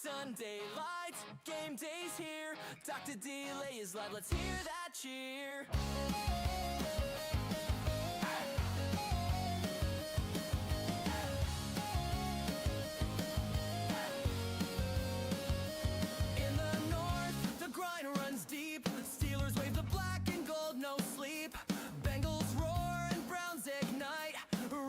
Sunday lights, game day's here. Dr. Delay is live, let's hear that cheer. In the north, the grind runs deep. Steelers wave the black and gold, no sleep. Bengals roar and Browns ignite.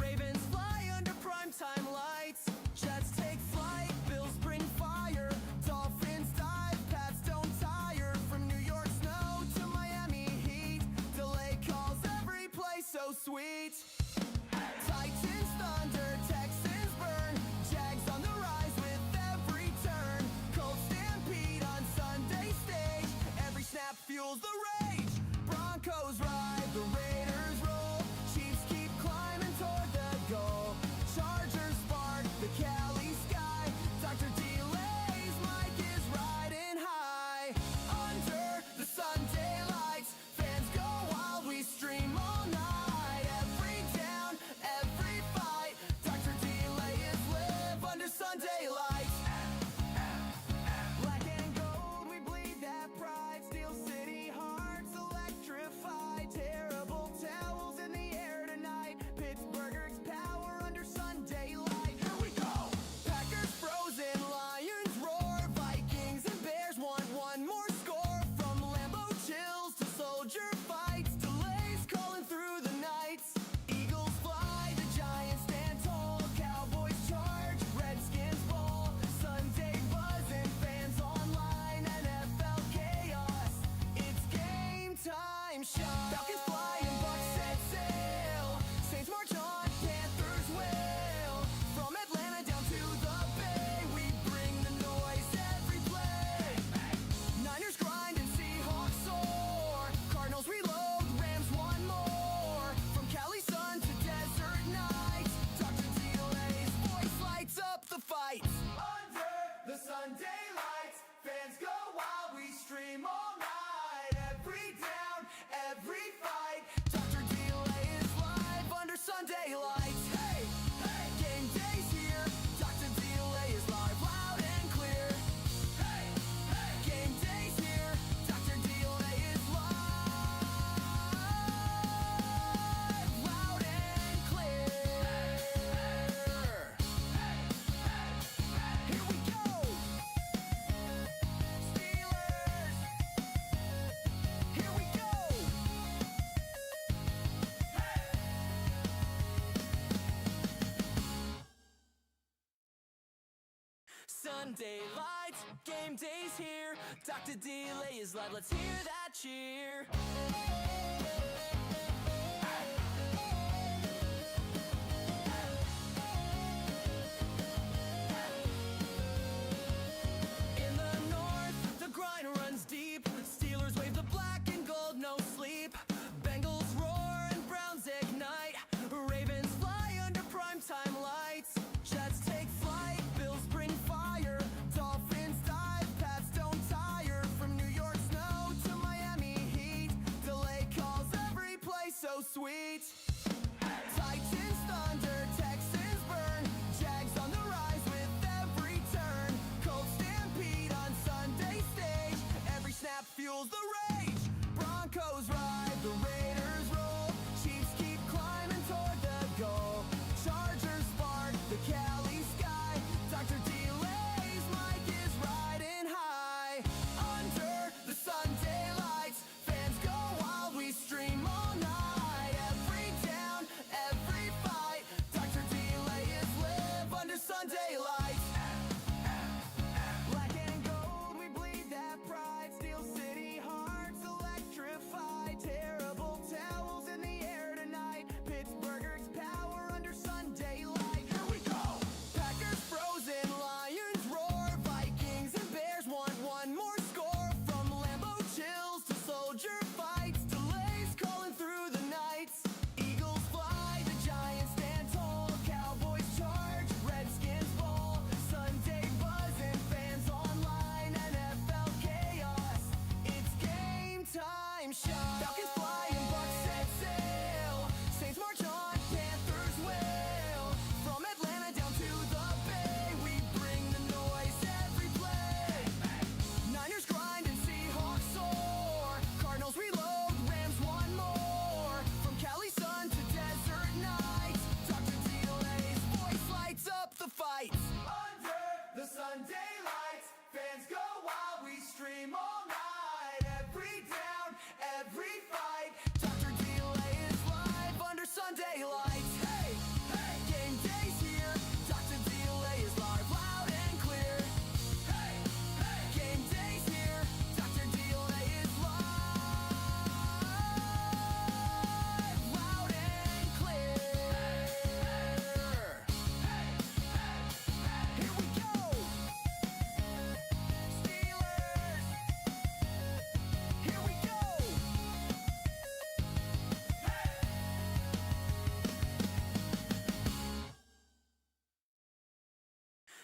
Ravens fly under primetime lights. Jets take flight, Bills bring fire. Dolphins dive, Pats don't tire. From New York snow to Miami heat, delay calls every play so sweet. Titans thunder, Texans burn. Jags on the rise with every turn. Colts stampede on Sunday stage. Every snap fuels the rage. Broncos ride, the Raiders roll. Chiefs keep climbing toward the goal. Chargers spark the Cali sky. Dr. Delay's mic is riding high. Under the Sunday lights, fans go wild, we stream all night. Every down, every fight, Dr. Delay is live under Sunday lights. Black and gold, we bleed that pride. Steel City hearts electrified. Terrible towels in the air tonight. Pittsburgh's power under Sunday light. Here we go! Packers frozen, Lions roar. Vikings and Bears want one more score. From Lambeau chills to soldier fights. Delays calling through the nights. Eagles fly, the Giants stand tall. Cowboys charge, Redskins ball. Sunday buzzing, fans online. NFL chaos, it's game time. Shot. Falcons fly and Bucks set sail. Saints march on, Panthers wail. From Atlanta down to the Bay, we bring the noise every play. Niners grind and Seahawks soar. Cardinals reload, Rams one more. From Cali sun to desert nights, Dr. Delay's voice lights up the fights. Under the Sunday lights, fans go wild, we stream all night. Every down, every fight, Dr. Delay is live under Sunday lights. Hey, hey, game day's here. Dr. Delay is live, loud and clear. Hey, hey, game day's here. Dr. Delay is live, loud and clear. Here we go. Steelers. Here we go. Sunday lights, game day's here. Dr. Delay is live, let's hear that cheer. In the north, the grind runs deep. Steelers wave the black and gold, no sleep. Bengals roar and Browns ignite. Ravens fly under primetime lights. Jets take flight, Bills bring fire. Dolphins dive, Pats don't tire. From New York snow to Miami heat, delay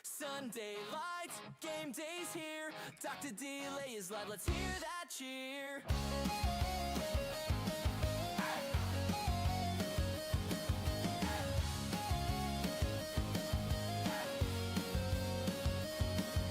Sunday lights, game day's here. Dr. Delay is live, let's hear that cheer.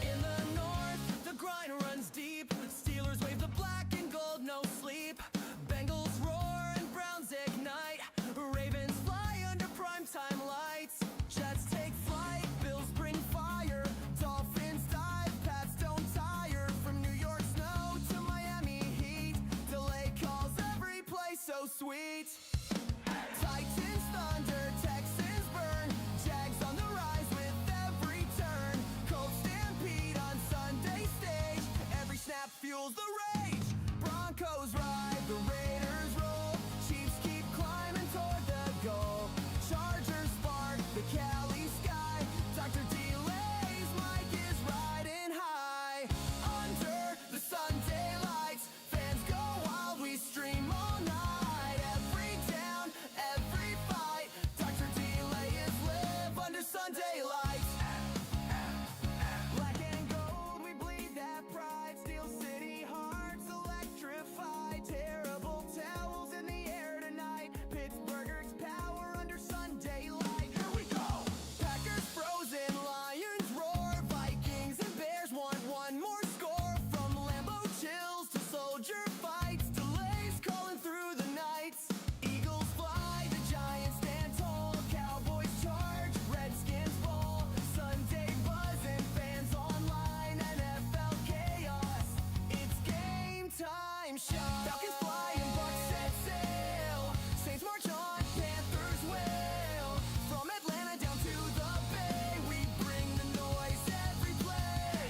In the north, the grind runs deep. Steelers wave the black and gold, no sleep. Bengals roar and Browns ignite. Ravens fly under primetime lights. Jets take flight, Bills bring fire. Dolphins dive, Pats don't tire. From New York snow to Miami heat, delay calls every play so sweet. Titans thunder, Texans burn. Jags on the rise with every turn. Colts stampede on Sunday stage. Every snap fuels the rage. Broncos ride, the Raiders roll. Chiefs keep climbing toward the goal. Chargers spark the Cali sky. Dr. Delay's mic is riding high. Under the Sunday lights, fans go wild, we stream all night. Every down, every fight, Dr. Delay is live under Sunday lights. Black and gold, we bleed that pride. Steel City hearts electrified. Terrible towels in the air tonight. Pittsburgh's power under Sunday light. Here we go! Packers frozen, Lions roar. Vikings and Bears want one more score. From Lambeau chills to soldier fights. Delays calling through the nights. Eagles fly, the Giants stand tall. Cowboys charge, Redskins fall. Sunday buzzing, fans online. NFL chaos, it's game time. Falcons fly and Bucks set sail. Saints march on, Panthers wail. From Atlanta down to the Bay, we bring the noise every play.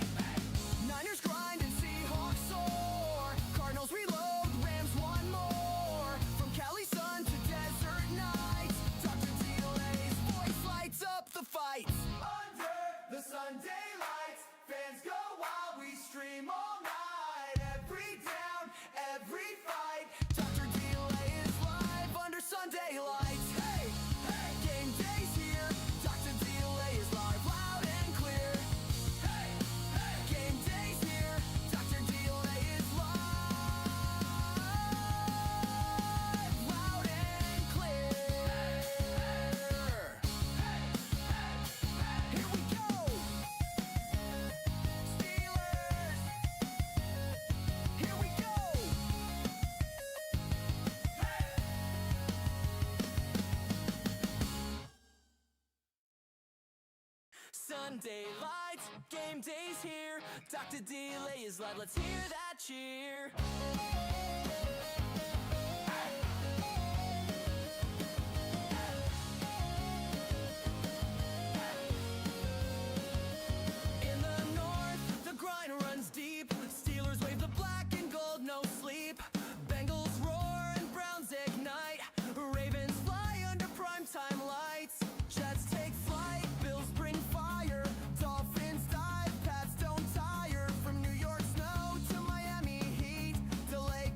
Niners grind and Seahawks soar. Cardinals reload, Rams one more. From Cali sun to desert nights, Dr. Delay's voice lights up the fights. Under the Sunday lights, fans go wild, we stream all night. Every down, every fight, Dr. Delay is live under Sunday lights. Hey, hey, game day's here. Dr. Delay is live, loud and clear. Hey, hey, game day's here. Dr. Delay is live, loud and clear. Here we go. Steelers. Here we go. Sunday lights, game day's here. Dr. Delay is live, let's hear that cheer. In the north, the grind runs deep. Steelers wave the black and gold, no sleep. Bengals roar and Browns ignite. Ravens fly under primetime lights. Jets take flight, Bills bring fire. Dolphins dive, Pats don't tire. From New York snow to Miami heat, delay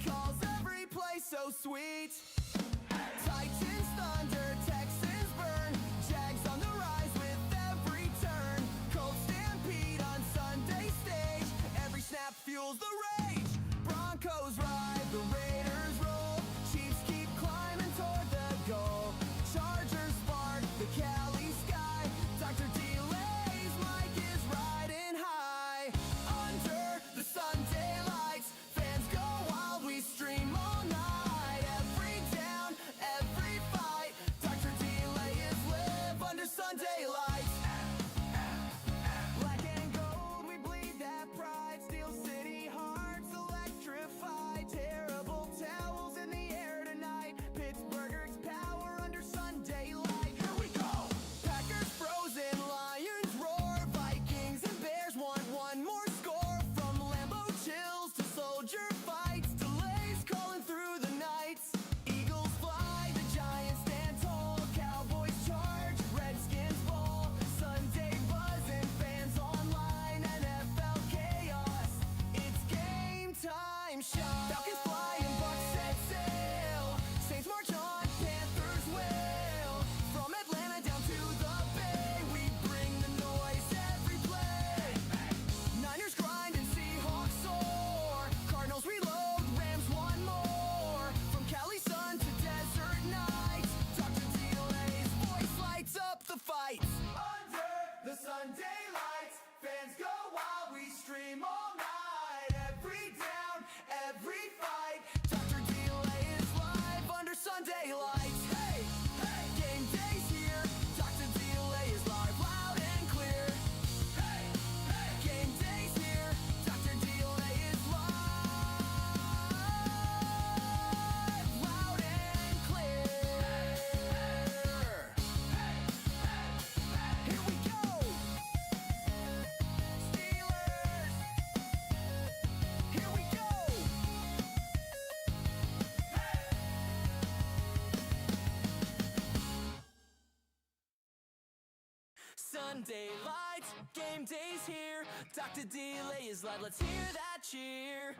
Sunday lights, game day's here. Dr. Delay is live, let's hear that cheer.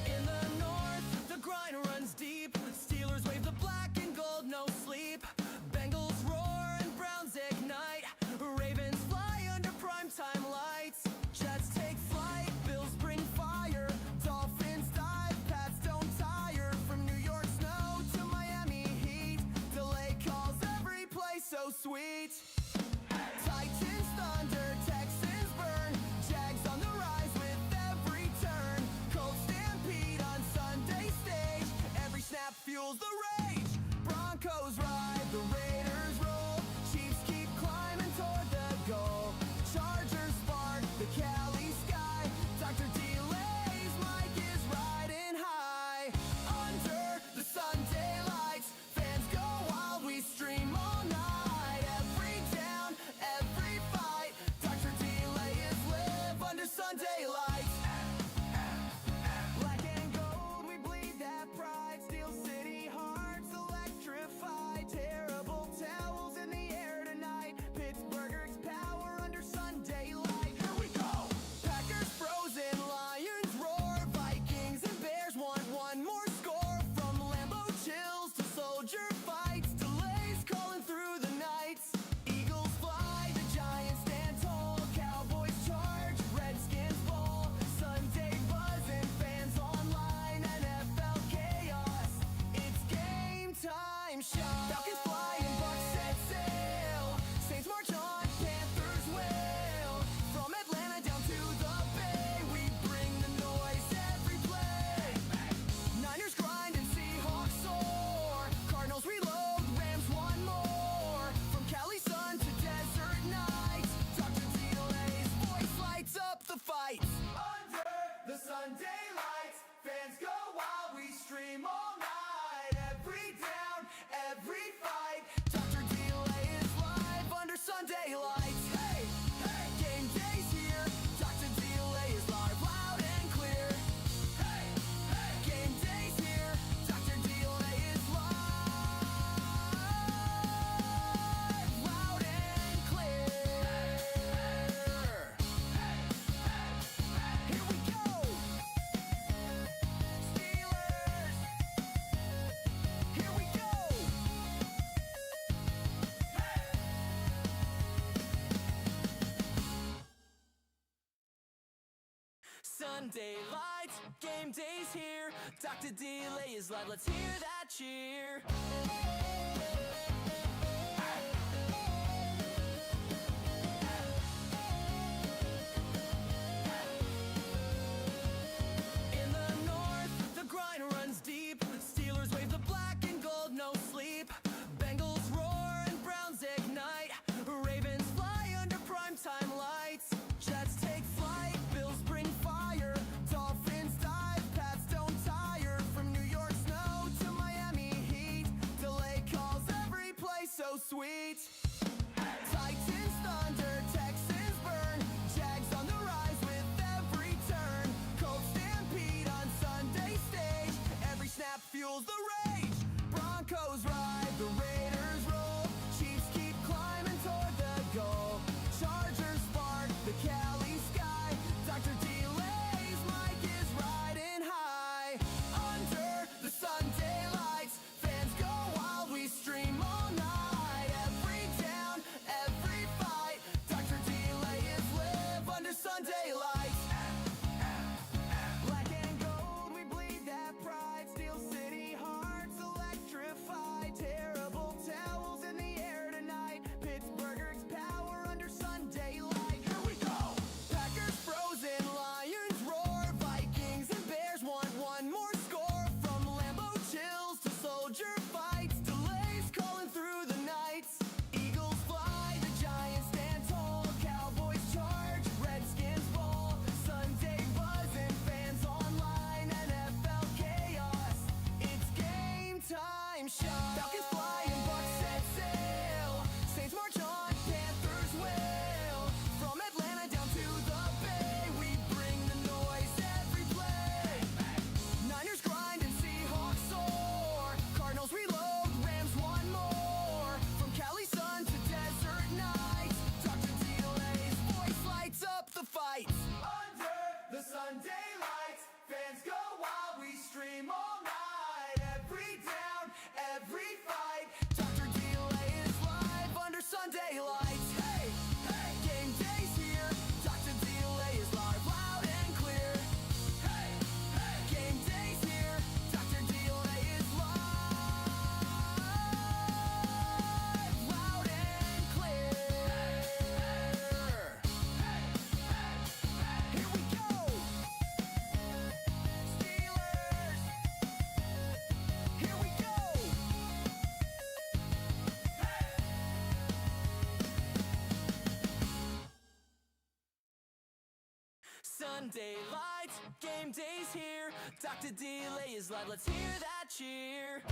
In the north, the grind runs deep. Steelers wave the black and gold, no sleep. Bengals roar and Browns ignite. Ravens fly under primetime lights. Jets take flight, Bills bring fire. Dolphins dive, Pats don't tire. From New York snow to Miami heat, delay calls every play so sweet. Titans thunder, Texans burn. Jags on the rise with every turn. Colts stampede on Sunday stage. Every snap fuels the rage. Broncos ride, the Raiders roll. Chiefs keep climbing toward the goal. Chargers spark the Cali sky. Dr. Delay's mic is riding high. Under the Sunday lights, fans go wild, we stream all night. Every down, every fight, Dr. Delay is live under Sunday lights. Black and gold, we bleed that pride. Steel City hearts electrified. Terrible towels in the air tonight. Pittsburgh's power under Sunday light. Here we go! Packers frozen, Lions roar. Vikings and Bears want one more score. From Lambeau chills to soldier fights. Delays calling through the nights. Eagles fly, the Giants stand tall. Cowboys charge, Redskins ball. Sunday buzzing, fans online. NFL chaos, it's game time. Shot. Falcons fly and Bucks set sail. Saints march on, Panthers wail. From Atlanta down to the Bay, we bring the noise every play. Niners grind and Seahawks soar. Cardinals reload, Rams one more. From Cali sun to desert nights, Dr. Delay's voice lights up the fights. Under the Sunday lights, fans go wild, we stream all night. Every down, every fight, Dr. Delay is live under Sunday lights. Hey, hey, game day's here. Dr. Delay is live, loud and clear. Hey, hey, game day's here. Dr. Delay is live, loud and clear. Here we go. Steelers. Here we go. Sunday lights, game day's here. Dr. Delay is live, let's hear that cheer. In the north, the grind runs deep. Steelers wave the black and gold, no sleep. Bengals roar and Browns ignite. Ravens fly under primetime lights. Jets take flight, Bills bring fire. Dolphins dive, Pats don't tire. From New York snow to Miami heat, delay Sunday lights, game day's here. Dr. Delay is live, let's hear that cheer.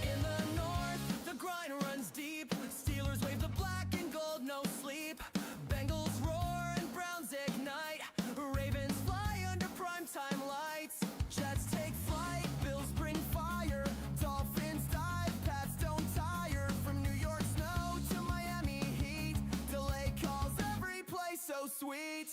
In the north, the grind runs deep. Steelers wave the black and gold, no sleep. Bengals roar and Browns ignite. Ravens fly under primetime lights. Jets take flight, Bills bring fire. Dolphins dive, Pats don't tire. From New York snow to Miami heat, delay calls every play so sweet.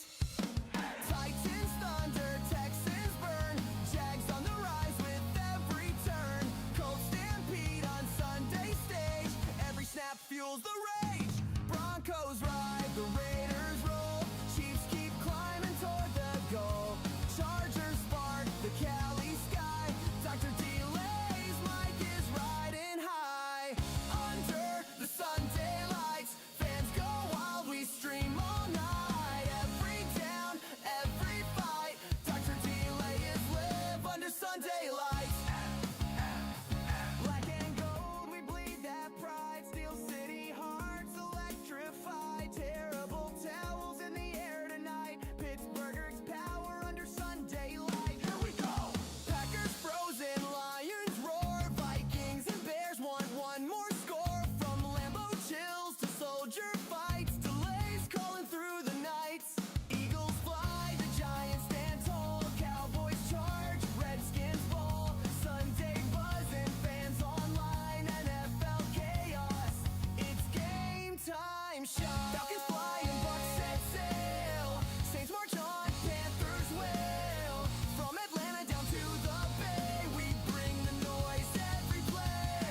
Titans thunder, Texans burn. Jags on the rise with every turn. Colts stampede on Sunday stage. Every snap fuels the rage. Broncos ride, the Raiders roll. Chiefs keep climbing toward the goal. Chargers spark the Cali sky. Dr. Delay's mic is riding high. Under the Sunday lights, fans go wild, we stream all night. Every down, every fight, Dr. Delay is live under Sunday lights. Black and gold, we bleed that pride. Steel City hearts electrified. Terrible towels in the air tonight. Pittsburgh's power under Sunday light. Here we go! Packers frozen, Lions roar. Vikings and Bears want one more score. From Lambeau chills to soldier fights. Delays calling through the nights. Eagles fly, the Giants stand tall. Cowboys charge, Redskins ball. Sunday buzzing, fans online. NFL chaos, it's game time shot. Falcons fly and Bucks set sail. Saints march on, Panthers wail. From Atlanta down to the Bay, we bring the noise every play.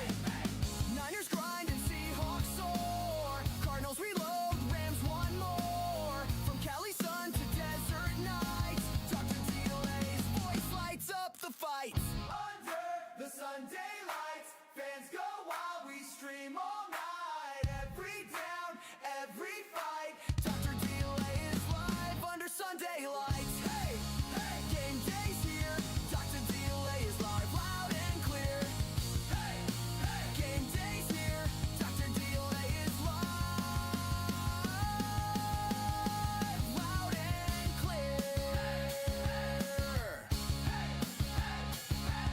Niners grind and Seahawks soar. Cardinals reload, Rams one more. From Cali sun to desert nights, Dr. Delay's voice lights up the fight. Under the Sunday lights, fans go wild, we stream all night. Every down, every fight, Dr. Delay is live under Sunday lights. Hey, hey, game day's here. Dr. Delay is live, loud and clear. Hey, hey, game day's here. Dr. Delay is live, loud and clear.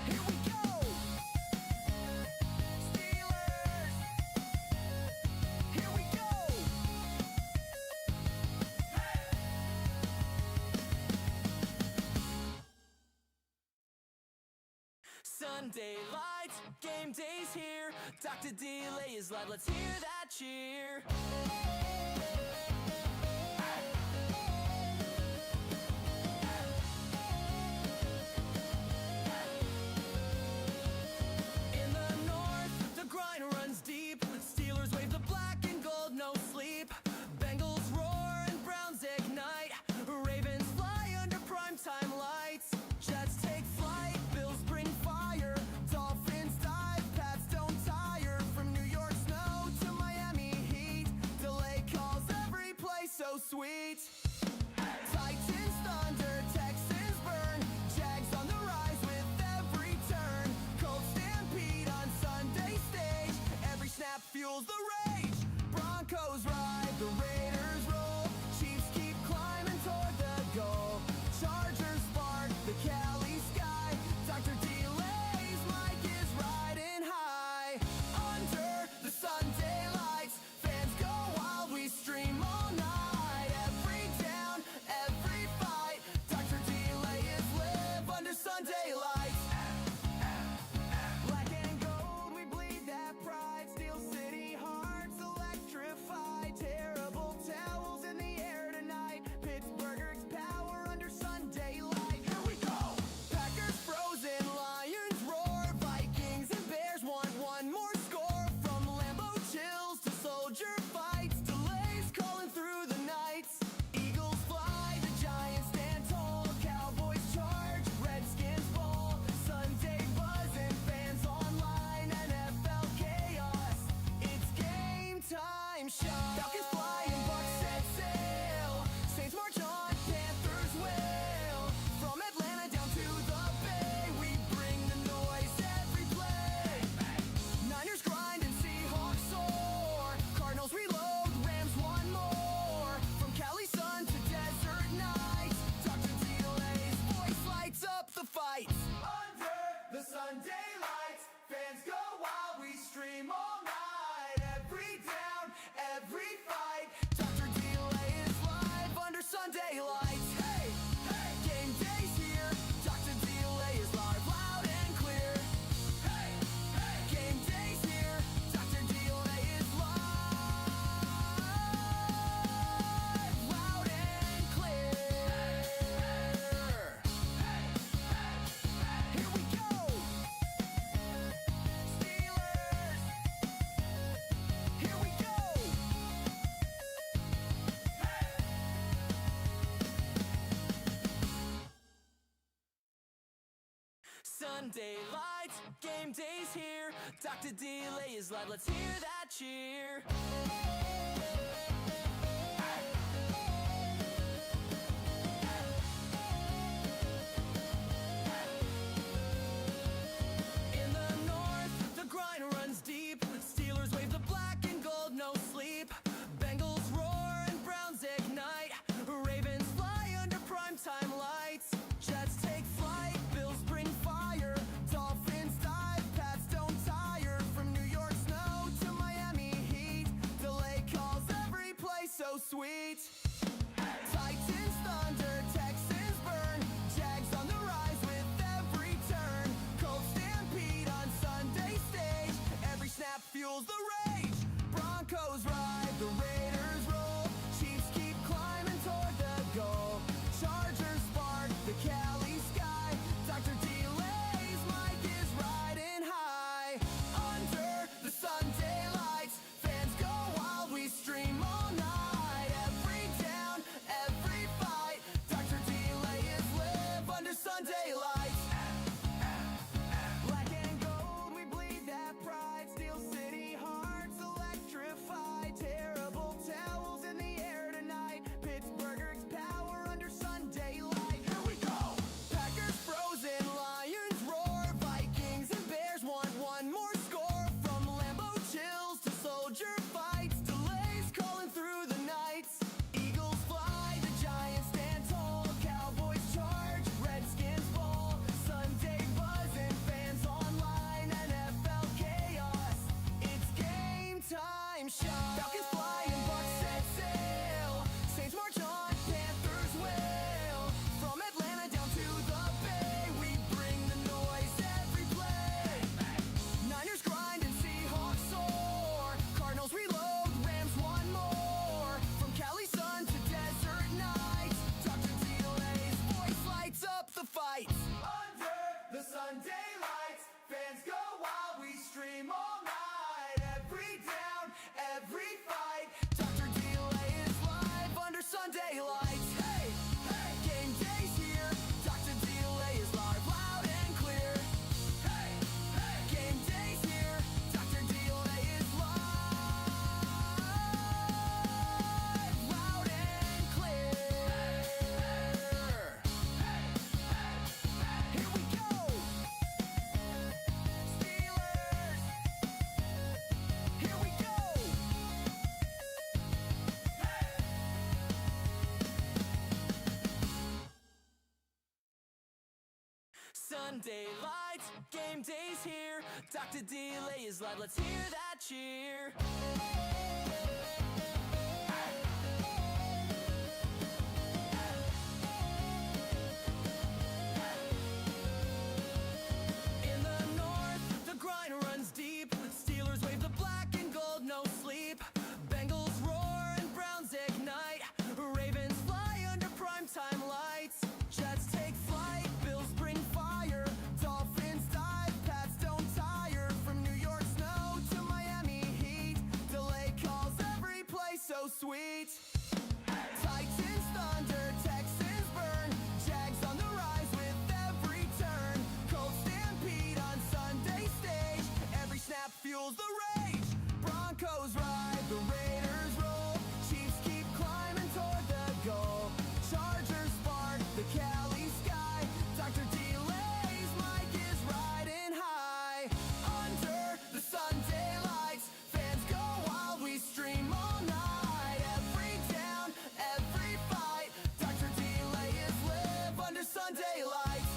Here we go. Steelers. Here we go. Sunday lights, game day's here. Dr. Delay is live, let's hear that cheer. In the north, the grind runs deep. Steelers wave the black and gold, no sleep. Bengals roar and Browns ignite. Ravens fly under primetime lights. Jets take flight, Bills bring fire. Dolphins dive, Pats don't tire. From New York snow to Miami heat, delay call Sunday lights, game day's here. Dr. Delay is live, let's hear that cheer. In the north, the grind runs deep. Steelers wave the black and gold, no sleep. Bengals roar and Browns ignite. Ravens fly under primetime lights. Jets take flight, Bills bring fire. Dolphins dive, Pats don't tire. From New York snow to Miami heat, delay calls every play so sweet. Titans thunder, Texans burn. Jags on the rise with every turn. Colts stampede on Sunday stage. Every snap fuels the rage. Broncos ride, the Raiders roll. Chiefs keep climbing toward the goal. Chargers spark the Cali sky. Dr. Delay's mic is riding high. Under the Sunday lights, fans go wild, we stream all night. Every down, every fight, Dr. Delay is live under Sunday lights. Black and gold, we bleed that pride. Steel City hearts electrified. Terrible towels in the air tonight. Pittsburgh's power under Sunday light. Here we go! Packers frozen, Lions roar. Vikings and Bears want one more score. From Lambeau chills to soldier fights. Delays calling through the nights. Eagles fly, the Giants stand tall. Cowboys charge, Redskins ball. Sunday buzzing, fans online. NFL chaos, it's game time. Shot. Falcons fly and Bucks set sail. Saints march on, Panthers wail. From Atlanta down to the Bay, we bring the noise every play. Niners grind and Seahawks soar. Cardinals reload, Rams one more. From Cali sun to desert nights, Dr. Delay's voice lights up the fights. Under the Sunday lights, fans go wild, we stream all night. Every down, every fight, Dr. Delay is live under Sunday lights. Hey, hey, game day's here. Dr. Delay is live, loud and clear. Hey, hey, game day's here. Dr. Delay is live, loud and clear. Here we go. Steelers. Here we go. Sunday lights, game day's here. Dr. Delay is live, let's hear that cheer. In the north, the grind runs deep. Steelers wave the black and gold, no sleep. Bengals roar and Browns ignite. Ravens fly under primetime lights. Jets take flight, Bills bring fire. Dolphins dive, Pats don't tire. From New York snow to Miami heat, delay calls every play so sweet. Titans thunder, Texans burn. Jags on the rise with every turn. Colts stampede on Sunday stage. Every snap fuels the rage. Broncos ride, the Raiders roll. Chiefs keep climbing toward the goal. Chargers spark the Cali sky. Dr. Delay's mic is riding high. Under the Sunday lights, fans go wild, we stream all night. Every down, every fight, Dr. Delay is live under Sunday lights.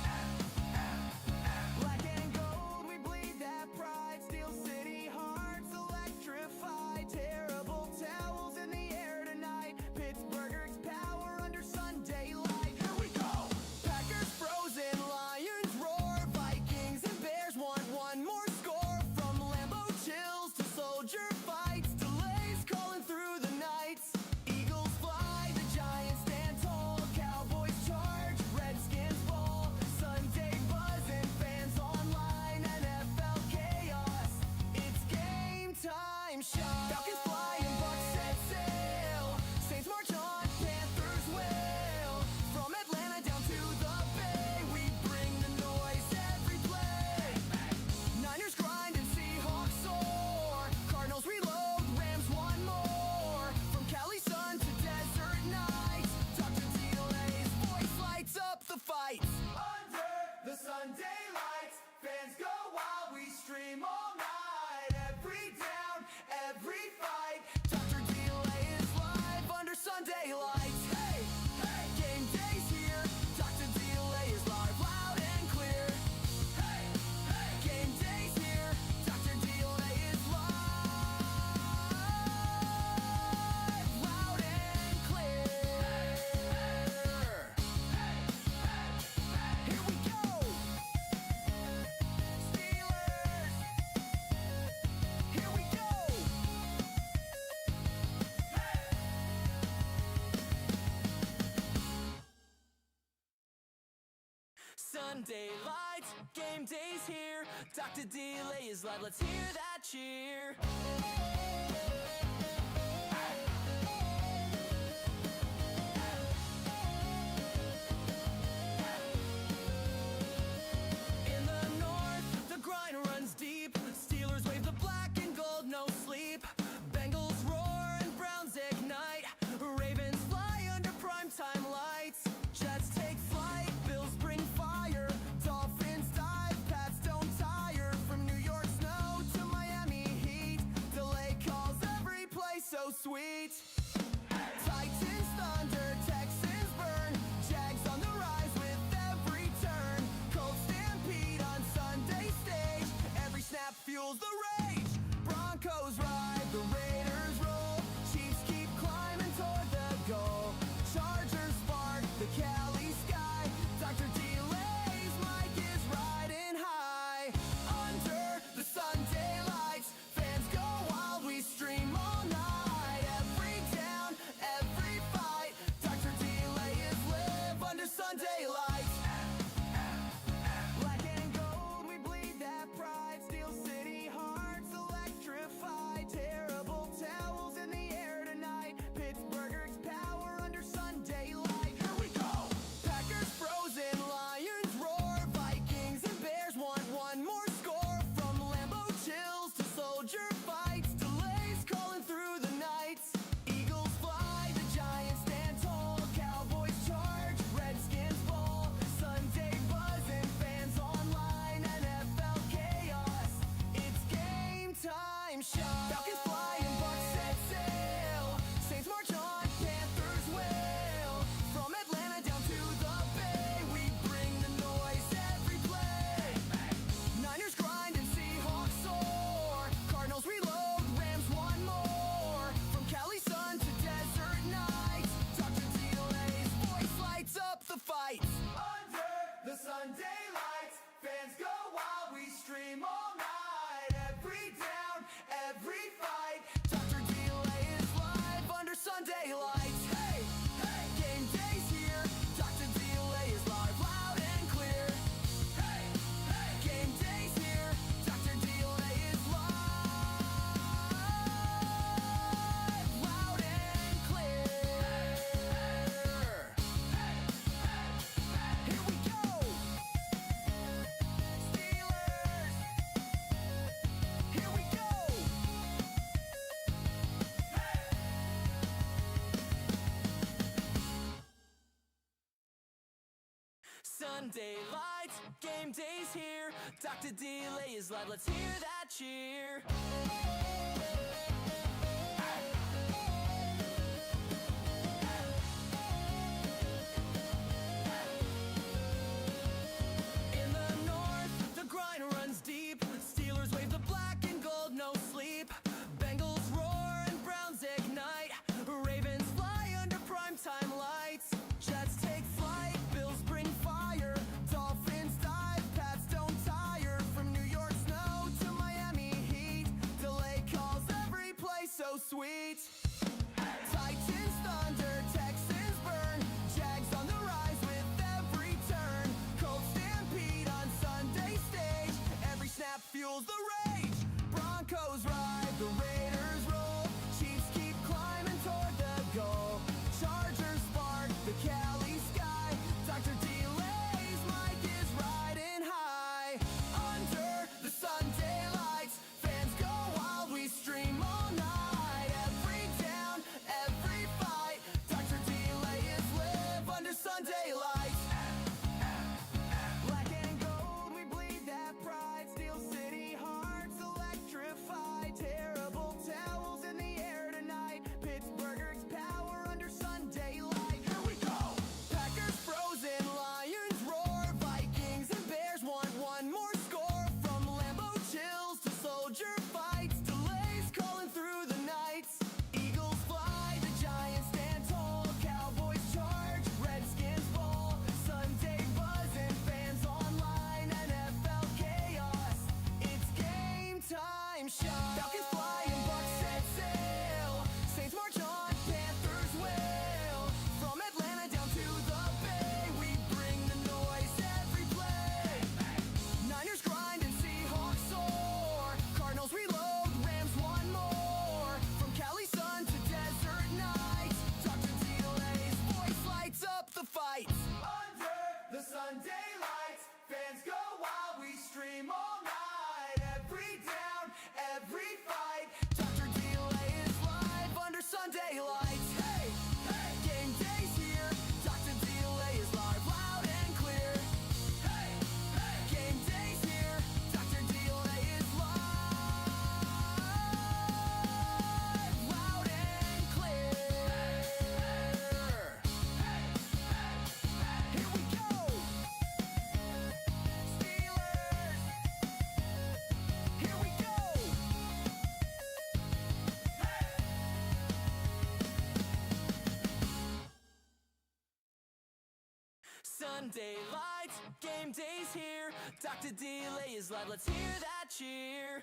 Black and gold, we bleed that pride. Steel City hearts electrified. Sunday lights. Hey, hey, game day's here. Dr. Delay is live, loud and clear. Hey, hey, game day's here. Dr. Delay is live, loud and clear. Here we go. Steelers. Here we go. Sunday lights, game day's here. Dr. Delay is live, let's hear that cheer. In the north, the grind runs deep. Steelers wave the black and gold, no sleep. Bengals roar and Browns ignite. Ravens fly under primetime lights. Jets take flight, Bills bring fire. Dolphins dive, Pats don't tire. From New York snow to Miami heat. Delay calls every play so sweet. Titans thunder, Texans burn. Jags on the rise with every turn. Colts stampede on Sunday stage. Every snap fuels the rage. Broncos ride, the Raiders roll. Chiefs keep climbing toward the goal. Chargers spark the Cali sky. Dr. Delay's mic is riding high. Under the Sunday lights, fans go wild, we stream all night. Every down, every fight. Dr. Delay is live under Sunday lights. Black and gold, we bleed that pride. Steel City hearts electrified. Terrible towels in the air tonight. Pittsburgh's power under Sunday light. Here we go. Packers frozen, Lions roar. Vikings and Bears want one more score. From Lambeau chills to soldier fights. Delays calling through the nights. Eagles fly, the Giants stand tall. Cowboys charge, Redskins ball. Sunday buzzing, fans online. NFL chaos, it's game time. Shot. Falcons fly and Bucks set sail. Saints march on, Panthers wail. From Atlanta down to the Bay, we bring the noise every play. Niners grind and Seahawks soar. Cardinals reload, Rams one more. From Cali sun to desert nights, Dr. Delay's voice lights up the fights. Under the Sunday lights, fans go wild, we stream all night. Every down, every fight. Dr. Delay is live under Sunday lights. Hey, hey, game day's here. Dr. Delay is live, loud and clear. Hey, hey, game day's here. Dr. Delay is live, loud and clear. Here we go. Steelers. Here we go. Sunday lights, game day's here. Dr. Delay is live, let's hear that cheer. In the north, the grind runs deep. Steelers wave the black and gold, no sleep. Bengals roar and Browns ignite. Ravens fly under primetime lights. Jets take flight, Bills bring fire. Dolphins dive, Pats don't tire. From New York snow to Miami heat. Delay calls every play so sweet. Titans thunder, Texans burn. Jags on the rise with every turn. Colts stampede on Sunday stage. Every snap fuels the rage. Broncos ride, the Raiders roll. Chiefs keep climbing toward the goal. Chargers spark the Cali sky. Dr. Delay's mic is riding high. Under the Sunday lights, fans go wild, we stream all night. Every down, every fight. Dr. Delay is live under Sunday lights. Black and gold, we bleed that pride. Steel City hearts electrified. time shot. Falcons fly and Bucks set sail. Saints march on, Panthers wail. From Atlanta down to the Bay, we bring the noise every play. Niners grind and Seahawks soar. Cardinals reload, Rams one more. From Cali sun to desert nights, Dr. DLA's voice lights up the fights. Under the Sunday lights, fans go wild, we stream all night. Every down, every fight, Dr. DLA is live under Sunday lights. Hey, hey, game day's here, Dr. DLA is live, loud and clear. Hey, hey, game day's here, Dr. DLA is live, loud and clear. Here we go. Steelers. Here we go. Sunday lights, game day's here. Dr. DLA is live, let's hear that cheer.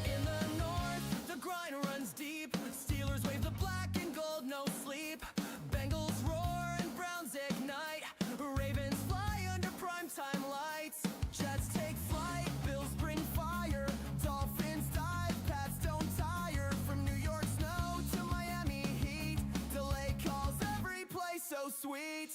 In the north, the grind runs deep. Steelers wave the black and gold, no sleep. Bengals roar and Browns ignite. Ravens fly under primetime lights. Jets take flight, Bills bring fire. Dolphins dive, Pats don't tire. From New York snow to Miami heat, delay calls every play so sweet.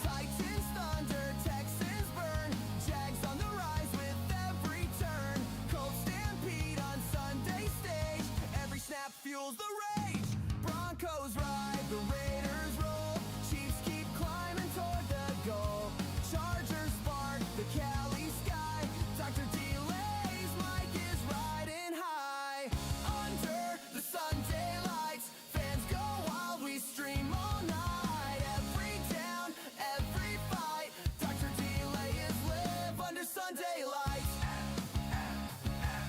Titans thunder, Texans burn. Jags on the rise with every turn. Colts stampede on Sunday stage. Every snap fuels the rage. Broncos ride, the Raiders roll. Chiefs keep climbing toward the goal. Chargers spark the Cali sky. Dr. DLA's mic is riding high. Under the Sunday lights, fans go wild, we stream all night. Every down, every fight, Dr. DLA is live under Sunday lights.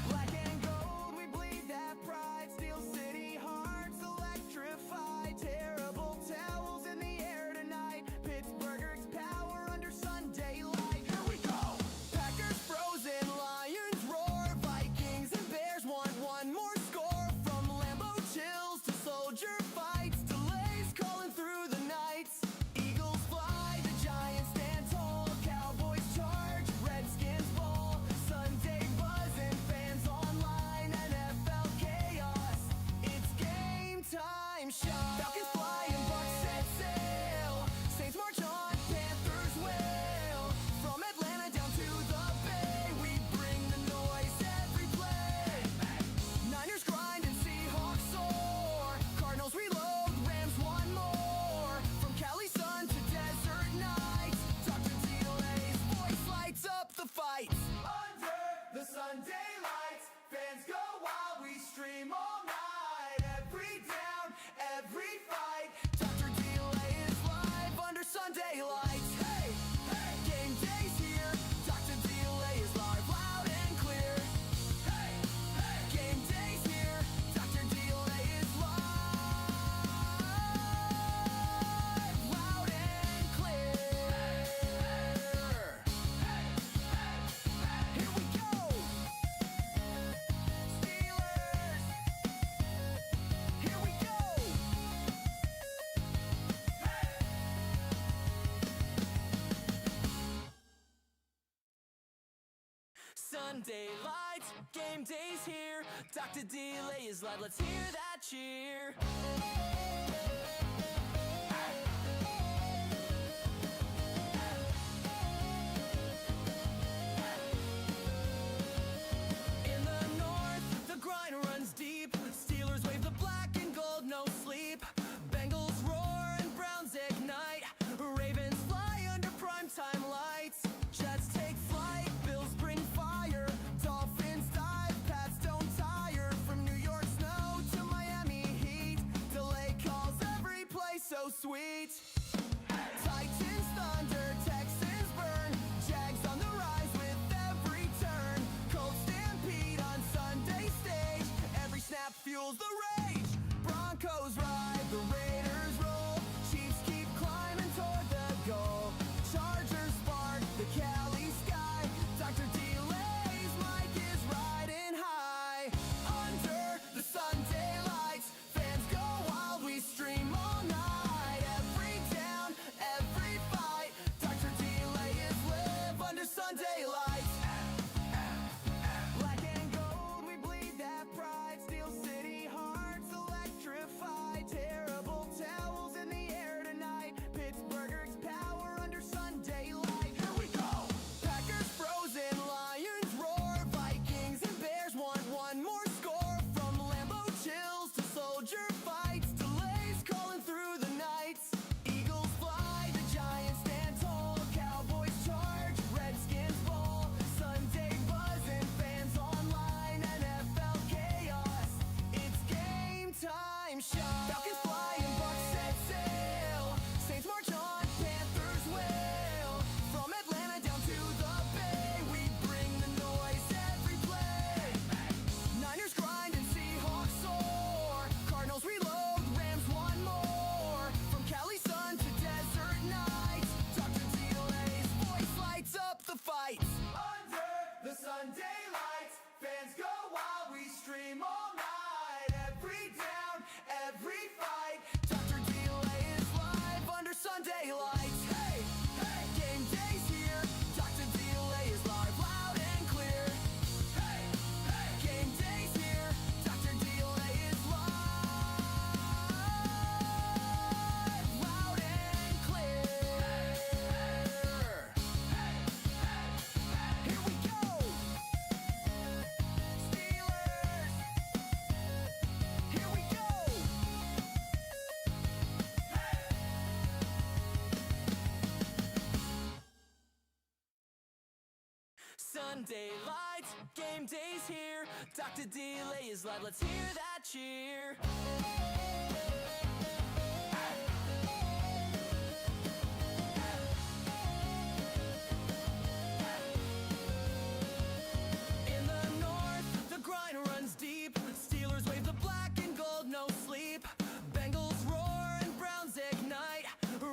Black and gold, we bleed that pride. Steel City hearts electrified. Terrible towels in the air tonight. Pittsburgh's power under Sunday light. Here we go. Packers frozen, Lions roar. Vikings and Bears want one more score. From Lambeau chills to soldier fights. Delays calling through the nights. Eagles fly, the Giants stand tall. Cowboys charge, Redskins fall. Sunday buzzing, fans online. NFL chaos, it's game time shot. Falcons fly and Bucks set sail. Saints march on, Panthers wail. From Atlanta down to the Bay, we bring the noise every play. Niners grind and Seahawks soar. Cardinals reload, Rams one more. From Cali sun to desert nights, Dr. DLA's voice lights up the fights. Under the Sunday lights, fans go wild, we stream all night. Every down, every fight, Dr. DLA is live under Sunday lights. Hey, hey, game day's here, Dr. DLA is live, loud and clear. Hey, hey, game day's here, Dr. DLA is live, loud and clear. Here we go. Steelers. Here we go. Sunday lights, game day's here. Dr. DLA is live, let's hear that cheer. In the north, the grind runs deep. Steelers wave the black and gold, no sleep. Bengals roar and Browns ignite. Ravens fly under primetime lights. Jets take flight, Bills bring fire. Dolphins dive, Pats don't tire. From New York snow to Miami heat, delay calls every play so sweet. Titans thunder, Texans burn. Jags on the rise with every turn. Colts stampede on Sunday stage. Every snap fuels the rage. Broncos ride, the Raiders Sunday lights, game day's here. Dr. Delay is live, let's hear that cheer. In the north, the grind runs deep. Steelers wave the black and gold, no sleep. Bengals roar and Browns ignite.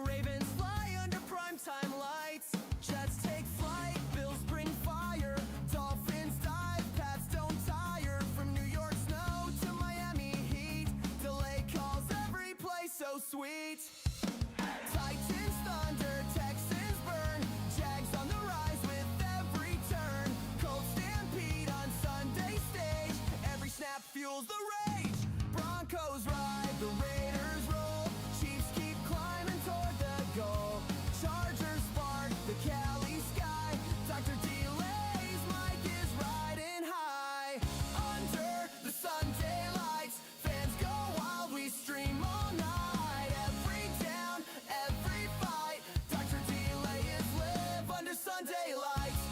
Ravens fly under primetime lights. Jets take flight, Bills bring fire. Dolphins dive, Pats don't tire. From New York snow to Miami heat, delay calls every play so sweet. Titans thunder, Texans burn. Jags on the rise with every turn. Colts stampede on Sunday stage. Every snap fuels the rage. Broncos ride, the Raiders roll. Chiefs keep climbing toward the goal. Chargers spark the Cali sky. Dr. Delay's mic is riding high. Under the Sunday lights, fans go wild, we stream all night. Every down, every fight, Dr. Delay is live under Sunday lights.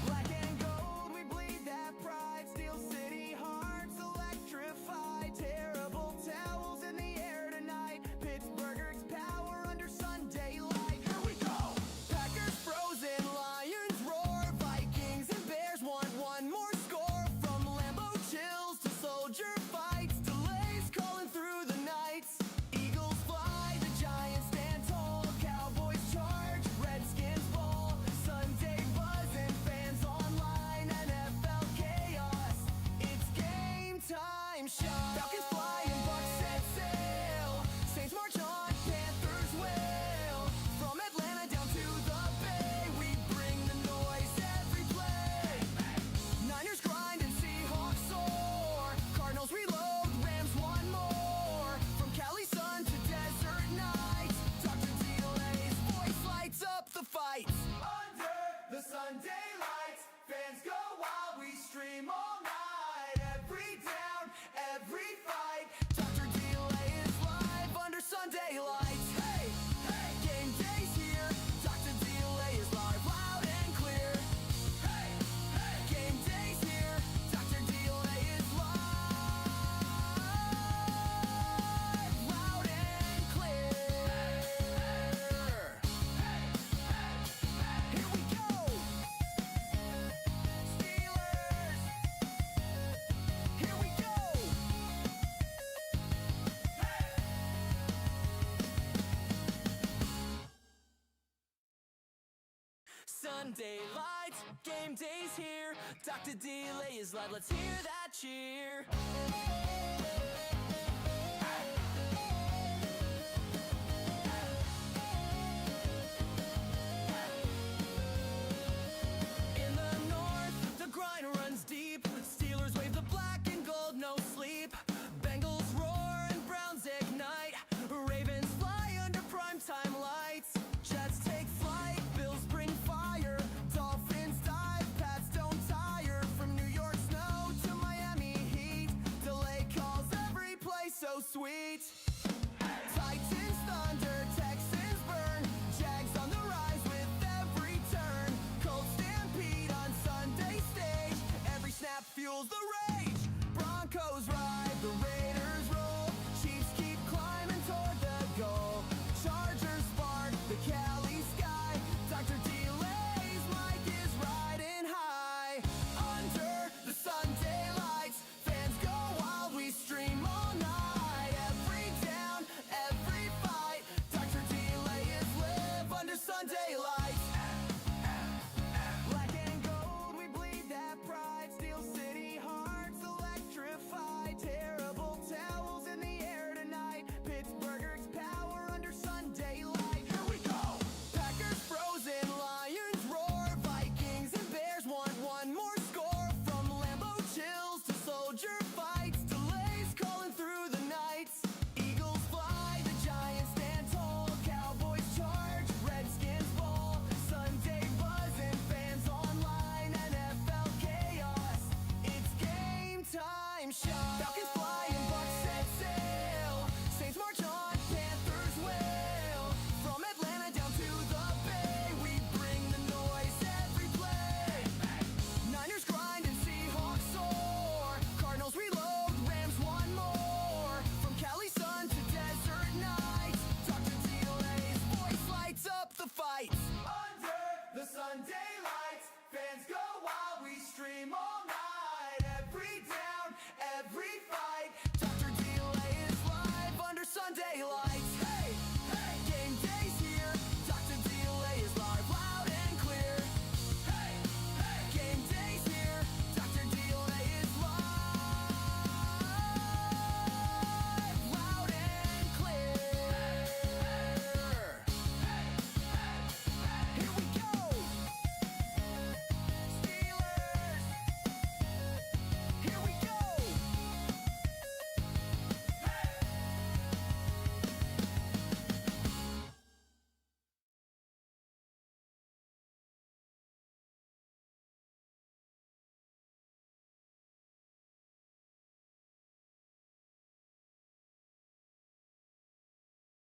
Black and gold, we bleed that pride. Steel City hearts electrified. Terrible towels in the air tonight. Pittsburgh's power under Sunday light. Here we go! Packers frozen, Lions roar. Vikings and Bears want one more score. From Lambeau chills to soldier fights. Delays calling through the nights. Eagles fly, the Giants stand tall. Cowboys charge, Redskins ball. Sunday buzzing, fans online. NFL chaos, it's game time. Shot. Falcons fly and Bucks set sail. Saints march on, Panthers wail. From Atlanta down to the Bay, we bring the noise every play. Niners grind and Seahawks soar. Cardinals reload, Rams one more. From Cali sun to desert nights, Dr. Delay's voice lights up the fights. Under the Sunday lights, fans go wild, we stream all night. Every down, every fight, Dr. Delay is live under Sunday lights. Hey, hey, game day's here. Dr. Delay is live, loud and clear. Hey, hey, game day's here. Dr. Delay is live, loud and clear. Here we go. Steelers. Here we go. Sunday lights, game day's here. Dr. Delay is live, let's hear that cheer. In the north, the grind runs deep. Steelers wave the black and gold, no sleep. Bengals roar and Browns ignite. Ravens fly under primetime lights. Jets take flight, Bills bring fire. Dolphins dive, Pats don't tire. From New York snow to Miami heat, delay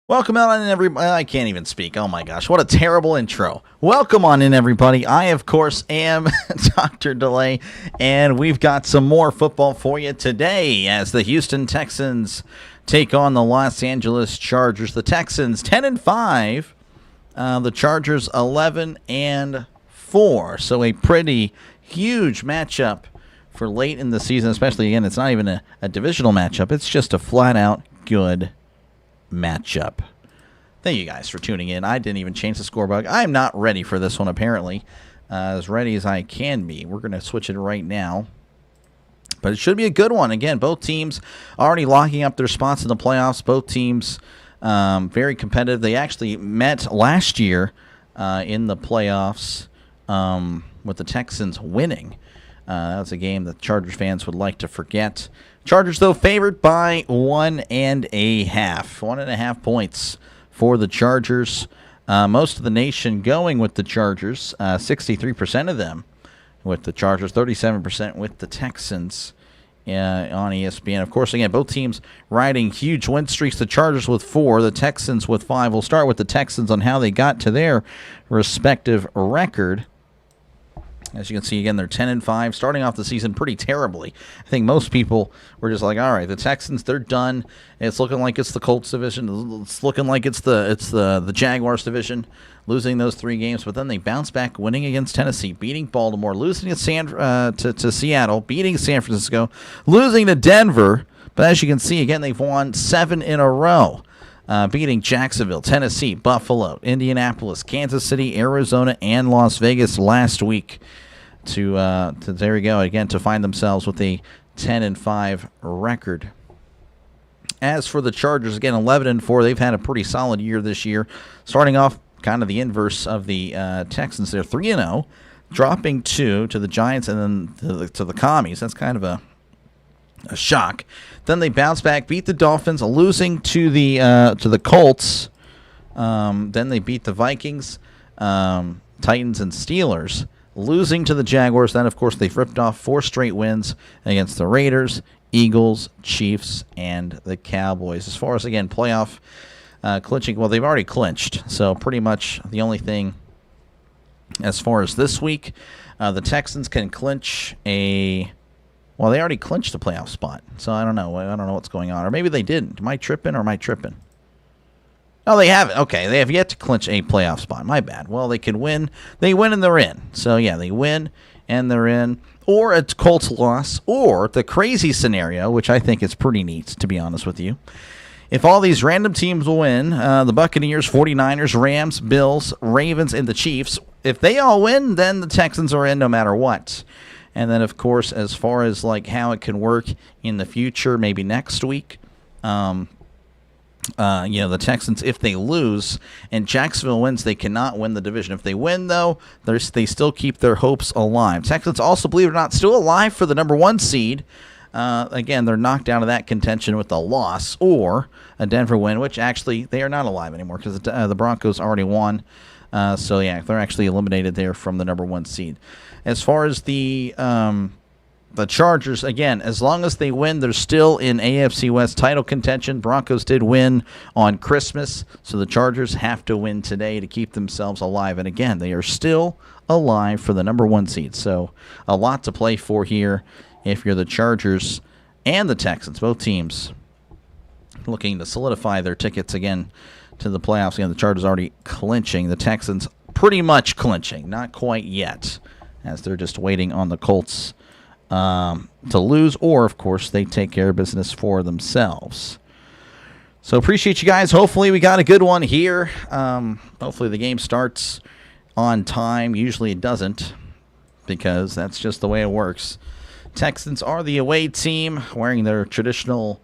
Welcome on in, everybody. I can't even speak. Oh my gosh, what a terrible intro. Welcome on in, everybody. I, of course, am Dr. Delay, and we've got some more football for you today as the Houston Texans take on the Los Angeles Chargers. The Texans 10-5, the Chargers 11-4. So a pretty huge matchup for late in the season, especially, again, it's not even a divisional matchup. It's just a flat-out good matchup. Thank you guys for tuning in. I didn't even change the scorebug. I'm not ready for this one, apparently. As ready as I can be. We're going to switch it right now. But it should be a good one. Again, both teams already locking up their spots in the playoffs. Both teams very competitive. They actually met last year in the playoffs with the Texans winning. That was a game that Chargers fans would like to forget. Chargers, though, favored by 1.5. 1.5 points for the Chargers. Most of the nation going with the Chargers. 63% of them with the Chargers. 37% with the Texans on ESPN. Of course, again, both teams riding huge win streaks. The Chargers with 4, the Texans with 5. We'll start with the Texans on how they got to their respective record. As you can see, again, they're 10-5, starting off the season pretty terribly. I think most people were just like, all right, the Texans, they're done. It's looking like it's the Colts division. It's looking like it's the Jaguars division, losing those 3 games. But then they bounce back, winning against Tennessee, beating Baltimore, losing to Seattle, beating San Francisco, losing to Denver. But as you can see, again, they've won 7 in a row. Beating Jacksonville, Tennessee, Buffalo, Indianapolis, Kansas City, Arizona, and Las Vegas last week to there we go, again, to find themselves with a 10-5 record. As for the Chargers, again, 11-4, they've had a pretty solid year this year. Starting off kind of the inverse of the Texans. They're 3-0, dropping 2 to the Giants and then to the Commies. That's kind of a shock. Then they bounce back, beat the Dolphins, losing to the Colts. Then they beat the Vikings, Titans, and Steelers, losing to the Jaguars. Then, of course, they've ripped off 4 straight wins against the Raiders, Eagles, Chiefs, and the Cowboys. As far as, again, playoff clinching, well, they've already clinched. So pretty much the only thing as far as this week, the Texans can clinch well, they already clinched a playoff spot, so I don't know. I don't know what's going on. Or maybe they didn't. Am I tripping or am I tripping? Oh, they haven't. Okay, they have yet to clinch a playoff spot. My bad. Well, they can win. They win and they're in. So, yeah, they win and they're in. Or it's Colts loss. Or the crazy scenario, which I think is pretty neat, to be honest with you. If all these random teams will win, the Buccaneers, 49ers, Rams, Bills, Ravens, and the Chiefs, if they all win, then the Texans are in no matter what. And then, of course, as far as like how it can work in the future, maybe next week, the Texans, if they lose and Jacksonville wins, they cannot win the division. If they win, though, they still keep their hopes alive. Texans also, believe it or not, still alive for the number 1 seed. Again, they're knocked out of that contention with a loss or a Denver win, which actually they are not alive anymore because the Broncos already won. So, yeah, they're actually eliminated there from the number 1 seed. As far as the Chargers, again, as long as they win, they're still in AFC West title contention. Broncos did win on Christmas, so the Chargers have to win today to keep themselves alive. And, again, they are still alive for the number 1 seed. So a lot to play for here if you're the Chargers and the Texans, both teams looking to solidify their tickets again to the playoffs. Again, the Chargers already clinching. The Texans pretty much clinching. Not quite yet, as they're just waiting on the Colts to lose, or, of course, they take care of business for themselves. So appreciate you guys. Hopefully we got a good one here. Hopefully the game starts on time. Usually it doesn't, because that's just the way it works. Texans are the away team, wearing their traditional,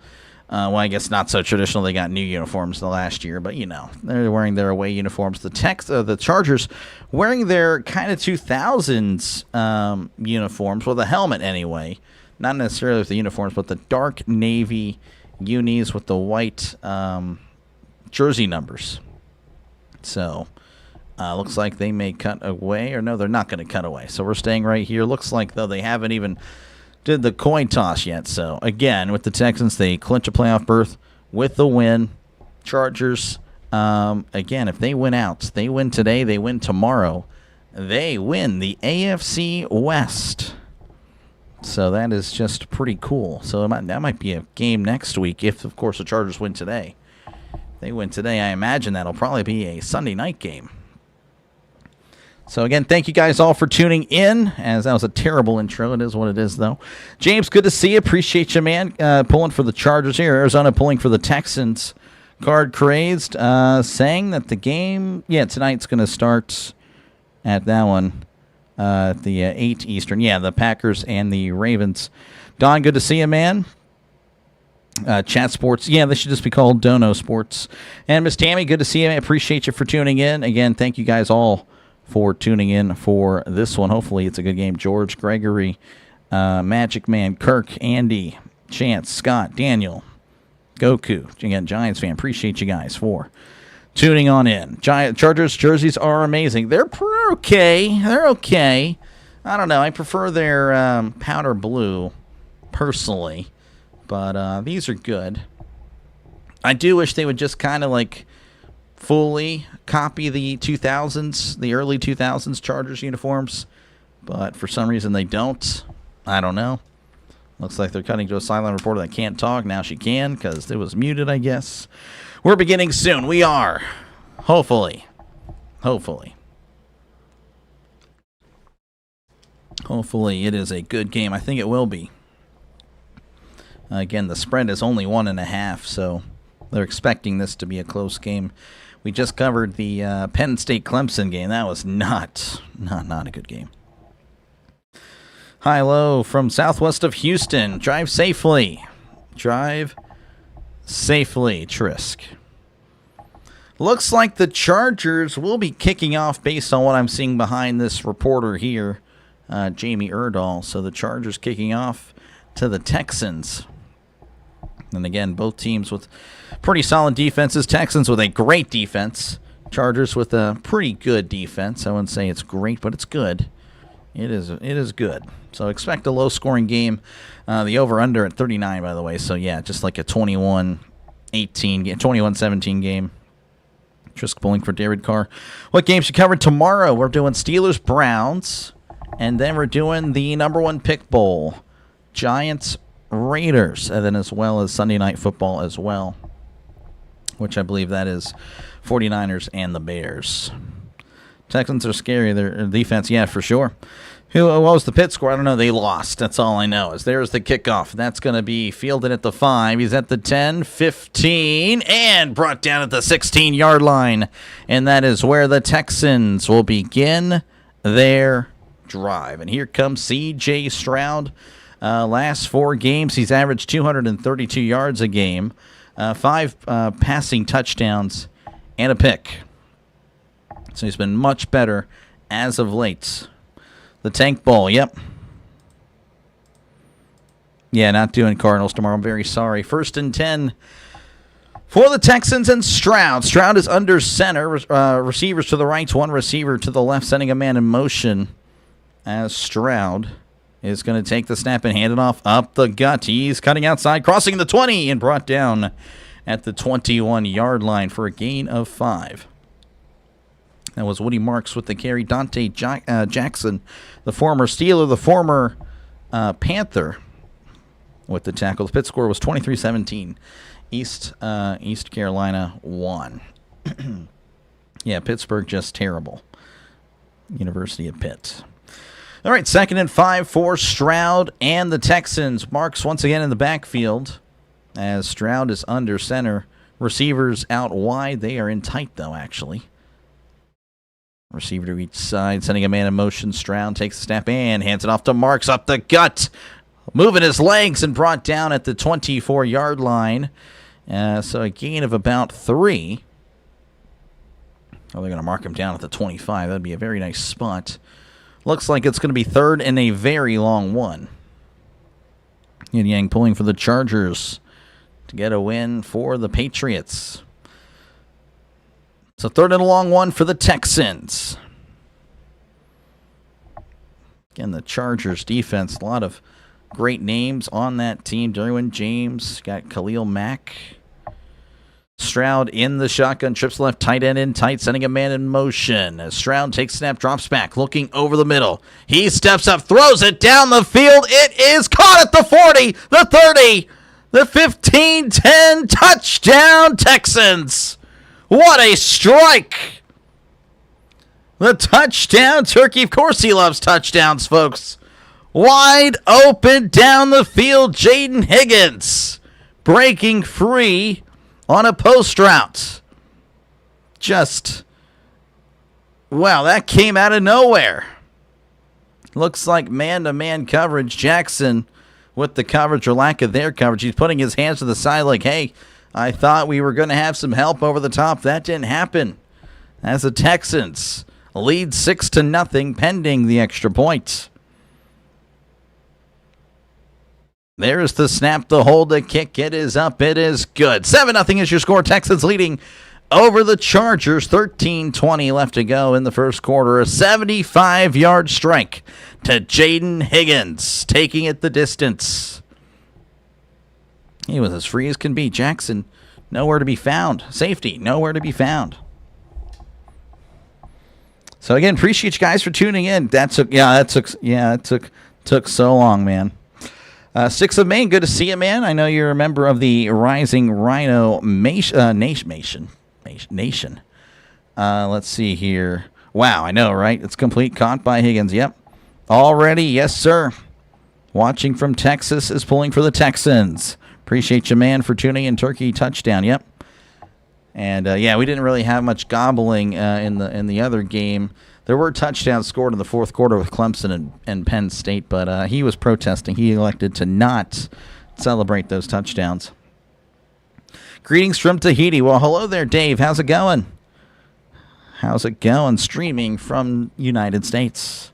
well, I guess not so traditional. They got new uniforms the last year, but, they're wearing their away uniforms. The Chargers wearing their kind of 2000s uniforms, with a helmet anyway. Not necessarily with the uniforms, but the dark navy unis with the white jersey numbers. So, looks like they may cut away, or no, they're not going to cut away. So we're staying right here. Looks like, though, they haven't even did the coin toss yet. So, again, with the Texans, they clinch a playoff berth with the win. Chargers Again, if they win out, they win today, they win tomorrow, they win the AFC West. So that is just pretty cool. So that might be a game next week if, of course, the Chargers win today. If they win today, I imagine that'll probably be a Sunday night game. So, again, thank you guys all for tuning in, as that was a terrible intro. It is what it is, though. James, good to see you. Appreciate you, man. Pulling for the Chargers here. Arizona pulling for the Texans. Card crazed, saying that the game, tonight's going to start at that one, at the 8 Eastern. Yeah, the Packers and the Ravens. Don, good to see you, man. Chat Sports. Yeah, they should just be called Dono Sports. And Miss Tammy, good to see you. I appreciate you for tuning in. Again, thank you guys all for tuning in for this one. Hopefully it's a good game. George, Gregory, Magic Man, Kirk, Andy, Chance, Scott, Daniel, Goku. Again, Giants fan. Appreciate you guys for tuning on in. Chargers jerseys are amazing. They're okay. They're okay. I don't know. I prefer their powder blue, personally. But these are good. I do wish they would just kind of like fully copy the 2000s, the early 2000s Chargers uniforms. But for some reason they don't. I don't know. Looks like they're cutting to a sideline reporter that can't talk. Now she can because it was muted, I guess. We're beginning soon. We are. Hopefully. Hopefully it is a good game. I think it will be. Again, the spread is only 1.5, so they're expecting this to be a close game. We just covered the Penn State-Clemson game. That was not a good game. Hi-lo from southwest of Houston. Drive safely. Drive safely, Trisk. Looks like the Chargers will be kicking off based on what I'm seeing behind this reporter here, Jamie Erdahl. So the Chargers kicking off to the Texans. And again, both teams with pretty solid defenses. Texans with a great defense. Chargers with a pretty good defense. I wouldn't say it's great, but it's good. It is good. So expect a low-scoring game. The over-under at 39, by the way. So, yeah, just like a 21-18, 21-17 game. Trisk pulling for David Carr. What games you covered tomorrow? We're doing Steelers-Browns. And then we're doing the number 1 pick bowl. Giants-Raiders. And then as well as Sunday Night Football as well. Which I believe that is 49ers and the Bears. Texans are scary. Their defense, yeah, for sure. What was the pit score? I don't know. They lost. That's all I know. There's the kickoff. That's going to be fielded at the 5. He's at the 10, 15, and brought down at the 16-yard line. And that is where the Texans will begin their drive. And here comes C.J. Stroud. Last 4 games, he's averaged 232 yards a game, 5 passing touchdowns, and a pick. So he's been much better as of late. The Tank Bowl, yep. Yeah, not doing Cardinals tomorrow. I'm very sorry. 1st and 10 for the Texans and Stroud. Stroud is under center. Receivers to the right, 1 receiver to the left, sending a man in motion as Stroud is going to take the snap and hand it off up the gut. He's cutting outside, crossing the 20, and brought down at the 21-yard line for a gain of 5. That was Woody Marks with the carry. Dante Jackson, the former Steeler, the former Panther, with the tackle. The pit score was 23-17. East Carolina won. Yeah, Pittsburgh just terrible. University of Pitt. All right, 2nd and 5 for Stroud and the Texans. Marks once again in the backfield as Stroud is under center. Receivers out wide. They are in tight, though, actually. Receiver to each side, sending a man in motion. Stroud takes the snap and hands it off to Marks up the gut. Moving his legs and brought down at the 24-yard line. So a gain of about 3. Oh, they're going to mark him down at the 25. That'd be a very nice spot. Looks like it's going to be 3rd and a very long one. Yin Yang pulling for the Chargers to get a win for the Patriots. So 3rd and a long one for the Texans. Again, the Chargers defense, a lot of great names on that team. Derwin James, got Khalil Mack. Stroud in the shotgun, trips left, tight end in tight, sending a man in motion. As Stroud takes snap, drops back, looking over the middle. He steps up, throws it down the field. It is caught at the 40, the 30, the 15, 10, touchdown Texans. What a strike. The touchdown turkey. Of course he loves touchdowns, folks. Wide open down the field, Jaden Higgins breaking free on a post route. Just, wow, that came out of nowhere. Looks like man-to-man coverage. Jackson with the coverage or lack of their coverage. He's putting his hands to the side like, hey, I thought we were going to have some help over the top. That didn't happen. As the Texans lead 6-0 pending the extra point. There's the snap, the hold, the kick. It is up. It is good. 7-0 is your score. Texans leading over the Chargers. 13:20 left to go in the first quarter. A 75-yard strike to Jaden Higgins, taking it the distance. He was as free as can be. Jackson, nowhere to be found. Safety, nowhere to be found. So again, appreciate you guys for tuning in. That took so long, man. 6 of Maine, good to see you, man. I know you're a member of the Rising Rhino Nation. Let's see here. Wow, I know, right? It's complete. Caught by Higgins. Yep. Already, yes, sir. Watching from Texas is pulling for the Texans. Appreciate you, man, for tuning in. Turkey touchdown. Yep. And yeah, we didn't really have much gobbling in the other game. There were touchdowns scored in the fourth quarter with Clemson and Penn State, but he was protesting. He elected to not celebrate those touchdowns. Greetings from Tahiti. Well, hello there, Dave. How's it going? How's it going? Streaming from United States.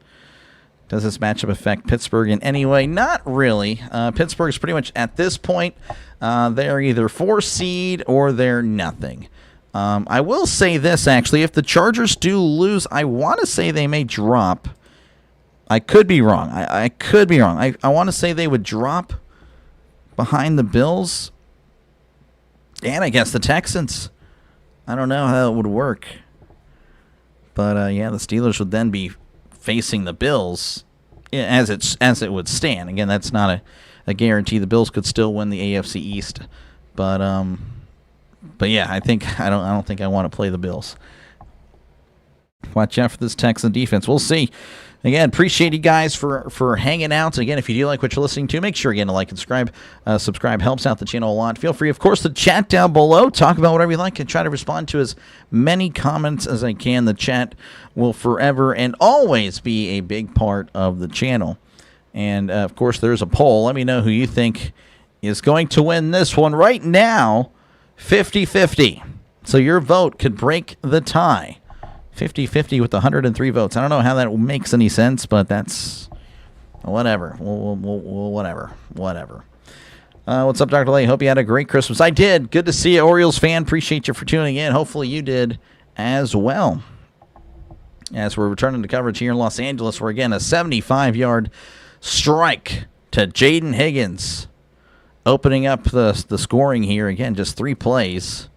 Does this matchup affect Pittsburgh in any way? Not really. Pittsburgh's pretty much at this point, they're either 4 seed or they're nothing. I will say this, actually. If the Chargers do lose, I want to say they may drop. I could be wrong. I could be wrong. I want to say they would drop behind the Bills and I guess the Texans. I don't know how it would work. But, yeah, the Steelers would then be facing the Bills as it would stand. Again, that's not a guarantee. The Bills could still win the AFC East. But yeah, I don't think I want to play the Bills. Watch out for this Texan defense. We'll see. Again, appreciate you guys for hanging out. Again, if you do like what you're listening to, make sure again to like and subscribe. Subscribe helps out the channel a lot. Feel free, of course, to chat down below. Talk about whatever you like and try to respond to as many comments as I can. The chat will forever and always be a big part of the channel. And, of course, there's a poll. Let me know who you think is going to win this one right now. 50-50. So your vote could break the tie. 50-50 with 103 votes. I don't know how that makes any sense, but that's whatever. Whatever. What's up, Dr. Lay? Hope you had a great Christmas. I did. Good to see you, Orioles fan. Appreciate you for tuning in. Hopefully you did as well. As we're returning to coverage here in Los Angeles, we're again a 75-yard strike to Jaden Higgins. Opening up the scoring here. Again, just 3 plays.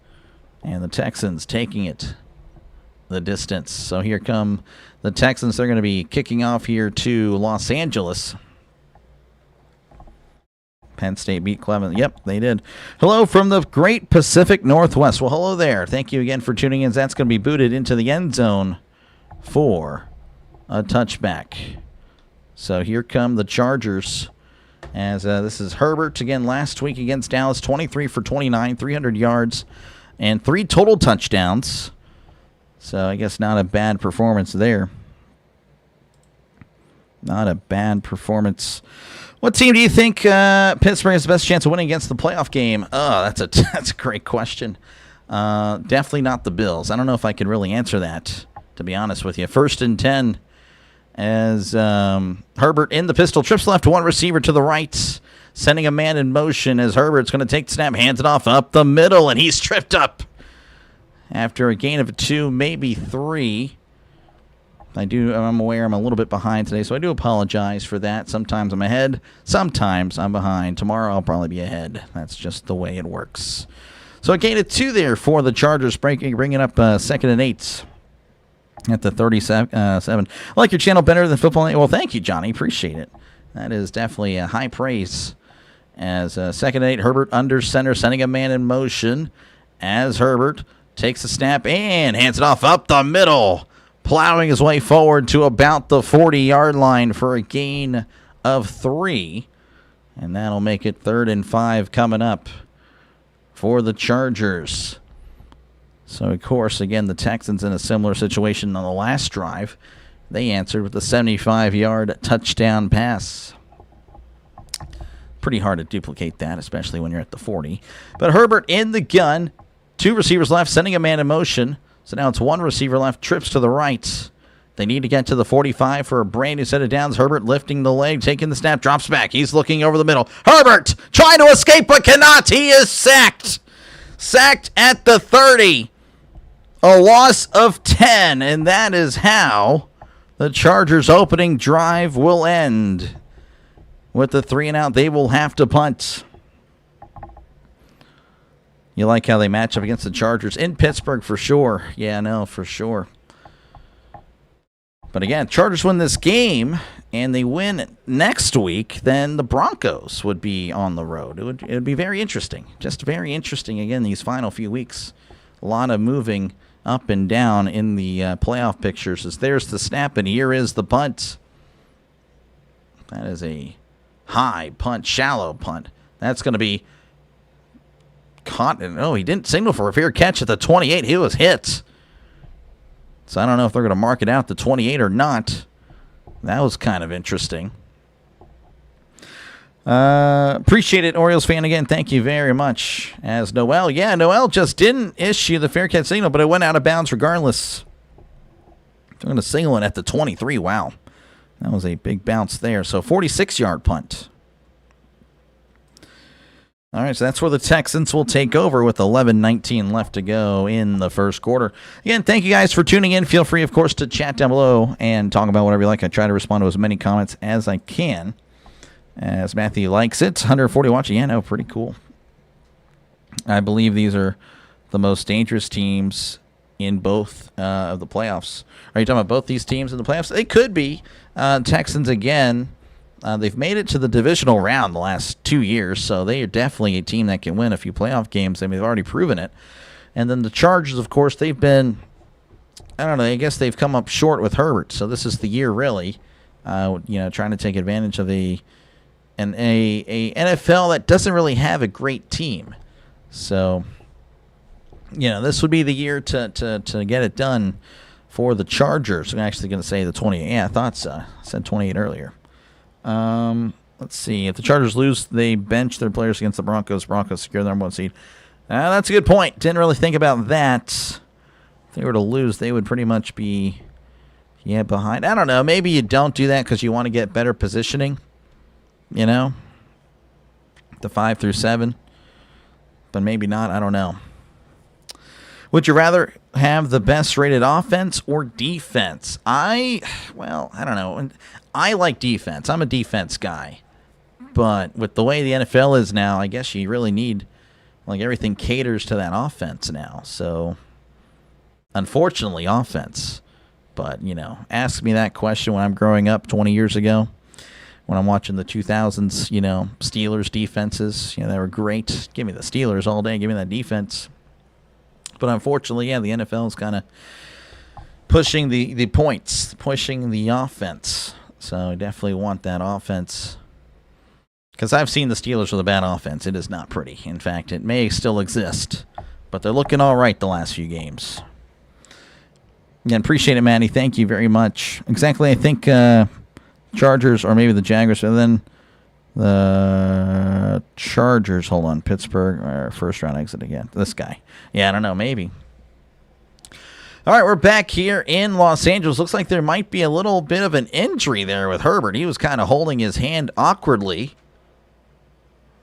And the Texans taking it the distance. So here come the Texans. They're going to be kicking off here to Los Angeles. Penn State beat Clemson. Yep, they did. Hello from the great Pacific Northwest. Well, hello there. Thank you again for tuning in. That's going to be booted into the end zone for a touchback. So here come the Chargers. As this is Herbert again last week against Dallas, 23 for 29, 300 yards, and 3 total touchdowns. So I guess not a bad performance there. Not a bad performance. What team do you think Pittsburgh has the best chance of winning against the playoff game? Oh, that's a great question. Definitely not the Bills. I don't know if I could really answer that, to be honest with you. 1st and 10 as Herbert in the pistol. Trips left, 1 receiver to the right. Sending a man in motion as Herbert's going to take the snap, hands it off up the middle, and he's tripped up. After a gain of 2, maybe 3. I'm aware I'm a little bit behind today, so I do apologize for that. Sometimes I'm ahead, sometimes I'm behind. Tomorrow I'll probably be ahead. That's just the way it works. So a gain of 2 there for the Chargers, bringing up 2nd and 8 at the 37. I like your channel better than football. Well, thank you, Johnny. Appreciate it. That is definitely a high praise. As 2nd and 8, Herbert under center, sending a man in motion as Herbert takes a snap and hands it off up the middle, plowing his way forward to about the 40-yard line for a gain of 3. And that'll make it 3rd and 5 coming up for the Chargers. So, of course, again, the Texans in a similar situation on the last drive. They answered with a 75-yard touchdown pass. Pretty hard to duplicate that, especially when you're at the 40. But Herbert in the gun. 2 receivers left, sending a man in motion. So now it's 1 receiver left, trips to the right. They need to get to the 45 for a brand new set of downs. Herbert lifting the leg, taking the snap, drops back. He's looking over the middle. Herbert trying to escape but cannot. He is sacked. Sacked at the 30. A loss of 10, and that is how the Chargers' opening drive will end. With the 3 and out, they will have to punt. You like how they match up against the Chargers in Pittsburgh for sure. Yeah, no, for sure. But again, Chargers win this game and they win next week, then the Broncos would be on the road. It would be very interesting. Just very interesting again these final few weeks. A lot of moving up and down in the playoff pictures. As there's the snap and here is the punt. That is a high punt, shallow punt. That's going to be caught. No, he didn't signal for a fair catch at the 28. He was hit. So I don't know if they're going to mark it out to 28 or not. That was kind of interesting. Appreciate it, Orioles fan. Again, thank you very much. As Noel, yeah, Noel just didn't issue the fair catch signal, but it went out of bounds regardless. They're going to signal it at the 23. Wow. That was a big bounce there. So 46-yard punt. All right, so that's where the Texans will take over with 11:19 left to go in the first quarter. Again, thank you guys for tuning in. Feel free, of course, to chat down below and talk about whatever you like. I try to respond to as many comments as I can. As Matthew likes it. 140 watching. Yeah, no, pretty cool. I believe these are the most dangerous teams in both of the playoffs. Are you talking about both these teams in the playoffs? They could be. Texans, again, they've made it to the divisional round the last 2 years, so they are definitely a team that can win a few playoff games. I mean, they've already proven it. And then the Chargers, of course, they've been, I don't know, I guess they've come up short with Herbert. So this is the year, really, trying to take advantage of an NFL that doesn't really have a great team. So, this would be the year to get it done for the Chargers. I'm actually going to say the 28. Yeah, I thought so. I said 28 earlier. Let's see. If the Chargers lose, they bench their players against the Broncos. Broncos secure their number 1 seed. That's a good point. Didn't really think about that. If they were to lose, they would pretty much be, behind. I don't know. Maybe you don't do that because you want to get better positioning. The 5 through 7. But maybe not. I don't know. Would you rather have the best rated offense or defense? I don't know. I like defense. I'm a defense guy. But with the way the NFL is now, I guess you really need, everything caters to that offense now. So, unfortunately, offense. But, ask me that question when I'm growing up 20 years ago. When I'm watching the 2000s, Steelers defenses. They were great. Give me the Steelers all day. Give me that defense. But unfortunately, the NFL is kind of pushing the points, pushing the offense. So I definitely want that offense. Because I've seen the Steelers with a bad offense. It is not pretty. In fact, it may still exist. But they're looking all right the last few games. Again, appreciate it, Manny. Thank you very much. Exactly, I think Chargers or maybe the Jaguars. And then the Chargers. Hold on. Pittsburgh. First round exit again. This guy. Yeah, I don't know. Maybe. All right, we're back here in Los Angeles. Looks like there might be a little bit of an injury there with Herbert. He was kind of holding his hand awkwardly.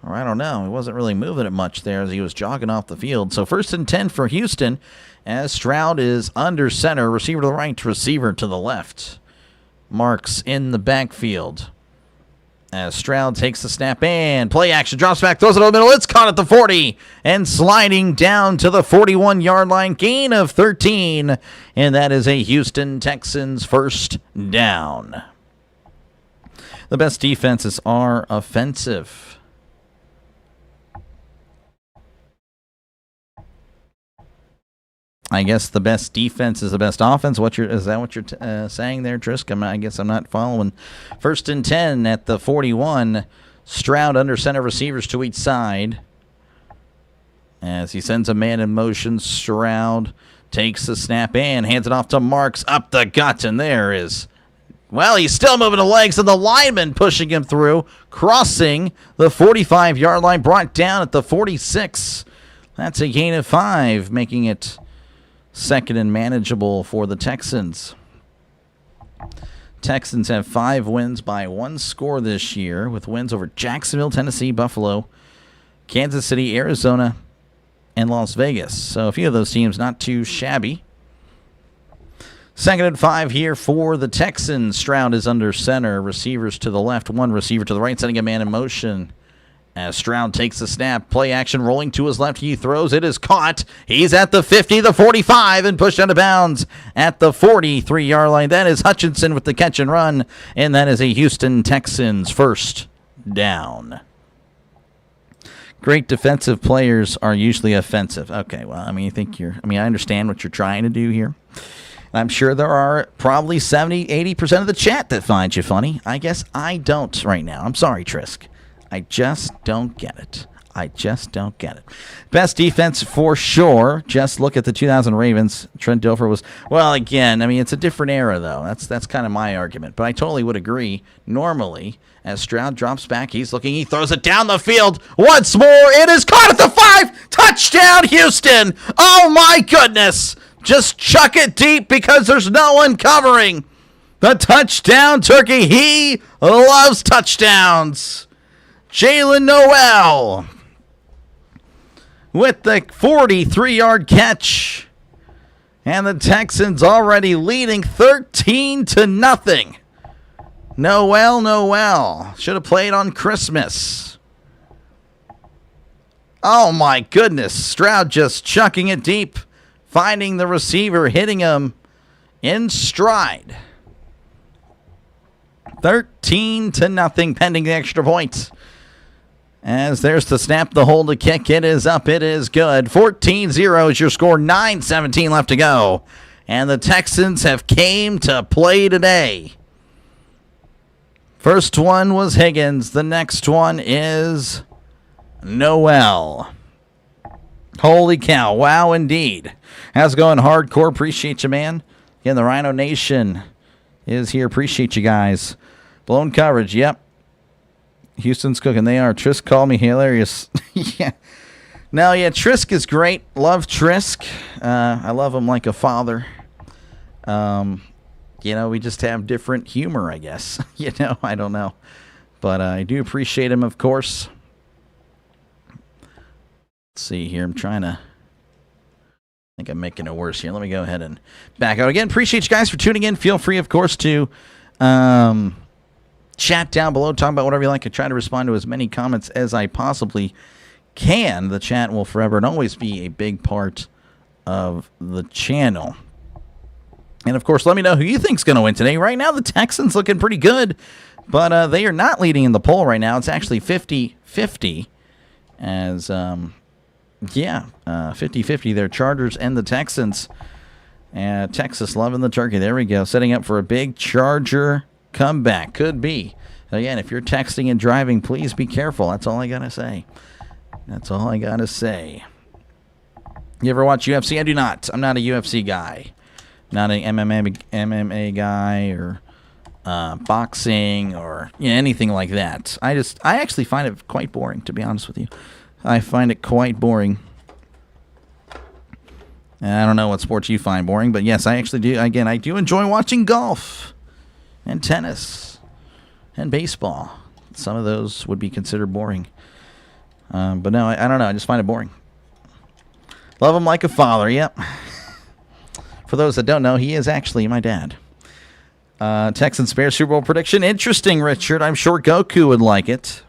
Or I don't know. He wasn't really moving it much there as he was jogging off the field. So 1st and 10 for Houston as Stroud is under center. Receiver to the right, receiver to the left. Marks in the backfield. As Stroud takes the snap and play action, drops back, throws it over the middle. It's caught at the 40 and sliding down to the 41-yard line. Gain of 13, and that is a Houston Texans first down. The best defenses are offensive. I guess the best defense is the best offense. Is that what you're saying there, Trisk? I guess I'm not following. 1st and 10 at the 41. Stroud under center, receivers to each side. As he sends a man in motion, Stroud takes the snap and hands it off to Marks up the gut. And there is, well, he's still moving the legs, and the lineman pushing him through, crossing the 45-yard line, brought down at the 46. That's a gain of 5, making it second and manageable for the Texans. Texans have 5 wins by 1 score this year, with wins over Jacksonville, Tennessee, Buffalo, Kansas City, Arizona, and Las Vegas. So a few of those teams not too shabby. 2nd and 5 here for the Texans. Stroud is under center. Receivers to the left, 1 receiver to the right, sending a man in motion. As Stroud takes the snap, play action, rolling to his left, he throws, it is caught. He's at the 50, the 45, and pushed out of bounds at the 43-yard line. That is Hutchinson with the catch and run, and that is a Houston Texans first down. Great defensive players are usually offensive. Okay, well, I understand what you're trying to do here. I'm sure there are probably 70-80% of the chat that finds you funny. I guess I don't right now. I'm sorry, Trisk. I just don't get it. Best defense for sure. Just look at the 2000 Ravens. Trent Dilfer was, well, again, it's a different era, though. That's kind of my argument. But I totally would agree. Normally, as Stroud drops back, he's looking, he throws it down the field. Once more, it is caught at the 5. Touchdown, Houston. Oh, my goodness. Just chuck it deep because there's no one covering. The touchdown turkey. He loves touchdowns. Jalen Noel with the 43-yard catch. And the Texans already leading 13-0. Noel. Should have played on Christmas. Oh, my goodness. Stroud just chucking it deep. Finding the receiver, hitting him in stride. 13-0 pending the extra point. As there's the snap, the hold, the kick. It is up. It is good. 14-0 is your score. 9:17 left to go. And the Texans have came to play today. First one was Higgins. The next one is Noel. Holy cow. Wow, indeed. How's it going, Hardcore? Appreciate you, man. Again, the Rhino Nation is here. Appreciate you guys. Blown coverage. Yep. Houston's cooking. They are. Trisk called me hilarious. Yeah. No, yeah, Trisk is great. Love Trisk. I love him like a father. We just have different humor, I guess. I don't know. But I do appreciate him, of course. Let's see here. I think I'm making it worse here. Let me go ahead and back out again. Appreciate you guys for tuning in. Feel free, of course, to chat down below, talk about whatever you like. I try to respond to as many comments as I possibly can. The chat will forever and always be a big part of the channel. And, of course, let me know who you think's going to win today. Right now, the Texans looking pretty good, but they are not leading in the poll right now. It's actually 50-50 as, 50-50 there. Chargers and the Texans. Texas loving the turkey. There we go. Setting up for a big Charger comeback. Could be. Again, if you're texting and driving, please be careful. That's all I got to say. You ever watch UFC? I do not. I'm not a UFC guy. Not an MMA guy or boxing or anything like that. I actually find it quite boring, to be honest with you. I find it quite boring. And I don't know what sports you find boring, but yes, I actually do. Again, I do enjoy watching golf and tennis and baseball. Some of those would be considered boring. But no, I don't know. I just find it boring. Love him like a father, yep. For those that don't know, he is actually my dad. Texans Bears Super Bowl prediction. Interesting, Richard. I'm sure Goku would like it.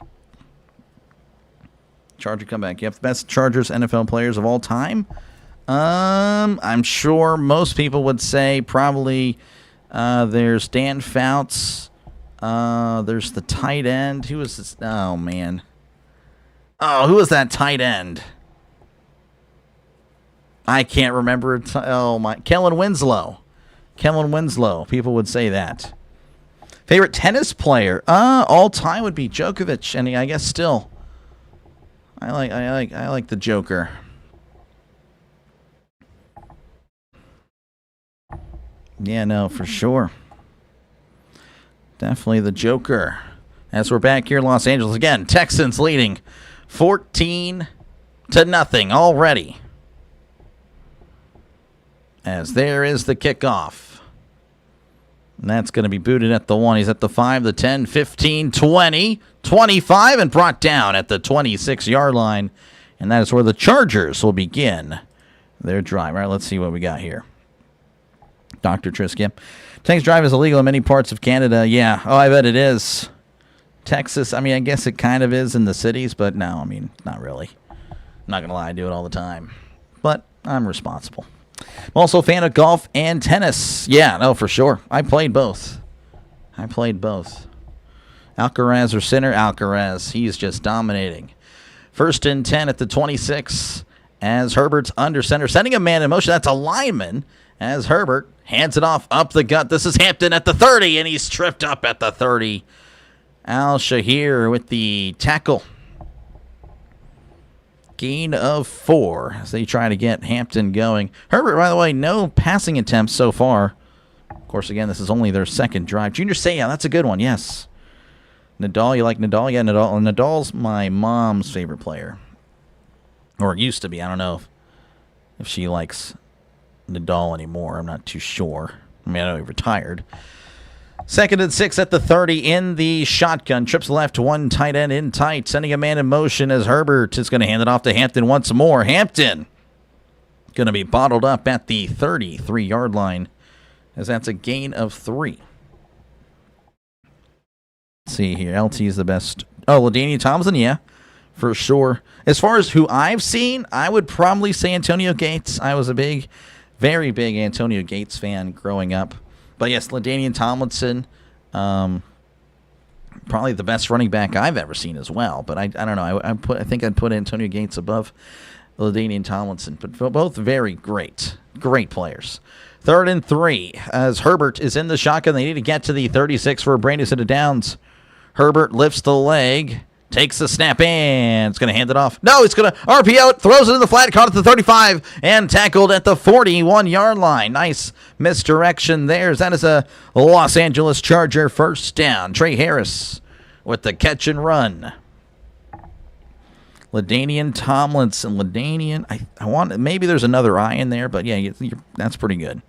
Charger comeback. You have the best Chargers NFL players of all time. I'm sure most people would say probably there's Dan Fouts. There's the tight end. Who was this? Oh, man. Oh, who was that tight end? I can't remember. Oh, my. Kellen Winslow. Kellen Winslow. People would say that. Favorite tennis player? All time would be Djokovic, and I guess still. I like the Joker. Yeah, no, for sure. Definitely the Joker. As we're back here in Los Angeles again, Texans leading 14-0 already. As there is the kickoff. And that's going to be booted at the 1. He's at the 5, the 10, 15, 20, 25, and brought down at the 26-yard line. And that is where the Chargers will begin their drive. All right, let's see what we got here. Dr. Trisk, Texas drive is illegal in many parts of Canada. Yeah. Oh, I bet it is. Texas, I mean, I guess it kind of is in the cities, but no, I mean, not really. I'm not going to lie, I do it all the time. But I'm responsible. I'm also a fan of golf and tennis. Yeah, no, for sure. I played both. Alcaraz or Sinner? Alcaraz. He's just dominating. 1st and 10 at the 26 as Herbert's under center, sending a man in motion. That's a lineman as Herbert hands it off up the gut. This is Hampton at the 30, and he's tripped up at the 30. Al-Shahir with the tackle. Gain of 4 as they try to get Hampton going. Herbert, by the way, no passing attempts so far. Of course, again, this is only their second drive. Junior Seau, that's a good one, yes. Nadal, you like Nadal? Yeah, Nadal. Nadal's my mom's favorite player. Or it used to be. I don't know if she likes Nadal anymore. I'm not too sure. I mean, I know he retired. 2nd and 6 at the 30 in the shotgun. Trips left, 1 tight end in tight. Sending a man in motion as Herbert is going to hand it off to Hampton once more. Hampton going to be bottled up at the 33-yard line as that's a gain of 3. Let's see here. LT is the best. Oh, LaDainian Tomlinson, yeah, for sure. As far as who I've seen, I would probably say Antonio Gates. I was a very big Antonio Gates fan growing up. But yes, LaDainian Tomlinson, probably the best running back I've ever seen as well. But I don't know. I think I'd put Antonio Gates above LaDainian Tomlinson. But both very great players. 3rd and 3 as Herbert is in the shotgun. They need to get to the 36 for a brand new set of downs. Herbert lifts the leg. Takes the snap and it's going to hand it off. No, it's going to RPO it, throws it in the flat, caught at the 35, and tackled at the 41-yard line. Nice misdirection there. That is a Los Angeles Charger first down. Trey Harris with the catch and run. LaDainian Tomlinson. LaDainian, I want, maybe there's another I in there, but yeah, that's pretty good.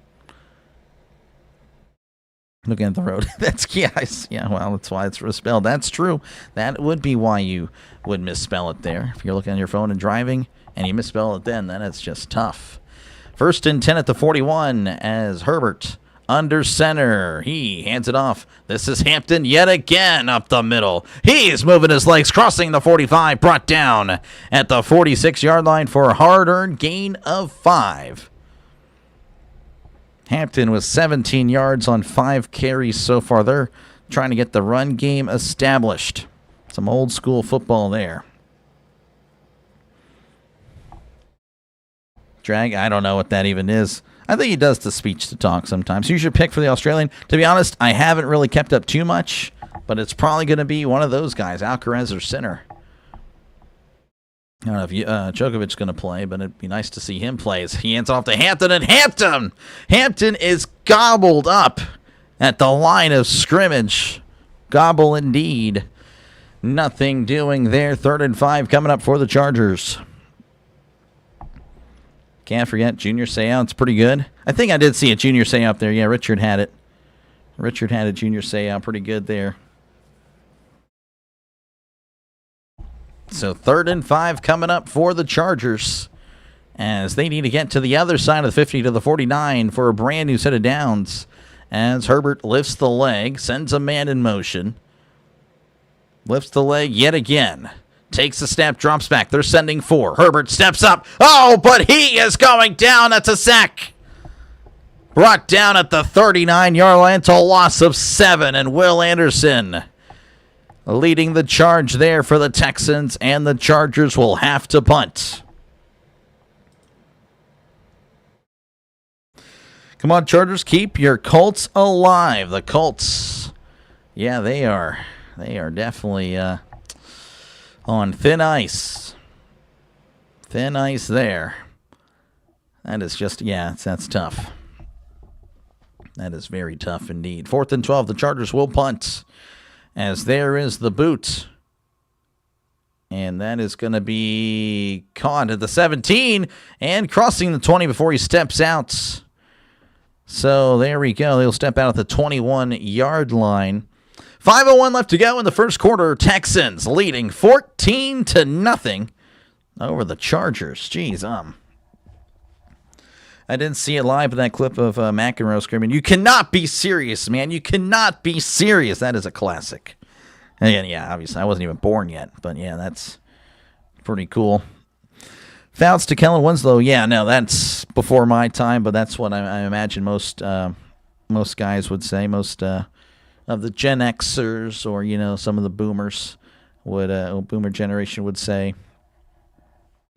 Looking at the road. Well, that's why it's misspelled. That's true. That would be why you would misspell it there. If you're looking on your phone and driving and you misspell it then it's just tough. 1st and 10 at the 41 as Herbert under center. He hands it off. This is Hampton yet again up the middle. He's moving his legs, crossing the 45, brought down at the 46-yard line for a hard-earned gain of 5. Hampton with 17 yards on 5 carries so far. They're trying to get the run game established. Some old school football there. Drag, I don't know what that even is. I think he does the speech to talk sometimes. Who's your pick for the Australian? To be honest, I haven't really kept up too much, but it's probably going to be one of those guys, Alcaraz or Sinner. I don't know if Djokovic's going to play, but it'd be nice to see him play. As he hands off to Hampton, and Hampton is gobbled up at the line of scrimmage. Gobble indeed. Nothing doing there. 3rd and 5 coming up for the Chargers. Can't forget Junior Seau. It's pretty good. I think I did see a Junior Seau up there. Yeah, Richard had it. Richard had a Junior Seau. Pretty good there. So 3rd and 5 coming up for the Chargers as they need to get to the other side of the 50 to the 49 for a brand new set of downs as Herbert lifts the leg, sends a man in motion. Lifts the leg yet again. Takes a snap, drops back. They're sending 4. Herbert steps up. Oh, but he is going down. That's a sack. Brought down at the 39-yard line to a loss of 7. And Will Anderson leading the charge there for the Texans. And the Chargers will have to punt. Come on, Chargers, keep your Colts alive. The Colts, yeah, they are definitely on thin ice. Thin ice there. That is just, yeah, that's tough. That is very tough indeed. 4th and 12, the Chargers will punt, as there is the boot. And that is going to be caught at the 17 and crossing the 20 before he steps out. So there we go. They'll step out at the 21-yard line. 5:01 left to go in the first quarter. Texans leading 14-0 over the Chargers. Jeez, I didn't see it live in that clip of McEnroe screaming, "You cannot be serious, man. You cannot be serious." That is a classic. And yeah, obviously I wasn't even born yet, but yeah, that's pretty cool. Fouts to Kellen Winslow. Yeah, no, that's before my time, but that's what I imagine most guys would say. Most of the Gen Xers or, some of the boomers boomer generation would say.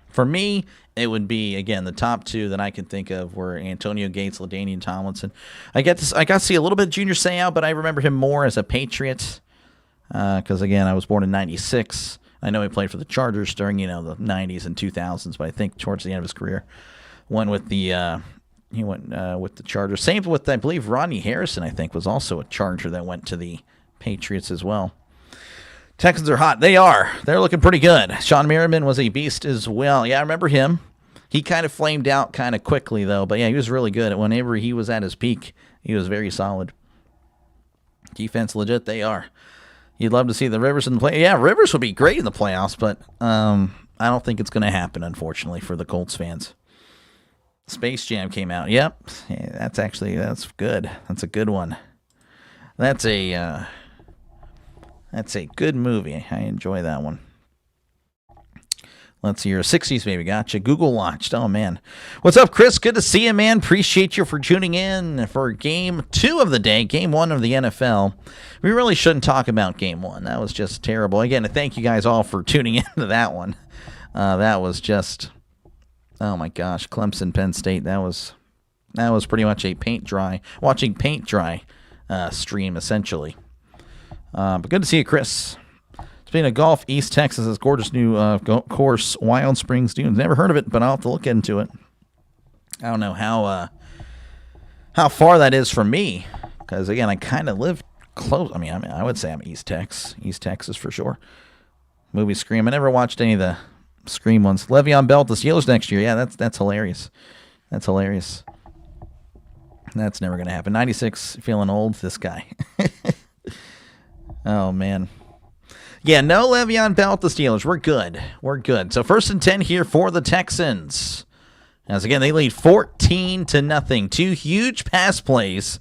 For me, it would be, again, the top 2 that I can think of were Antonio Gates, LaDainian Tomlinson. I got to see a little bit of Junior Seau, but I remember him more as a Patriot because, again, I was born in 96. I know he played for the Chargers during, the 90s and 2000s, but I think towards the end of his career, he went with the Chargers. Same with, I believe, Rodney Harrison, I think, was also a Charger that went to the Patriots as well. Texans are hot. They are. They're looking pretty good. Sean Merriman was a beast as well. Yeah, I remember him. He kind of flamed out kind of quickly, though. But, yeah, he was really good. Whenever he was at his peak, he was very solid. Defense legit, they are. You'd love to see the Rivers in the play. Yeah, Rivers would be great in the playoffs, but I don't think it's going to happen, unfortunately, for the Colts fans. Space Jam came out. Yep, yeah, that's good. That's a good one. That's a good movie. I enjoy that one. Let's see here. 60s baby. Gotcha. Google watched. Oh, man. What's up, Chris? Good to see you, man. Appreciate you for tuning in for Game 2 of the day, Game 1 of the NFL. We really shouldn't talk about Game 1. That was just terrible. Again, thank you guys all for tuning into that one. That was just, oh, my gosh. Clemson, Penn State. That was pretty much a watching paint dry stream, essentially. But good to see you, Chris. Speaking of golf, East Texas has gorgeous new course, Wild Springs Dunes. Never heard of it, but I'll have to look into it. I don't know how far that is from me, because again, I kind of live close. I mean, I would say I'm East Texas for sure. Movie Scream. I never watched any of the Scream ones. Le'Veon Bell, the Steelers next year. Yeah, that's hilarious. That's hilarious. That's never gonna happen. 96, feeling old. This guy. Oh man. Yeah, no Le'Veon Bell at the Steelers. We're good. So 1st and 10 here for the Texans. As again, they lead 14-0. 2 huge pass plays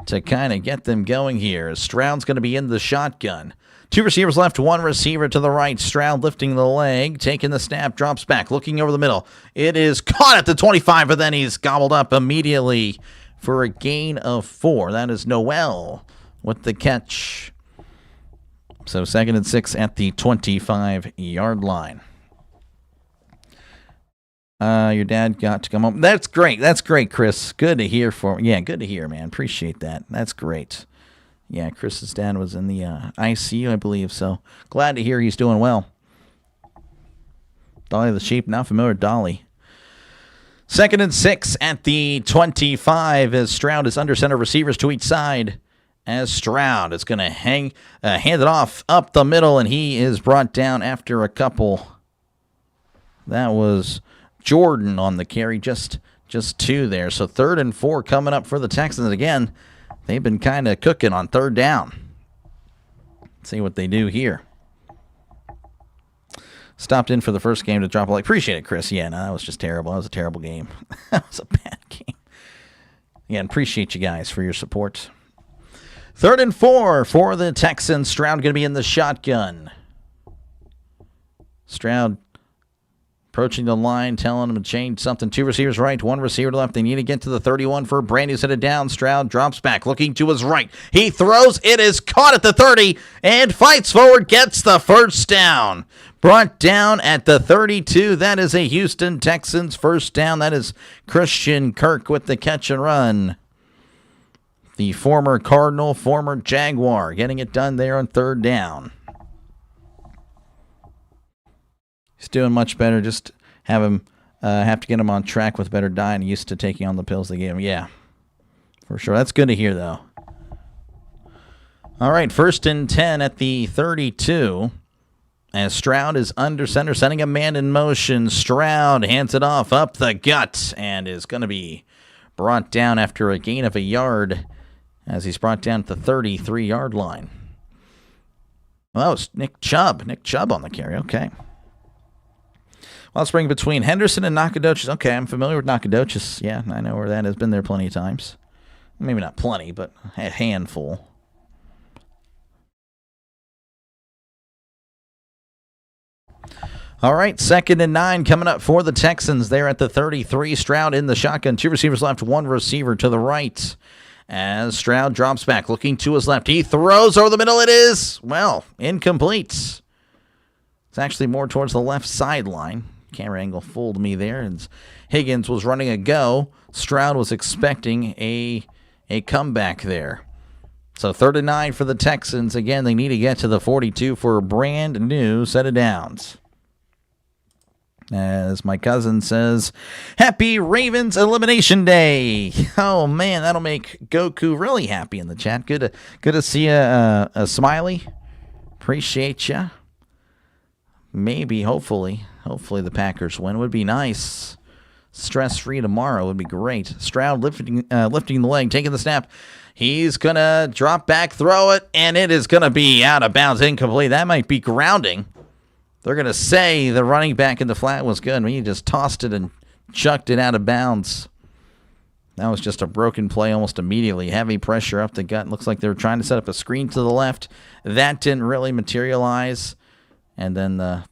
to kind of get them going here. Stroud's going to be in the shotgun. 2 receivers left, 1 receiver to the right. Stroud lifting the leg, taking the snap, drops back, looking over the middle. It is caught at the 25, but then he's gobbled up immediately for a gain of 4. That is Noel with the catch. So 2nd and 6 at the 25-yard line. Your dad got to come home. That's great. That's great, Chris. Good to hear good to hear, man. Appreciate that. That's great. Yeah, Chris's dad was in the ICU, I believe. So glad to hear he's doing well. Dolly the sheep, not familiar with Dolly. 2nd and 6 at the 25 as Stroud is under center, receivers to each side. As Stroud is going to hand it off up the middle, and he is brought down after a couple. That was Jordan on the carry, just 2 there. So 3rd and 4 coming up for the Texans. Again, they've been kind of cooking on 3rd down. Let's see what they do here. Stopped in for the first game to drop a like. Appreciate it, Chris. Yeah, no, that was just terrible. That was a terrible game. That was a bad game. Again, appreciate you guys for your support. 3rd and 4 for the Texans. Stroud going to be in the shotgun. Stroud approaching the line, telling him to change something. 2 receivers right, 1 receiver left. They need to get to the 31 for a brand new set of down. Stroud drops back, looking to his right. He throws. It is caught at the 30 and fights forward, gets the first down. Brought down at the 32. That is a Houston Texans first down. That is Christian Kirk with the catch and run. The former Cardinal, former Jaguar, getting it done there on 3rd down. He's doing much better. Just have to get him on track with better diet and used to taking on the pills they gave him. Yeah, for sure. That's good to hear, though. All right, 1st and 10 at the 32. As Stroud is under center, sending a man in motion. Stroud hands it off up the gut and is going to be brought down after a gain of a yard as he's brought down at the 33-yard line. Well, that was Nick Chubb. Nick Chubb on the carry. Okay. Well, let's bring between Henderson and Nacogdoches. Okay, I'm familiar with Nacogdoches. Yeah, I know where that is. Been there plenty of times. Maybe not plenty, but a handful. All right, 2nd and 9 coming up for the Texans there at the 33. Stroud in the shotgun. 2 receivers left, 1 receiver to the right. As Stroud drops back, looking to his left. He throws over the middle. It is, well, incomplete. It's actually more towards the left sideline. Camera angle fooled me there. And Higgins was running a go. Stroud was expecting a comeback there. So 3rd and 9 for the Texans. Again, they need to get to the 42 for a brand new set of downs. As my cousin says, Happy Ravens Elimination Day. Oh, man, that'll make Goku really happy in the chat. Good to see a smiley. Appreciate ya. Maybe, hopefully the Packers win. Would be nice. Stress-free tomorrow would be great. Stroud lifting the leg, taking the snap. He's going to drop back, throw it, and it is going to be out of bounds, incomplete. That might be grounding. They're going to say the running back in the flat was good. I mean, he just tossed it and chucked it out of bounds. That was just a broken play almost immediately. Heavy pressure up the gut. Looks like they were trying to set up a screen to the left. That didn't really materialize. And then the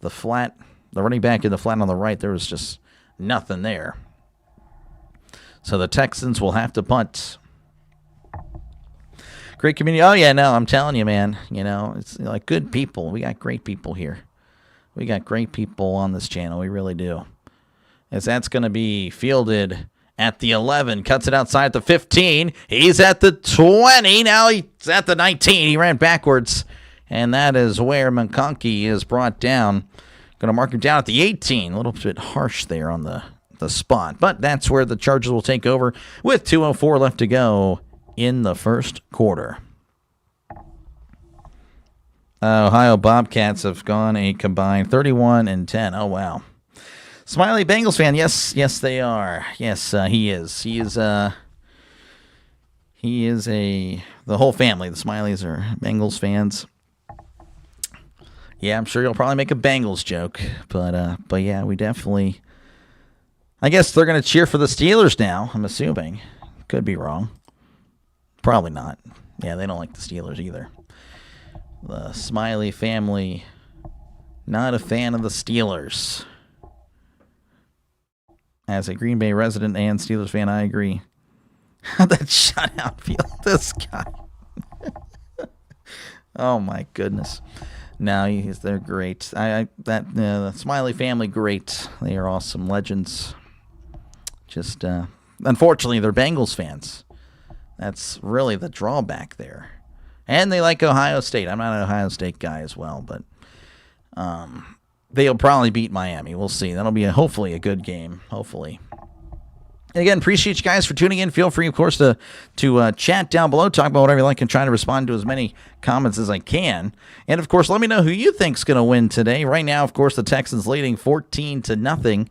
running back in the flat on the right, there was just nothing there. So the Texans will have to punt. Great community. Oh, yeah, no, I'm telling you, man. You know, it's like good people. We got great people here. We got great people on this channel. We really do. As that's going to be fielded at the 11. Cuts it outside the 15. He's at the 20. Now he's at the 19. He ran backwards. And that is where McConkey is brought down. Going to mark him down at the 18. A little bit harsh there on the spot. But that's where the Chargers will take over with 2:04 left to go in the first quarter. Ohio Bobcats have gone a combined 31-10. Oh, wow. Smiley Bengals fan. Yes, they are. Yes, he is. He is the whole family. The Smileys are Bengals fans. Yeah, I'm sure you'll probably make a Bengals joke. But yeah, we definitely, I guess they're going to cheer for the Steelers now, I'm assuming. Could be wrong. Probably not. Yeah, they don't like the Steelers either. The Smiley family, not a fan of the Steelers. As a Green Bay resident and Steelers fan, I agree. That shutout feel, this guy. Oh my goodness. No, they're great. The Smiley family, great. They are awesome legends. Just unfortunately, they're Bengals fans. That's really the drawback there. And they like Ohio State. I'm not an Ohio State guy as well, but they'll probably beat Miami. We'll see. That'll be hopefully a good game. Hopefully. And again, appreciate you guys for tuning in. Feel free, of course, to chat down below, talk about whatever you like, and try to respond to as many comments as I can. And, of course, let me know who you think's going to win today. Right now, of course, the Texans leading 14-0.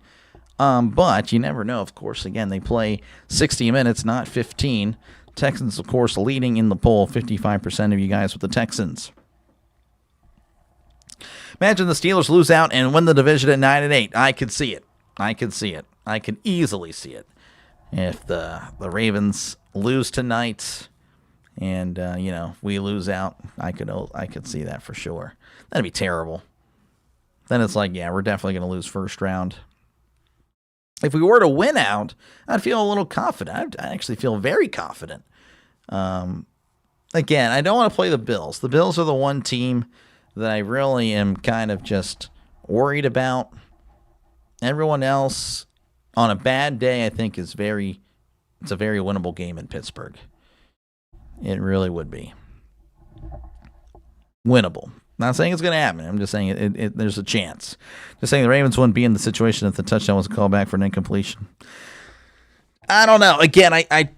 But you never know, of course. Again, they play 60 minutes, not 15. Texans, of course, leading in the poll. 55% of you guys with the Texans. Imagine the Steelers lose out and win the division at 9-8. I could see it. I could easily see it. If the Ravens lose tonight, and we lose out, I could see that for sure. That'd be terrible. Then it's like, yeah, we're definitely going to lose first round. If we were to win out, I'd feel a little confident. I actually feel very confident. Again, I don't want to play the Bills. The Bills are the one team that I really am kind of just worried about. Everyone else, on a bad day, I think it's a very winnable game in Pittsburgh. It really would be winnable. Not saying it's going to happen. I'm just saying there's a chance. Just saying the Ravens wouldn't be in the situation if the touchdown was a callback for an incompletion. I don't know. Again,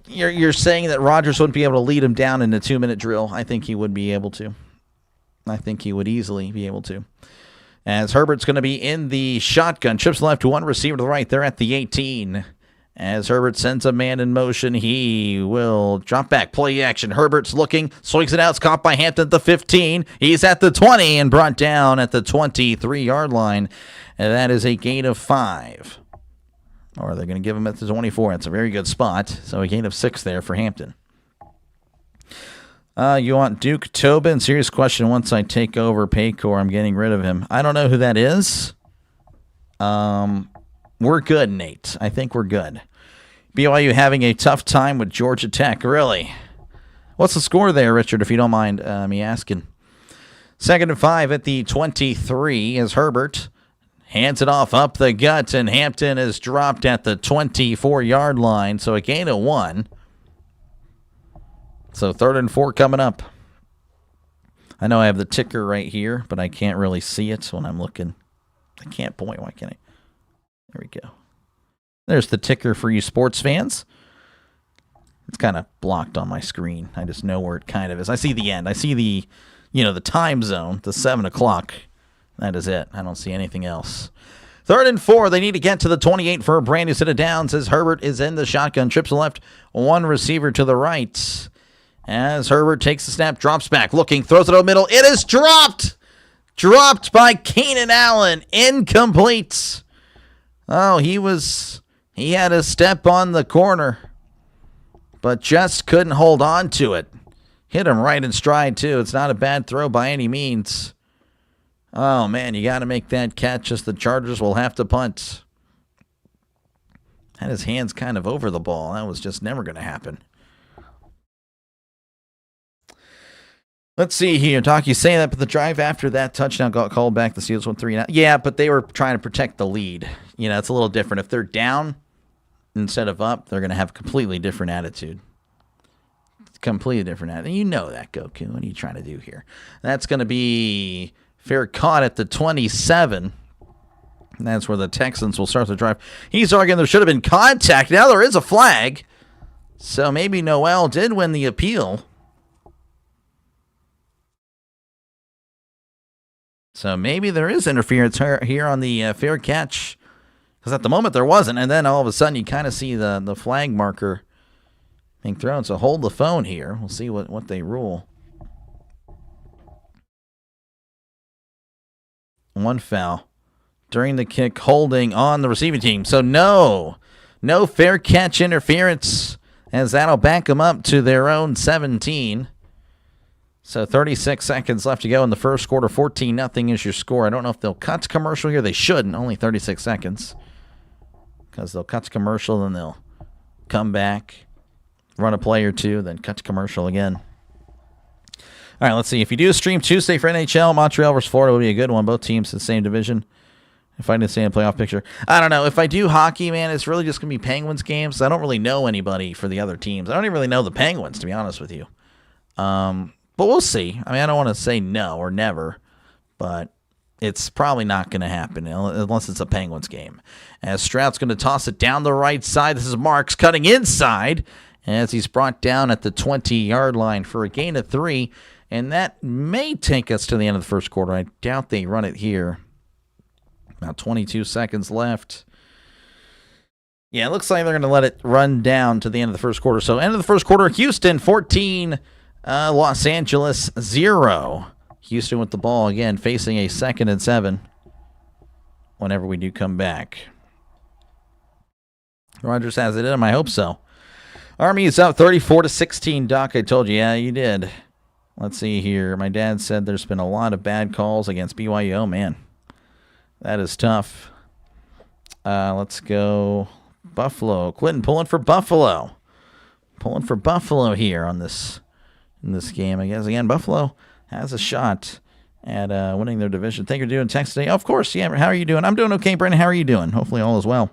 you're saying that Rodgers wouldn't be able to lead him down in a 2-minute drill. I think he would be able to. I think he would easily be able to. As Herbert's going to be in the shotgun. Trips left to one receiver to the right. They're at the 18. As Herbert sends a man in motion, he will drop back. Play action. Herbert's looking. Swings it out. It's caught by Hampton at the 15. He's at the 20 and brought down at the 23-yard line. And that is a gain of 5. Or they're going to give him at the 24. It's a very good spot. So a gain of 6 there for Hampton. You want Duke Tobin? Serious question. Once I take over Paycor, I'm getting rid of him. I don't know who that is. We're good, Nate. I think we're good. BYU having a tough time with Georgia Tech. Really? What's the score there, Richard, if you don't mind me asking? 2nd and 5 at the 23 as Herbert hands it off up the gut, and Hampton is dropped at the 24-yard line, so a gain of 1. So 3rd and 4 coming up. I know I have the ticker right here, but I can't really see it when I'm looking. I can't point. Why can't I? There we go. There's the ticker for you sports fans. It's kind of blocked on my screen. I just know where it kind of is. I see the end. I see the time zone, the 7 o'clock. That is it. I don't see anything else. 3rd and 4. They need to get to the 28 for a brand new set of downs as Herbert is in the shotgun. Trips left, one receiver to the right. As Herbert takes the snap, drops back, looking, throws it over middle. It is dropped! Dropped by Keenan Allen. Incomplete. Oh, he had a step on the corner, but just couldn't hold on to it. Hit him right in stride, too. It's not a bad throw by any means. Oh, man, you got to make that catch as the Chargers will have to punt. Had his hands kind of over the ball. That was just never going to happen. Let's see here. Doc, you say that, but the drive after that touchdown got called back. The Steelers went 3-0. Yeah, but they were trying to protect the lead. It's a little different. If they're down instead of up, they're going to have a completely different attitude. Completely different attitude. You know that, Goku. What are you trying to do here? That's going to be fair caught at the 27. And that's where the Texans will start the drive. He's arguing there should have been contact. Now there is a flag. So maybe Noel did win the appeal. So maybe there is interference here on the fair catch. Because at the moment there wasn't. And then all of a sudden you kind of see the flag marker being thrown. So hold the phone here. We'll see what they rule. One foul during the kick, holding on the receiving team. So no fair catch interference, as that'll back them up to their own 17. So 36 seconds left to go in the first quarter. 14-0 is your score. I don't know if they'll cut to commercial here. They shouldn't. Only 36 seconds. Because they'll cut to commercial, then they'll come back, run a play or two, then cut to commercial again. All right, let's see. If you do a stream Tuesday for NHL, Montreal versus Florida would be a good one. Both teams in the same division. If I didn't stay in the playoff picture. I don't know. If I do hockey, man, it's really just going to be Penguins games. I don't really know anybody for the other teams. I don't even really know the Penguins, to be honest with you. But we'll see. I mean, I don't want to say no or never, but it's probably not going to happen unless it's a Penguins game. As Stroud's going to toss it down the right side. This is Marks cutting inside as he's brought down at the 20-yard line for a gain of 3. And that may take us to the end of the first quarter. I doubt they run it here. About 22 seconds left. Yeah, it looks like they're going to let it run down to the end of the first quarter. So end of the first quarter, Houston 14, Los Angeles 0. Houston with the ball again, facing a 2nd and 7 whenever we do come back. Rodgers has it in him. I hope so. Army is up 34-16. Doc, I told you. Yeah, you did. Let's see here. My dad said there's been a lot of bad calls against BYU. Oh, man. That is tough. Let's go Buffalo. Clinton pulling for Buffalo. Pulling for Buffalo here in this game. I guess, again, Buffalo has a shot at winning their division. Thank you for doing text today. Oh, of course, yeah. How are you doing? I'm doing okay, Brandon. How are you doing? Hopefully all is well.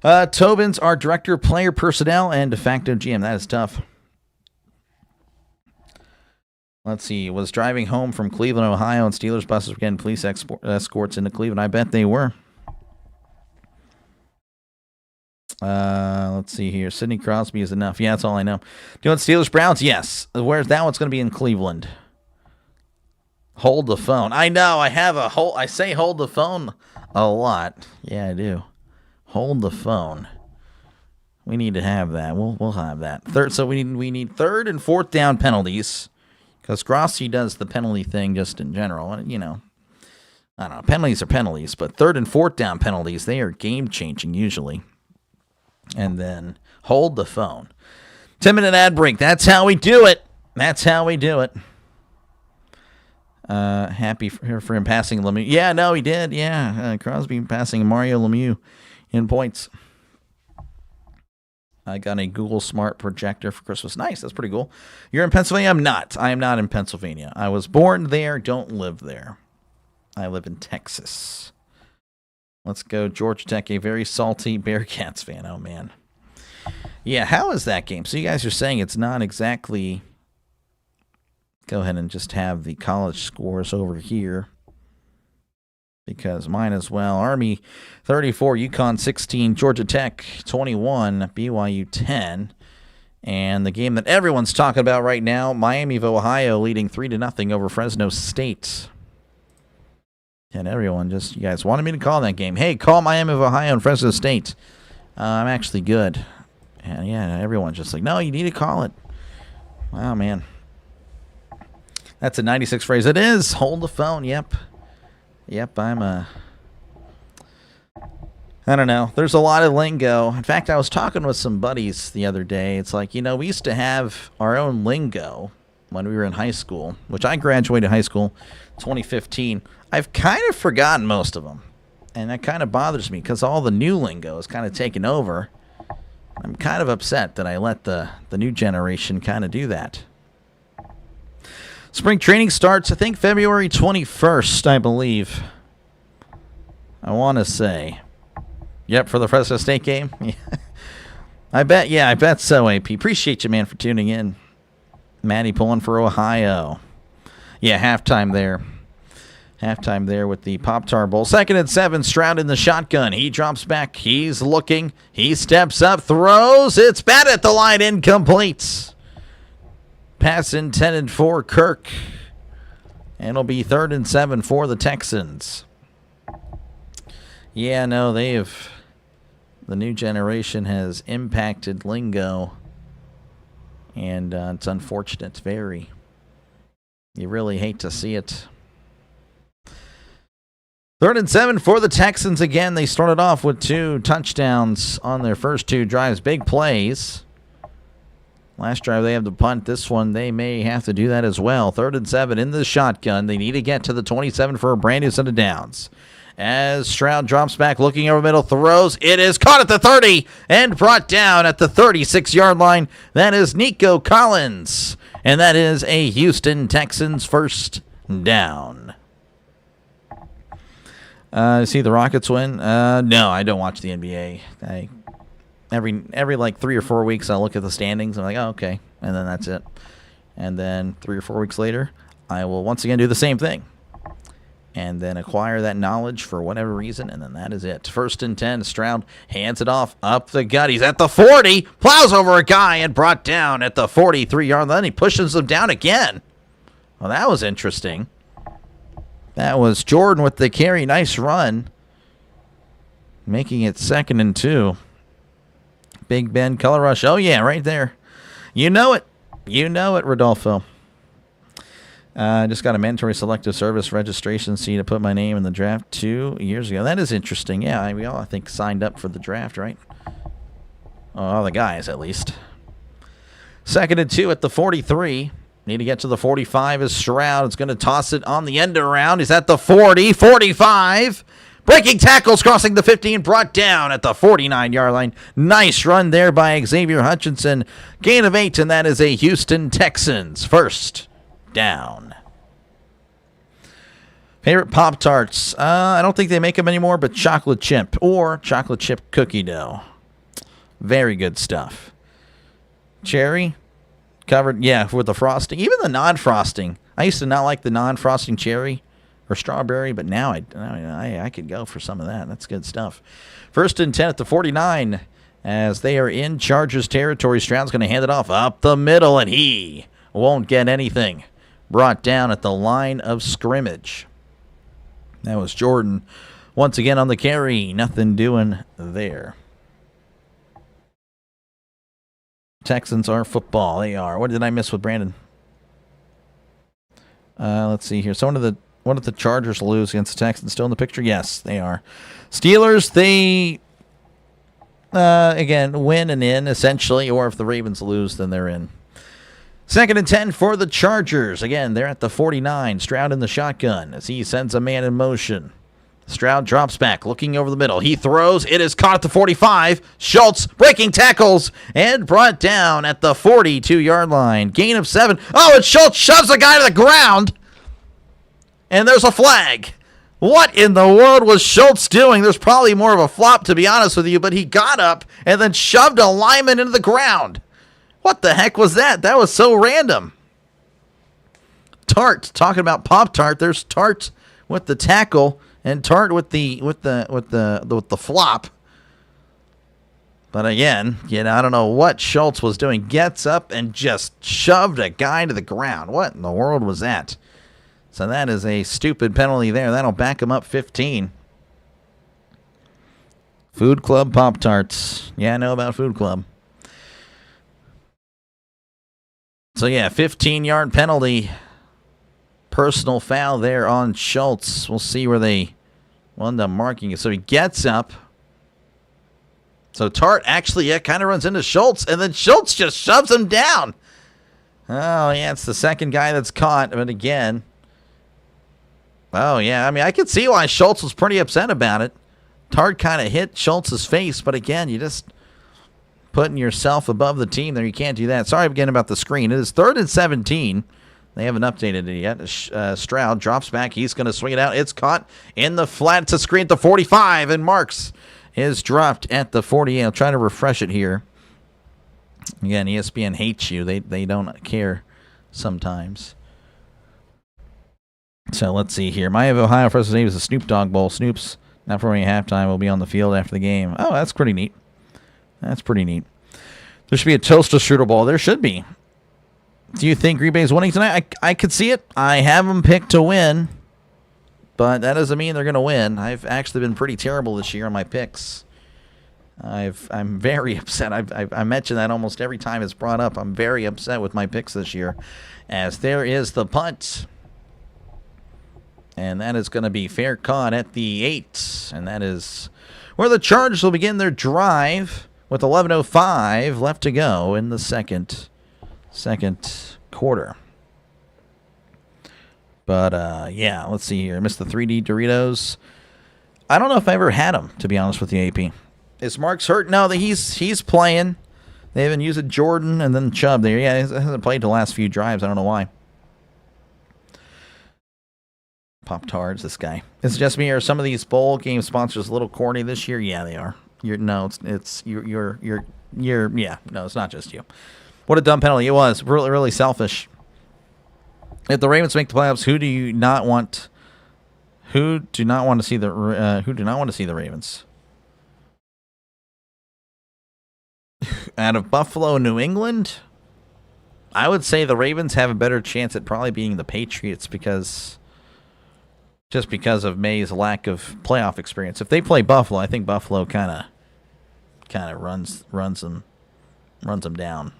Tobin's our director of player personnel and de facto GM. That is tough. Let's see. Was driving home from Cleveland, Ohio, and Steelers buses were getting police escorts into Cleveland. I bet they were. Let's see here. Sidney Crosby is enough. Yeah, that's all I know. Do you want Steelers Browns? Yes. Where's that one's going to be in Cleveland? Hold the phone. I know. I have a hold. I say hold the phone a lot. Yeah, I do. Hold the phone. We need to have that. We'll have that. So we need third and fourth down penalties. Because Grossi does the penalty thing just in general. And, you know, I don't know. Penalties are penalties. But third and fourth down penalties, they are game-changing usually. And then hold the phone. 10-minute ad break. That's how we do it. That's how we do it. Happy for him passing Lemieux. Yeah, no, he did. Yeah, Crosby passing Mario Lemieux in points. I got a Google Smart projector for Christmas. Nice. That's pretty cool. You're in Pennsylvania? I'm not. I am not in Pennsylvania. I was born there. Don't live there. I live in Texas. Let's go Georgia Tech, a very salty Bearcats fan. Oh, man. Yeah, how is that game? So you guys are saying it's not exactly... Go ahead and just have the college scores over here. Because mine as well. Army 34, UConn 16, Georgia Tech 21, BYU 10. And the game that everyone's talking about right now, Miami of Ohio leading 3-0 over Fresno State. And everyone just, you guys wanted me to call that game. Hey, call Miami of Ohio and Fresno State. I'm actually good. And yeah, everyone's just like, no, you need to call it. Wow, man. That's a 96 phrase. It is. Hold the phone. Yep. Yep, I don't know. There's a lot of lingo. In fact, I was talking with some buddies the other day. It's like, you know, we used to have our own lingo when we were in high school, which I graduated high school 2015. I've kind of forgotten most of them, and that kind of bothers me because all the new lingo is kind of taken over. I'm kind of upset that I let the new generation kind of do that. Spring training starts, I think, February 21st, I believe. I want to say. Yep, for the Fresno State game. Yeah. I bet so, AP. Appreciate you, man, for tuning in. Maddie pulling for Ohio. Yeah, halftime there. Halftime there with the Pop-Tart Bowl. 2nd and 7, Stroud in the shotgun. He drops back. He's looking. He steps up, throws. It's bad at the line, incomplete. Pass intended for Kirk. And it'll be 3rd and 7 for the Texans. Yeah, no, the new generation has impacted lingo. And it's unfortunate, very. You really hate to see it. 3rd and 7 for the Texans again. They started off with 2 touchdowns on their first 2 drives. Big plays. Last drive, they have the punt. This one, they may have to do that as well. 3rd and 7 in the shotgun. They need to get to the 27 for a brand new set of downs. As Stroud drops back, looking over middle, throws. It is caught at the 30 and brought down at the 36-yard line. That is Nico Collins. And that is a Houston Texans first down. See the Rockets win? No, I don't watch the NBA. Every like 3 or 4 weeks, I'll look at the standings. I'm like, oh, okay. And then that's it. And then 3 or 4 weeks later, I will once again do the same thing. And then acquire that knowledge for whatever reason. And then that is it. 1st and 10, Stroud hands it off up the gut. He's at the 40, plows over a guy and brought down at the 43-yard line. He pushes him down again. Well, that was interesting. That was Jordan with the carry. Nice run. Making it 2nd and 2. Big Ben, color rush. Oh, yeah, right there. You know it. You know it, Rodolfo. Just got a mandatory selective service registration to put my name in the draft 2 years ago. That is interesting. Yeah, we all, I think, signed up for the draft, right? Oh, the guys, at least. 2nd and 2 at the 43. Need to get to the 45 as Stroud is going to toss it on the end around. He's at the 40, 45. Breaking tackles crossing the 15, brought down at the 49-yard line. Nice run there by Xavier Hutchinson. Gain of 8, and that is a Houston Texans first down. Favorite Pop-Tarts? I don't think they make them anymore, but chocolate chip or chocolate chip cookie dough. Very good stuff. Cherry, covered, yeah, with the frosting. Even the non-frosting. I used to not like the non-frosting cherry or strawberry, but now I could go for some of that. That's good stuff. 1st and 10 at the 49 as they are in Chargers territory. Stroud's going to hand it off up the middle, and he won't get anything. Brought down at the line of scrimmage. That was Jordan once again on the carry. Nothing doing there. Texans are football. They are. What did I miss with Brandon? Let's see here. So what did the Chargers lose against the Texans? Still in the picture? Yes, they are. Steelers, they, again, win and in, essentially. Or if the Ravens lose, then they're in. 2nd and 10 for the Chargers. Again, they're at the 49. Stroud in the shotgun as he sends a man in motion. Stroud drops back, looking over the middle. He throws. It is caught at the 45. Schultz breaking tackles and brought down at the 42-yard line. Gain of 7. Oh, and Schultz shoves the guy to the ground. And there's a flag. What in the world was Schultz doing? There's probably more of a flop, to be honest with you, but he got up and then shoved a lineman into the ground. What the heck was that? That was so random. Tart, talking about Pop-Tart. There's Tart with the tackle and Tart with the flop. But again, I don't know what Schultz was doing. Gets up and just shoved a guy to the ground. What in the world was that? So that is a stupid penalty there. That'll back him up 15. Food Club Pop-Tarts. Yeah, I know about Food Club. So, yeah, 15-yard penalty. Personal foul there on Schultz. We'll see where they end up marking it. So he gets up. So Tart actually kind of runs into Schultz, and then Schultz just shoves him down. Oh, yeah, it's the second guy that's caught. But again, oh, yeah, I mean, I could see why Schultz was pretty upset about it. Tart kind of hit Schultz's face, but again, you just putting yourself above the team there. You can't do that. Sorry again about the screen. It is 3rd and 17. They haven't updated it yet. Stroud drops back. He's going to swing it out. It's caught in the flat. It's a screen at the 45, and Marks is dropped at the 48. I'll try to refresh it here. Again, ESPN hates you. They don't care sometimes. So let's see here. Miami of Ohio versus Navy is a Snoop Dogg Bowl. Snoop's not performing at halftime. Will be on the field after the game. Oh, that's pretty neat. That's pretty neat. There should be a Toaster Strudel Bowl. There should be. Do you think Green Bay is winning tonight? I could see it. I have them picked to win, but that doesn't mean they're going to win. I've actually been pretty terrible this year on my picks. I'm very upset. I mention that almost every time it's brought up. I'm very upset with my picks this year, as there is the punt. And that is going to be fair caught at the 8. And that is where the Chargers will begin their drive with 11:05 left to go in the second quarter. But, yeah, let's see here. I missed the 3D Doritos. I don't know if I ever had them, to be honest with you, AP. Is Marks hurt? No, he's playing. They haven't used Jordan and then Chubb there. Yeah, he hasn't played the last few drives. I don't know why. Pop-Tarts, this guy. Is it just me, or some of these bowl game sponsors a little corny this year? Yeah, they are. Yeah, no, it's not just you. What a dumb penalty it was. Really, really selfish. If the Ravens make the playoffs, who do not want to see the Ravens? Out of Buffalo, New England, I would say the Ravens have a better chance at probably beating the Patriots because of May's lack of playoff experience. If they play Buffalo, I think Buffalo kind of runs them down.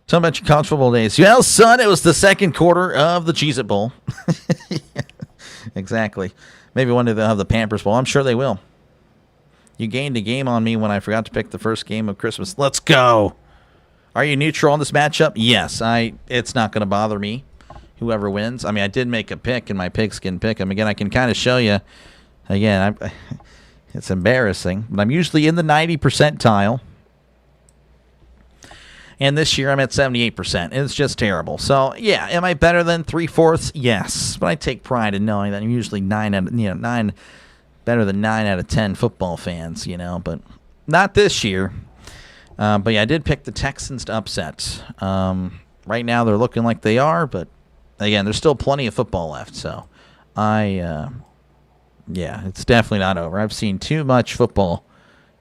Tell me about your college football days. Well, son, it was the second quarter of the Cheez-It Bowl. Yeah, exactly. Maybe one day they'll have the Pampers Bowl. I'm sure they will. You gained a game on me when I forgot to pick the first game of Christmas. Let's go. Are you neutral on this matchup? Yes. It's not going to bother me, whoever wins. I mean, I did make a pick in my pigskin pick. Again, I can kind of show you. Again, it's embarrassing, but I'm usually in the 90 percentile. And this year I'm at 78%. It's just terrible. So, yeah, am I better than 3/4? Yes. But I take pride in knowing that I'm usually better than 9 out of 10 football fans, but not this year. But yeah, I did pick the Texans to upset. Right now they're looking like they are, but again, there's still plenty of football left. So yeah, it's definitely not over. I've seen too much football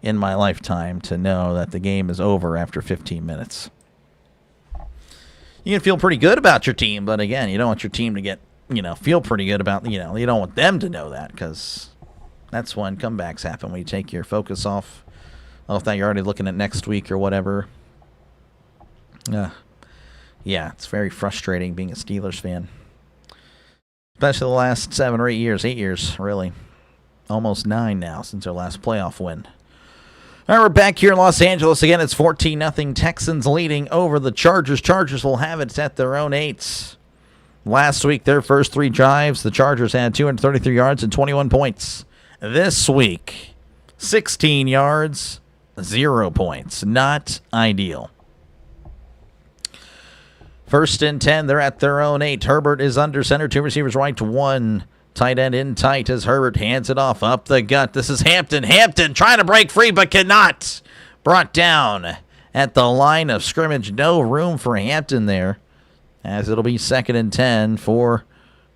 in my lifetime to know that the game is over after 15 minutes. You can feel pretty good about your team, but again, you don't want your team to get, feel pretty good about, you don't want them to know that, because that's when comebacks happen, when you take your focus off that you're already looking at next week or whatever. Yeah, it's very frustrating being a Steelers fan. Especially the last 7 or 8 years. 8 years, really. Almost 9 now since our last playoff win. All right, we're back here in Los Angeles. Again, it's 14-0. Texans leading over the Chargers. Chargers will have it at their own 8. Last week, their first 3 drives, the Chargers had 233 yards and 21 points. This week, 16 yards, 0 points. Not ideal. 1st and 10, they're at their own 8. Herbert is under center, 2 receivers right, 1 tight end in tight as Herbert hands it off up the gut. This is Hampton. Hampton trying to break free but cannot. Brought down at the line of scrimmage. No room for Hampton there, as it'll be 2nd and 10 for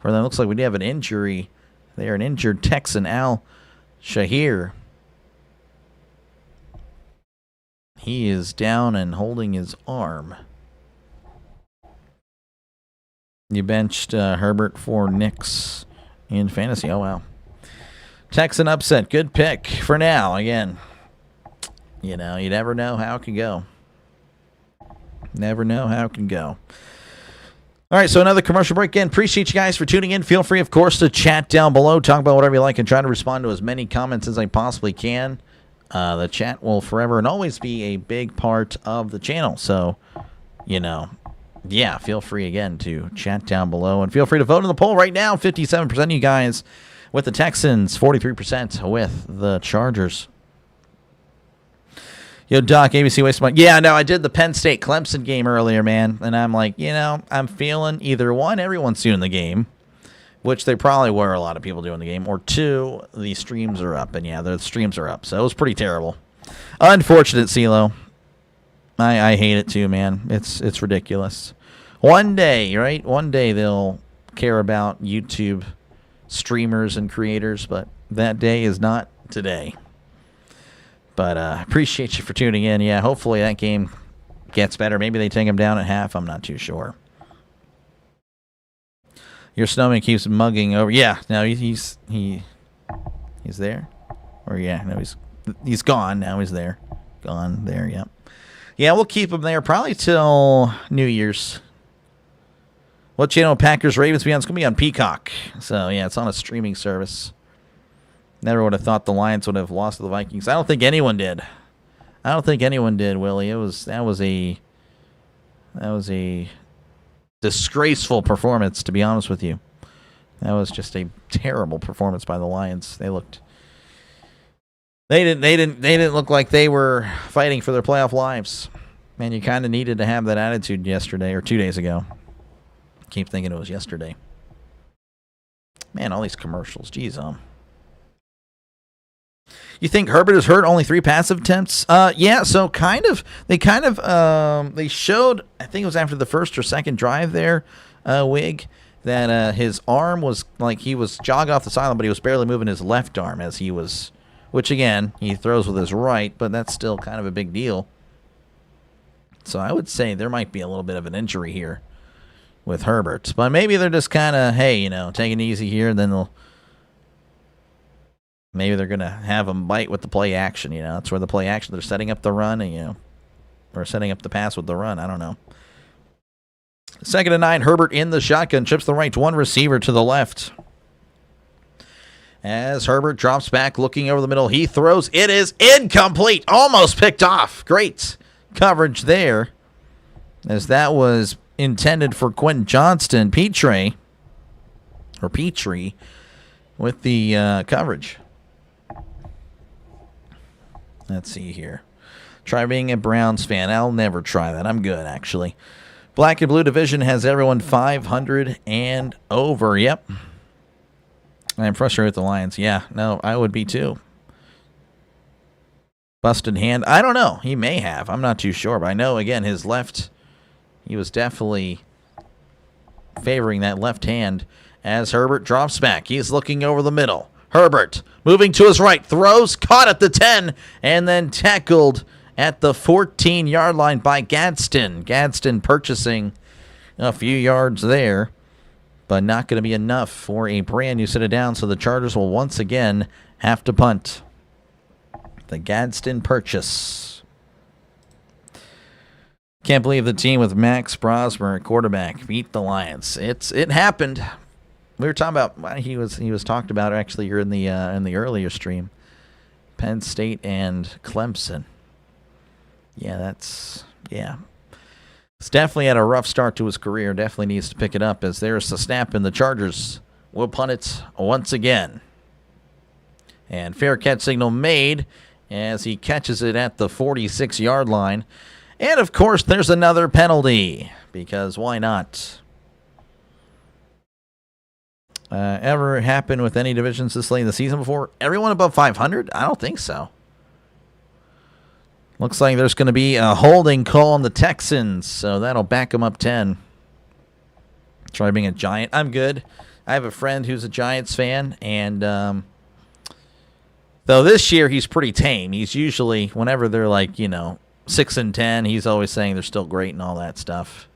them. Looks like we do have an injury there, an injured Texan, Al Shahir. He is down and holding his arm. You benched Herbert for Knicks in fantasy. Oh, wow. Texan upset. Good pick for now. Again, you never know how it can go. Never know how it can go. All right, so another commercial break. Again, appreciate you guys for tuning in. Feel free, of course, to chat down below. Talk about whatever you like and try to respond to as many comments as I possibly can. The chat will forever and always be a big part of the channel. So, yeah, feel free again to chat down below, and feel free to vote in the poll right now. 57% of you guys with the Texans, 43% with the Chargers. Yo, Doc, ABC wasted my... Yeah, no, I did the Penn State Clemson game earlier, man, and I'm like, I'm feeling either 1, everyone's doing the game, which they probably were, a lot of people doing the game, or 2, the streams are up, and yeah, the streams are up, so it was pretty terrible. Unfortunate, CeeLo. I hate it too, man. It's ridiculous. One day, right? One day they'll care about YouTube streamers and creators, but that day is not today. But appreciate you for tuning in. Yeah, hopefully that game gets better. Maybe they take him down at half. I'm not too sure. Your snowman keeps mugging over. Yeah, no, he's there. Or yeah, no, he's gone. Now he's there. Gone there. Yep. Yeah, we'll keep him there probably till New Year's. What channel? Packers Ravens be on? It's going to be on Peacock. So, yeah, it's on a streaming service. Never would have thought the Lions would have lost to the Vikings. I don't think anyone did. Willie. That was a disgraceful performance, to be honest with you. That was just a terrible performance by the Lions. They didn't look like they were fighting for their playoff lives. Man, you kind of needed to have that attitude yesterday or 2 days ago. Keep thinking it was yesterday. Man, all these commercials. Jeez, You think Herbert is hurt? Only 3 passive attempts? Yeah, so they showed, I think it was after the first or second drive there, Wig, that his arm was like he was jogging off the sideline, but he was barely moving his left arm as he was, which again, he throws with his right, but that's still kind of a big deal. So I would say there might be a little bit of an injury here with Herbert. But maybe they're just kind of, hey, taking it easy here, and then maybe they're going to have him bite with the play action. That's where the play action, they're setting up the run, and, or setting up the pass with the run. I don't know. 2nd and 9, Herbert in the shotgun, chips the right, 1 receiver to the left. As Herbert drops back, looking over the middle. He throws. It is incomplete. Almost picked off. Great coverage there, as that was intended for Quentin Johnston. Petrie with the coverage. Let's see here. Try being a Browns fan. I'll never try that. I'm good, actually. Black and blue division has everyone 500 and over. Yep. I'm frustrated with the Lions. Yeah, no, I would be too. Busted hand. I don't know. He may have. I'm not too sure. But I know, again, his left, he was definitely favoring that left hand as Herbert drops back. He's looking over the middle. Herbert moving to his right. Throws. Caught at the 10. And then tackled at the 14-yard line by Gadsden. Gadsden purchasing a few yards there, but not going to be enough for a brand new set of downs, so the Chargers will once again have to punt. The Gadsden purchase. Can't believe the team with Max Brosmer at quarterback beat the Lions. It happened. We were talking about, he was talked about actually here in the earlier stream. Penn State and Clemson. It's definitely had a rough start to his career. Definitely needs to pick it up, as there's the snap, and the Chargers will punt it once again. And fair catch signal made as he catches it at the 46-yard line. And, of course, there's another penalty, because why not? Ever happened with any divisions this late in the season before? Everyone above 500? I don't think so. Looks like there's going to be a holding call on the Texans, so that'll back them up 10. Try being a Giant. I'm good. I have a friend who's a Giants fan, and though this year he's pretty tame. He's usually, whenever they're 6-10, he's always saying they're still great and all that stuff.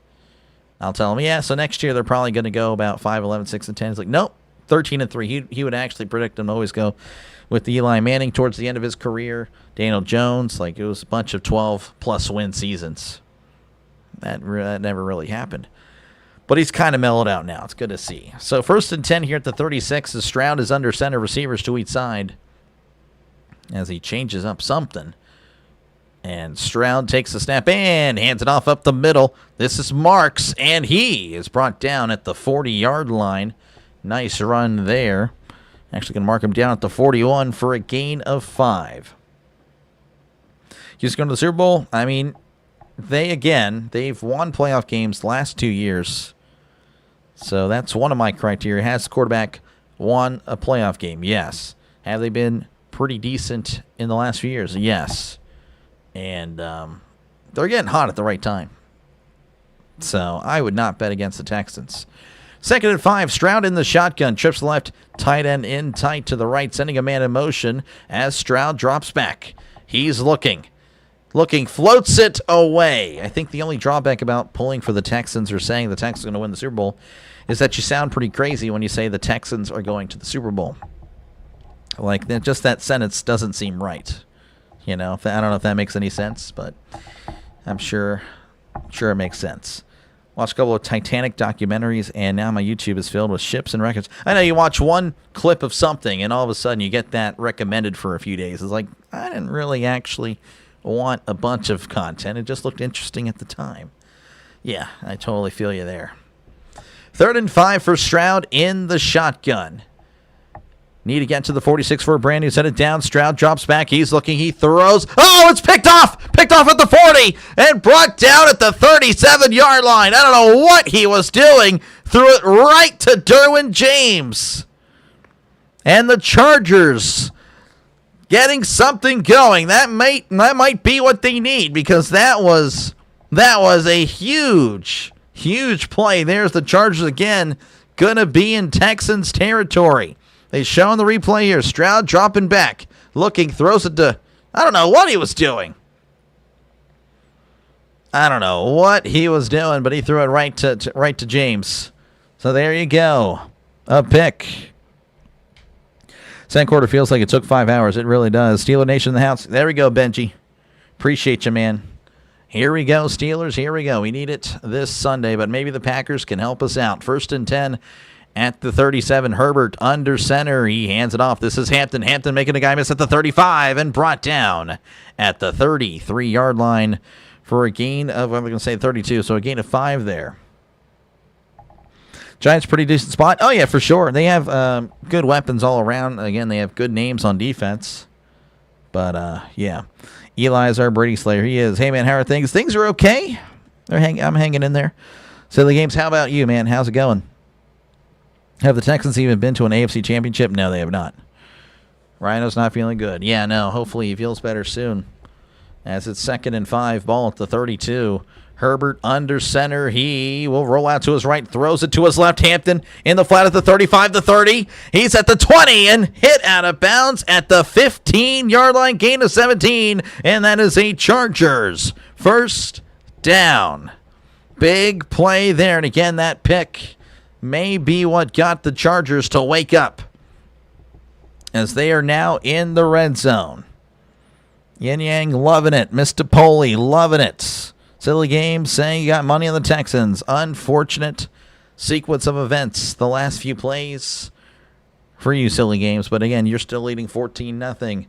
I'll tell him, yeah, so next year they're probably going to go about 5-11, 6-10. He's like, nope, 13-3. He would actually predict them to always go with Eli Manning towards the end of his career. Daniel Jones, it was a bunch of 12-plus win seasons. That never really happened. But he's kind of mellowed out now. It's good to see. So 1st and 10 here at the 36. As Stroud is under center, receivers to each side, as he changes up something. And Stroud takes the snap and hands it off up the middle. This is Marks, and he is brought down at the 40-yard line. Nice run there. Actually going to mark him down at the 41 for a gain of 5. Houston going to the Super Bowl. I mean, they've won playoff games the last 2 years. So that's one of my criteria. Has the quarterback won a playoff game? Yes. Have they been pretty decent in the last few years? Yes. And they're getting hot at the right time. So I would not bet against the Texans. 2nd and 5, Stroud in the shotgun, trips left, tight end in tight to the right, sending a man in motion as Stroud drops back. He's looking, floats it away. I think the only drawback about pulling for the Texans or saying the Texans are going to win the Super Bowl is that you sound pretty crazy when you say the Texans are going to the Super Bowl. Just that sentence doesn't seem right. I don't know if that makes any sense, but I'm sure it makes sense. Watched a couple of Titanic documentaries, and now my YouTube is filled with ships and records. I know you watch one clip of something, and all of a sudden you get that recommended for a few days. It's like, I didn't really actually want a bunch of content. It just looked interesting at the time. Yeah, I totally feel you there. 3rd and 5 for Stroud in the shotgun. Need to get to the 46 for a brand new set it down. Stroud drops back. He's looking. He throws. Oh, it's picked off. Picked off at the 40 and brought down at the 37-yard line. I don't know what he was doing. Threw it right to Derwin James. And the Chargers getting something going. That might be what they need, because that was a huge play. There's the Chargers again. Gonna be in Texans territory. They show on the replay here. Stroud dropping back. Looking. Throws it to... I don't know what he was doing. But he threw it right to James. So there you go. A pick. Second quarter feels like it took 5 hours. It really does. Steeler Nation in the house. There we go, Benji. Appreciate you, man. Here we go, Steelers. Here we go. We need it this Sunday, but maybe the Packers can help us out. 1st and 10 at the 37. Herbert under center. He hands it off. This is Hampton. Hampton making a guy miss at the 35 and brought down at the 33-yard line for a gain of, I'm going to say 32, so a gain of 5 there. Giants, pretty decent spot. Oh, yeah, for sure. They have good weapons all around. Again, they have good names on defense. But, yeah. Eli's our Brady Slayer. He is. Hey, man, how are things? Things are okay. I'm hanging in there. Silly Games, how about you, man? How's it going? Have the Texans even been to an AFC championship? No, they have not. Rhino's not feeling good. Yeah, no, hopefully he feels better soon. As it's 2nd and 5, ball at the 32. Herbert under center. He will roll out to his right, throws it to his left. Hampton in the flat at the 35, the 30. He's at the 20 and hit out of bounds at the 15-yard line, gain of 17, and that is a Chargers first down. Big play there, and again, that pick may be what got the Chargers to wake up, as they are now in the red zone. Yin Yang loving it. Mr. Poley loving it. Silly Games saying you got money on the Texans. Unfortunate sequence of events the last few plays for you, Silly Games. But again, you're still leading 14-0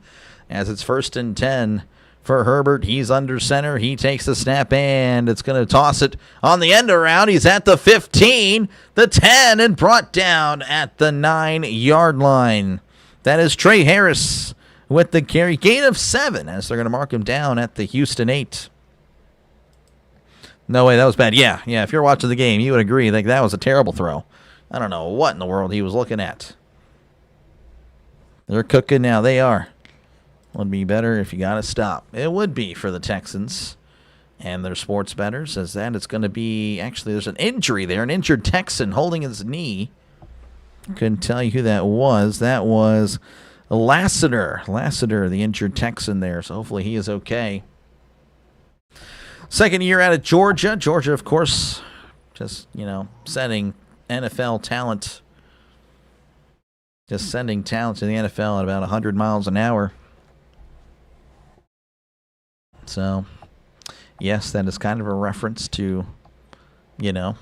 as it's 1st and 10 for Herbert. He's under center. He takes the snap, and it's going to toss it on the end around. He's at the 15, the 10, and brought down at the 9-yard line. That is Trey Harris with the carry. Gain of 7 as they're going to mark him down at the Houston 8. No way, that was bad. Yeah, if you're watching the game, you would agree that was a terrible throw. I don't know what in the world he was looking at. They're cooking now. They are. Would be better if you got to stop. It would be for the Texans and their sports bettors, as that it's going to be, actually, there's an injury there, an injured Texan holding his knee. Couldn't tell you who that was. That was Lassiter, the injured Texan there, so hopefully he is okay. Second year out of Georgia. Georgia, of course, just, sending NFL talent. Just sending talent to the NFL at about 100 miles an hour. So, yes, that is kind of a reference to, to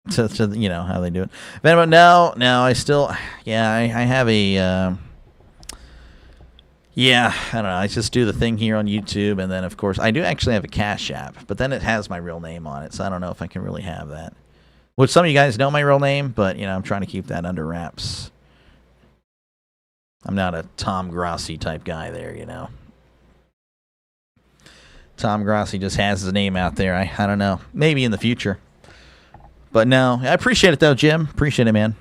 how they do it. But no, I still, I have a, I don't know. I just do the thing here on YouTube, and then, of course, I do actually have a Cash App, but then it has my real name on it, so I don't know if I can really have that. Which some of you guys know my real name, but, I'm trying to keep that under wraps. I'm not a Tom Grossi type guy there, Tom Grossi just has his name out there. I don't know. Maybe in the future. But no, I appreciate it, though, Jim. Appreciate it, man.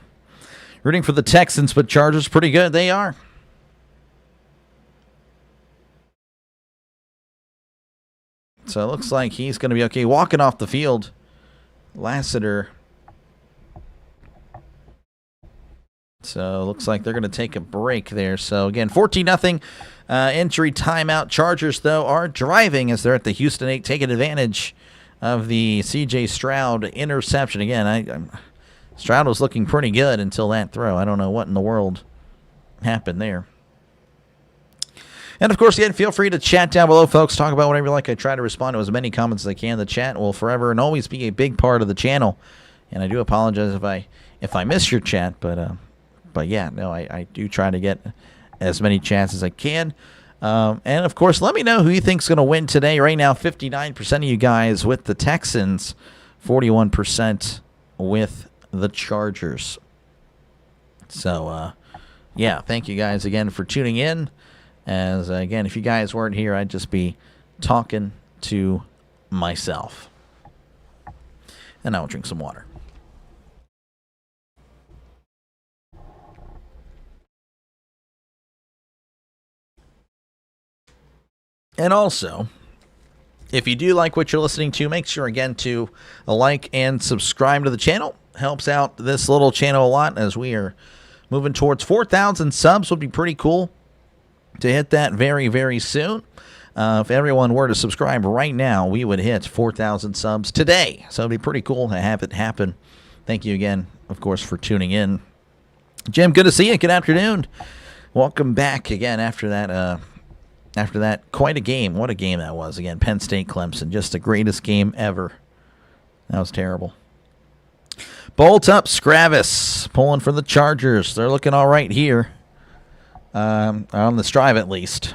Rooting for the Texans, but Chargers pretty good. They are. So it looks like he's going to be okay. Walking off the field, Lassiter. So it looks like they're going to take a break there. So again, 14-0 injury timeout. Chargers, though, are driving as they're at the Houston 8, taking advantage of the C.J. Stroud interception. Again, Stroud was looking pretty good until that throw. I don't know what in the world happened there. And, of course, again, feel free to chat down below, folks. Talk about whatever you like. I try to respond to as many comments as I can. The chat will forever and always be a big part of the channel. And I do apologize if I miss your chat. But yeah, no, I do try to get as many chats as I can. And, of course, let me know who you think is going to win today. Right now, 59% of you guys with the Texans, 41% with the Chargers. So, yeah, thank you guys again for tuning in. As, again, if you guys weren't here, I'd just be talking to myself. And I will drink some water. And also, if you do like what you're listening to, make sure, again, to like and subscribe to the channel. Helps out this little channel a lot as we are moving towards 4,000 subs. Would be pretty cool to hit that very, very soon. If everyone were to subscribe right now, we would hit 4,000 subs today. So it'd be pretty cool to have it happen. Thank you again, of course, for tuning in. Jim, good to see you. Good afternoon. Welcome back again after that. Quite a game. What a game that was. Again, Penn State, Clemson. Just the greatest game ever. That was terrible. Bolt up, Scravis, pulling for the Chargers. They're looking all right here. On this drive, at least.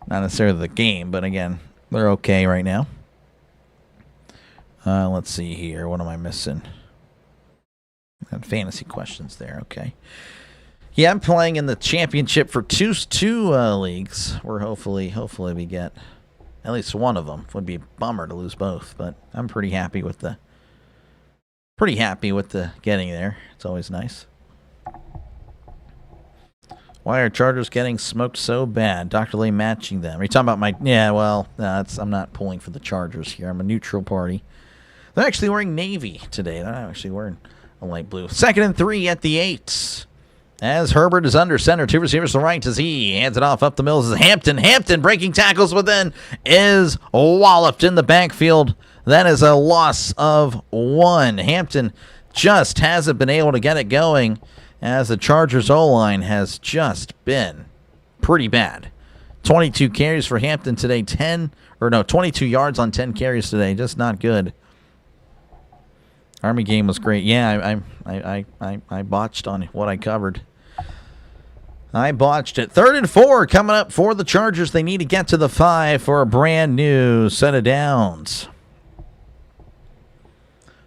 Not necessarily the game, but again, they're okay right now. Let's see here. What am I missing? Got fantasy questions there. Okay. Yeah, I'm playing in the championship for two leagues. Where hopefully we get at least one of them. Would be a bummer to lose both, but I'm pretty happy with the getting there. It's always nice. Why are Chargers getting smoked so bad? Dr. Lay matching them. Are you talking about my... Yeah, well, I'm not pulling for the Chargers here. I'm a neutral party. They're actually wearing navy today. They're not actually wearing a light blue. 2nd and 3 at the 8. As Herbert is under center. 2 receivers to the right as he hands it off up the middle. This is Hampton. Hampton breaking tackles, but then is walloped in the backfield. That is a loss of 1. Hampton just hasn't been able to get it going, as the Chargers O-line has just been pretty bad. 22 carries for Hampton today, 22 yards on 10 carries today. Just not good. Army game was great. Yeah, I botched on what I covered. I botched it. 3rd and 4 coming up for the Chargers. They need to get to the 5 for a brand new set of downs.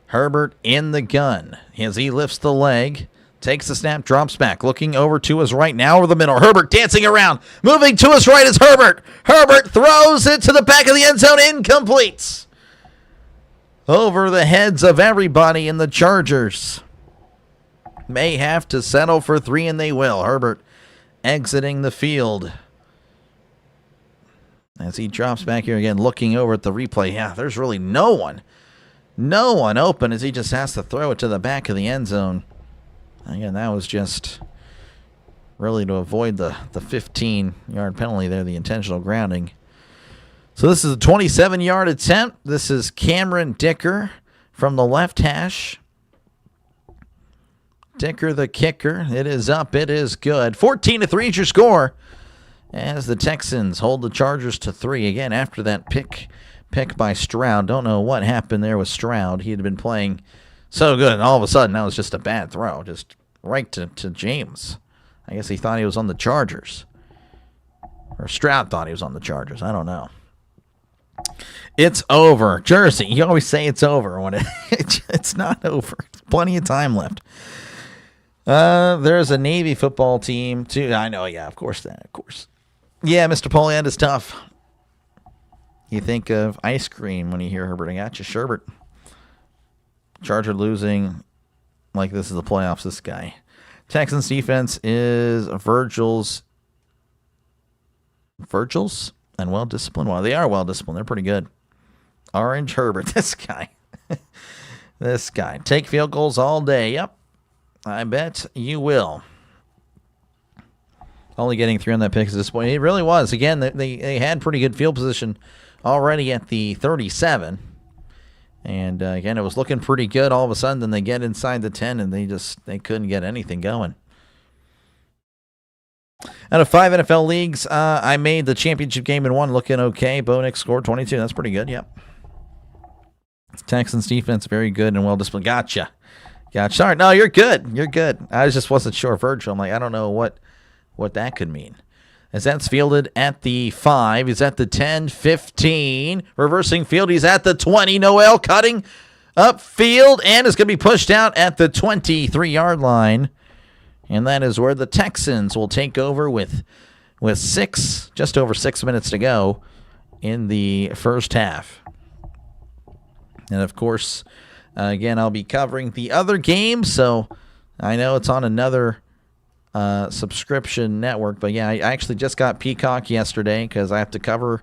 Herbert in the gun as he lifts the leg. Takes the snap, drops back, looking over to his right, now over the middle. Herbert dancing around, moving to his right is Herbert. Herbert throws it to the back of the end zone, incomplete. Over the heads of everybody in the Chargers. May have to settle for 3, and they will. Herbert exiting the field. As he drops back here again, looking over at the replay. Yeah, there's really no one open, as he just has to throw it to the back of the end zone. Again, that was just really to avoid the 15-yard penalty there, the intentional grounding. So this is a 27-yard attempt. This is Cameron Dicker from the left hash. Dicker the kicker. It is up. It is good. 14-3 is your score, as the Texans hold the Chargers to 3. Again, after that pick by Stroud. Don't know what happened there with Stroud. He had been playing so good, and all of a sudden, that was just a bad throw. Just right to James. I guess he thought he was on the Chargers. Or Stroud thought he was on the Chargers. I don't know. It's over. Jersey, you always say it's over when it's not over. Plenty of time left. There's a Navy football team, too. I know, yeah, of course. Yeah, Mr. Poliand is tough. You think of ice cream when you hear Herbert. I got you, Sherbert. Charger losing like this is the playoffs, this guy. Texans defense is Virgil's and well-disciplined. Well, they are well-disciplined. They're pretty good. Orange Herbert, this guy. This guy. Take field goals all day. Yep. I bet you will. Only getting 3 on that pick at this point. It really was. Again, they had pretty good field position already at the 37. And again, it was looking pretty good. All of a sudden, then they get inside the 10, and they couldn't get anything going. Out of 5 NFL leagues, I made the championship game in 1 looking okay. Bo Nix scored 22. That's pretty good. Yep. Texans defense very good and well disciplined. Gotcha. Sorry. No, you're good. I just wasn't sure. Virgil. I'm like, I don't know what that could mean. As that's fielded at the 5. He's at the 10, 15. Reversing field. He's at the 20. Noel cutting upfield and is going to be pushed out at the 23-yard line. And that is where the Texans will take over with just over 6 minutes to go in the first half. And, of course, again, I'll be covering the other games, so I know it's on another subscription network. But, yeah, I actually just got Peacock yesterday because I have to cover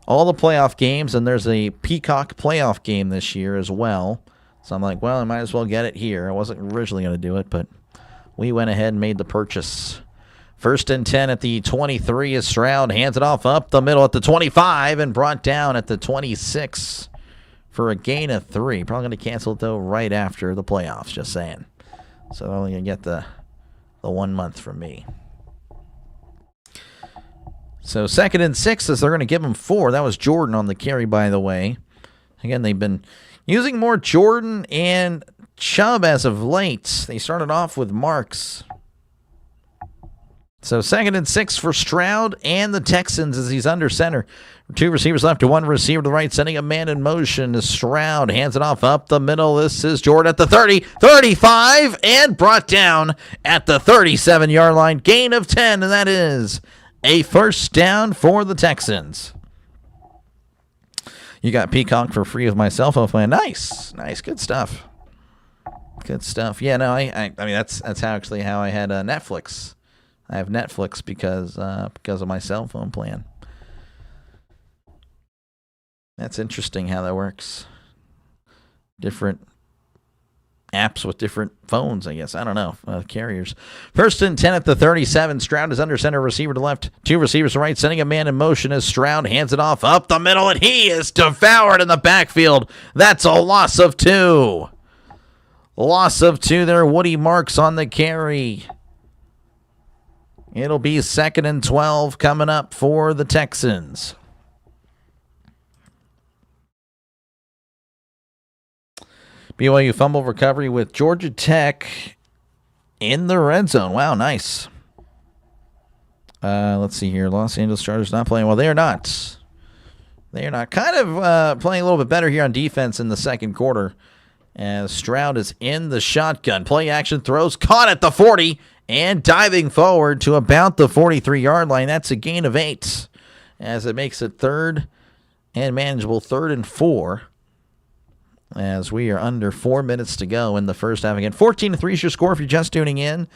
all the playoff games, and there's a Peacock playoff game this year as well. So I'm like, well, I might as well get it here. I wasn't originally going to do it, but we went ahead and made the purchase. 1st and 10 at the 23 as Stroud hands it off up the middle at the 25 and brought down at the 26 for a gain of 3. Probably going to cancel it, though, right after the playoffs, just saying. So only going to get the 1 month from me. So 2nd and 6 as they're going to give him 4. That was Jordan on the carry, by the way. Again, they've been using more Jordan and Chubb as of late. They started off with Marks. So 2nd and 6 for Stroud and the Texans as he's under center. 2 receivers left to 1 receiver to the right, sending a man in motion. Stroud hands it off up the middle. This is Jordan at the 30, 35, and brought down at the 37-yard line. Gain of 10, and that is a first down for the Texans. You got Peacock for free with my cell phone plan. Nice. Good stuff. Good stuff. Yeah, no, I mean that's actually how I had Netflix. I have Netflix because of my cell phone plan. That's interesting how that works. Different apps with different phones, I guess. I don't know. Carriers. 1st and 10 at the 37. Stroud is under center, receiver to left. 2 receivers to right, sending a man in motion as Stroud hands it off up the middle, and he is devoured in the backfield. That's a loss of 2. Loss of 2 there. Woody Marks on the carry. It'll be 2nd and 12 coming up for the Texans. BYU fumble recovery with Georgia Tech in the red zone. Wow, nice. Let's see here. Los Angeles Chargers not playing well. They are not. They are not. Kind of playing a little bit better here on defense in the second quarter. As Stroud is in the shotgun. Play action throws. Caught at the 40. And diving forward to about the 43-yard line. That's a gain of 8. As it makes it 3rd and manageable. 3rd and 4. As we are under 4 minutes to go in the first half. Again, 14-3 is your score if you're just tuning in.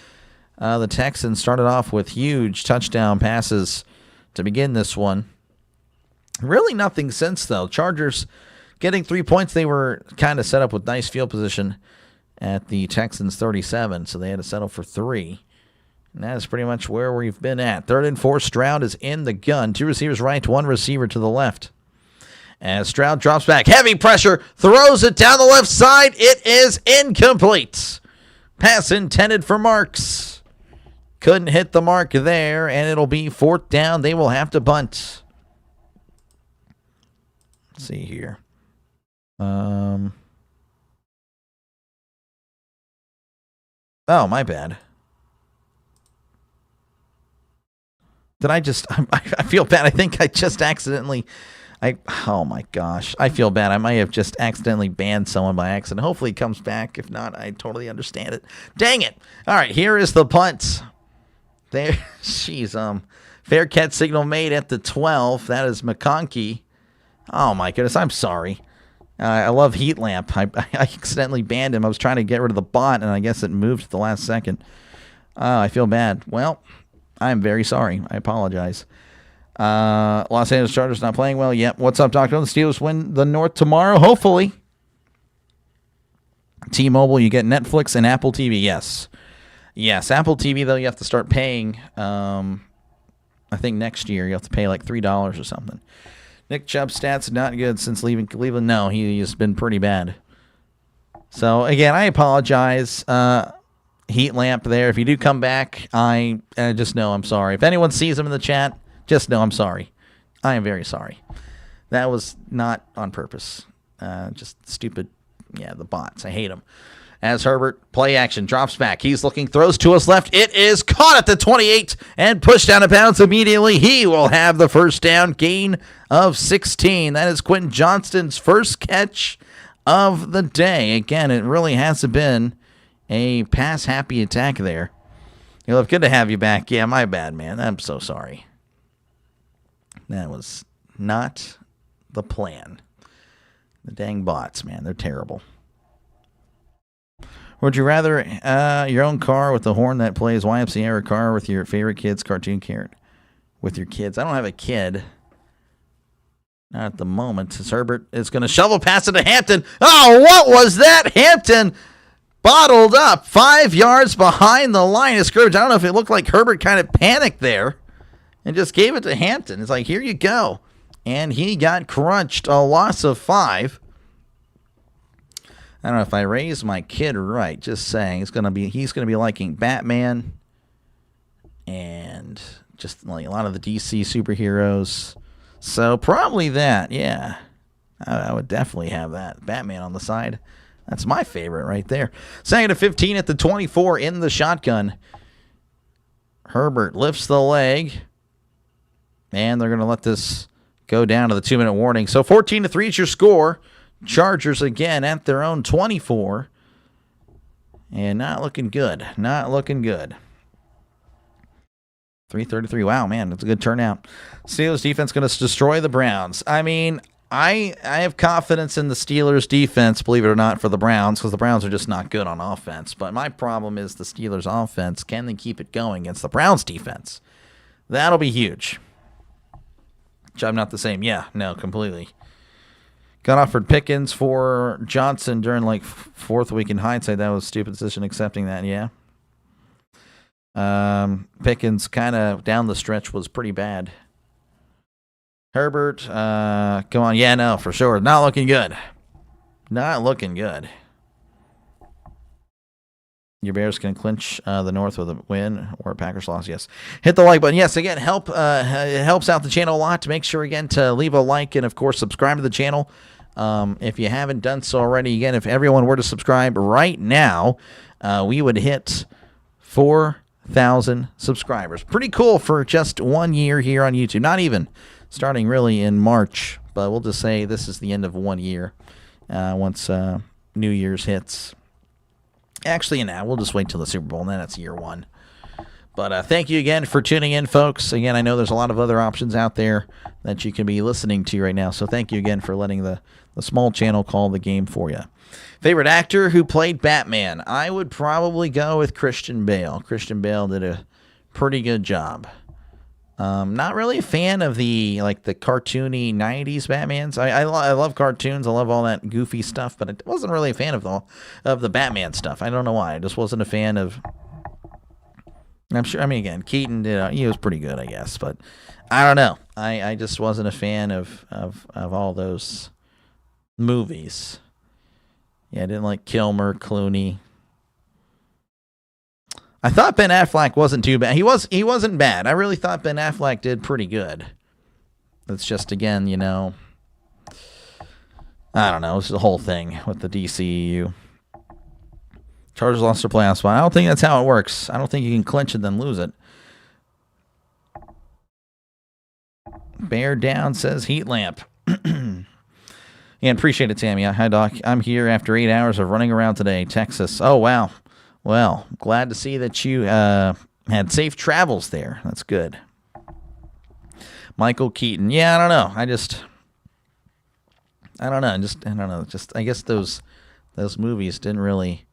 The Texans started off with huge touchdown passes to begin this one. Really nothing since, though. Chargers getting 3 points. They were kind of set up with nice field position at the Texans 37, so they had to settle for 3. And that is pretty much where we've been at. 3rd and 4, Stroud is in the gun. 2 receivers right, 1 receiver to the left. As Stroud drops back, heavy pressure, throws it down the left side. It is incomplete. Pass intended for Marks. Couldn't hit the mark there, and it'll be 4th down. They will have to bunt. Let's see here. Oh, my bad. Did I just... I feel bad. I think I just accidentally... Oh my gosh. I feel bad. I might have just accidentally banned someone by accident. Hopefully it comes back. If not, I totally understand it. Dang it. All right, here is the punt. There, jeez, fair catch signal made at the 12. That is McConkey. Oh my goodness, I'm sorry. I love Heat Lamp. I accidentally banned him. I was trying to get rid of the bot, and I guess it moved at the last second. I feel bad. Well, I'm very sorry. I apologize. Los Angeles Chargers not playing well. Yep. What's up, Doctor? The Steelers win the North tomorrow, hopefully. T-Mobile, you get Netflix and Apple TV. Yes. Yes, Apple TV, though, you have to start paying. I think next year you have to pay like $3 or something. Nick Chubb stats not good since leaving Cleveland. No, he has been pretty bad. So, again, I apologize. Heat Lamp there. If you do come back, I just know I'm sorry. If anyone sees him in the chat, just know I'm sorry. I am very sorry. That was not on purpose. Just stupid, the bots. I hate them. As Herbert, play action, drops back. He's looking, throws to his left. It is caught at the 28 and pushed out of bounds immediately. He will have the first down, gain of 16. That is Quentin Johnston's first catch of the day. Again, it really hasn't been a pass-happy attack there. Good to have you back. Yeah, my bad, man. I'm so sorry. That was not the plan. The dang bots, man. They're terrible. Would you rather your own car with the horn that plays YMCA or a car with your favorite kid's cartoon character? With your kids. I don't have a kid. Not at the moment. As Herbert is going to shovel pass it to Hampton. Oh, what was that? Hampton bottled up 5 yards behind the line of scrimmage. I don't know if it looked like Herbert kind of panicked there and just gave it to Hampton. It's like, here you go. And he got crunched, a loss of 5. I don't know if I raised my kid right. Just saying, he's gonna be liking Batman and just like a lot of the DC superheroes. So probably that, yeah. I would definitely have that Batman on the side. That's my favorite right there. Second and 15 at the 24 in the shotgun. Herbert lifts the leg. And they're going to let this go down to the 2-minute warning. So 14-3 is your score. Chargers again at their own 24. And not looking good. Not looking good. 3:33. Wow, man, that's a good turnout. Steelers defense going to destroy the Browns. I mean, I have confidence in the Steelers defense, believe it or not, for the Browns, because the Browns are just not good on offense. But my problem is the Steelers offense. Can they keep it going against the Browns defense? That'll be huge. I'm not the same. Yeah, no, completely. Got offered Pickens for Johnson during like fourth week in hindsight. That was a stupid decision accepting that, yeah. Pickens kind of down the stretch was pretty bad. Herbert, come on. Yeah, no, for sure. Not looking good. Not looking good. Your Bears can clinch the North with a win or a Packers loss, yes. Hit the like button. Yes, again, it helps out the channel a lot. To make sure, again, to leave a like and, of course, subscribe to the channel. If you haven't done so already, again, if everyone were to subscribe right now, we would hit 4,000 subscribers. Pretty cool for just 1 year here on YouTube. Not even starting really in March, but we'll just say this is the end of 1 year once New Year's hits. Actually, now we'll just wait till the Super Bowl, and then it's year one. But thank you again for tuning in, folks. Again, I know there's a lot of other options out there that you can be listening to right now. So thank you again for letting the small channel call the game for you. Favorite actor who played Batman? I would probably go with Christian Bale. Christian Bale did a pretty good job. Not really a fan of the cartoony 90s Batmans. I love cartoons. I love all that goofy stuff, but I wasn't really a fan of the Batman stuff. I don't know why. I just wasn't a fan of. I'm sure. I mean, again, Keaton he was pretty good, I guess, but I don't know. I just wasn't a fan of all those movies. Yeah, I didn't like Kilmer, Clooney. I thought Ben Affleck wasn't too bad. He wasn't bad. I really thought Ben Affleck did pretty good. It's just, again, I don't know. It's the whole thing with the DCEU. Chargers lost their playoff spot. I don't think that's how it works. I don't think you can clinch and then lose it. Bear down, says Heat Lamp. And appreciate it, Tammy. Hi, Doc. I'm here after 8 hours of running around today. Texas. Oh, wow. Well, glad to see that you had safe travels there. That's good. Michael Keaton. Yeah, I don't know. I don't know. Just I guess those movies didn't really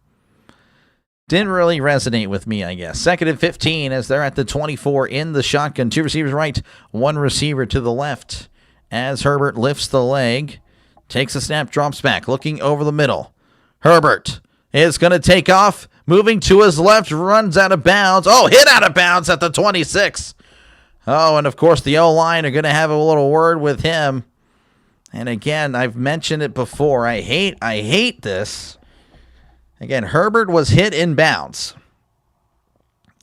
resonate with me, I guess. Second and 15 as they're at the 24 in the shotgun. Two receivers right, one receiver to the left. As Herbert lifts the leg, takes a snap, drops back, looking over the middle. Herbert is going to take off. Moving to his left, runs out of bounds. Oh, hit out of bounds at the 26. Oh, and of course the O-line are going to have a little word with him. And again, I've mentioned it before. I hate this. Again, Herbert was hit in bounds.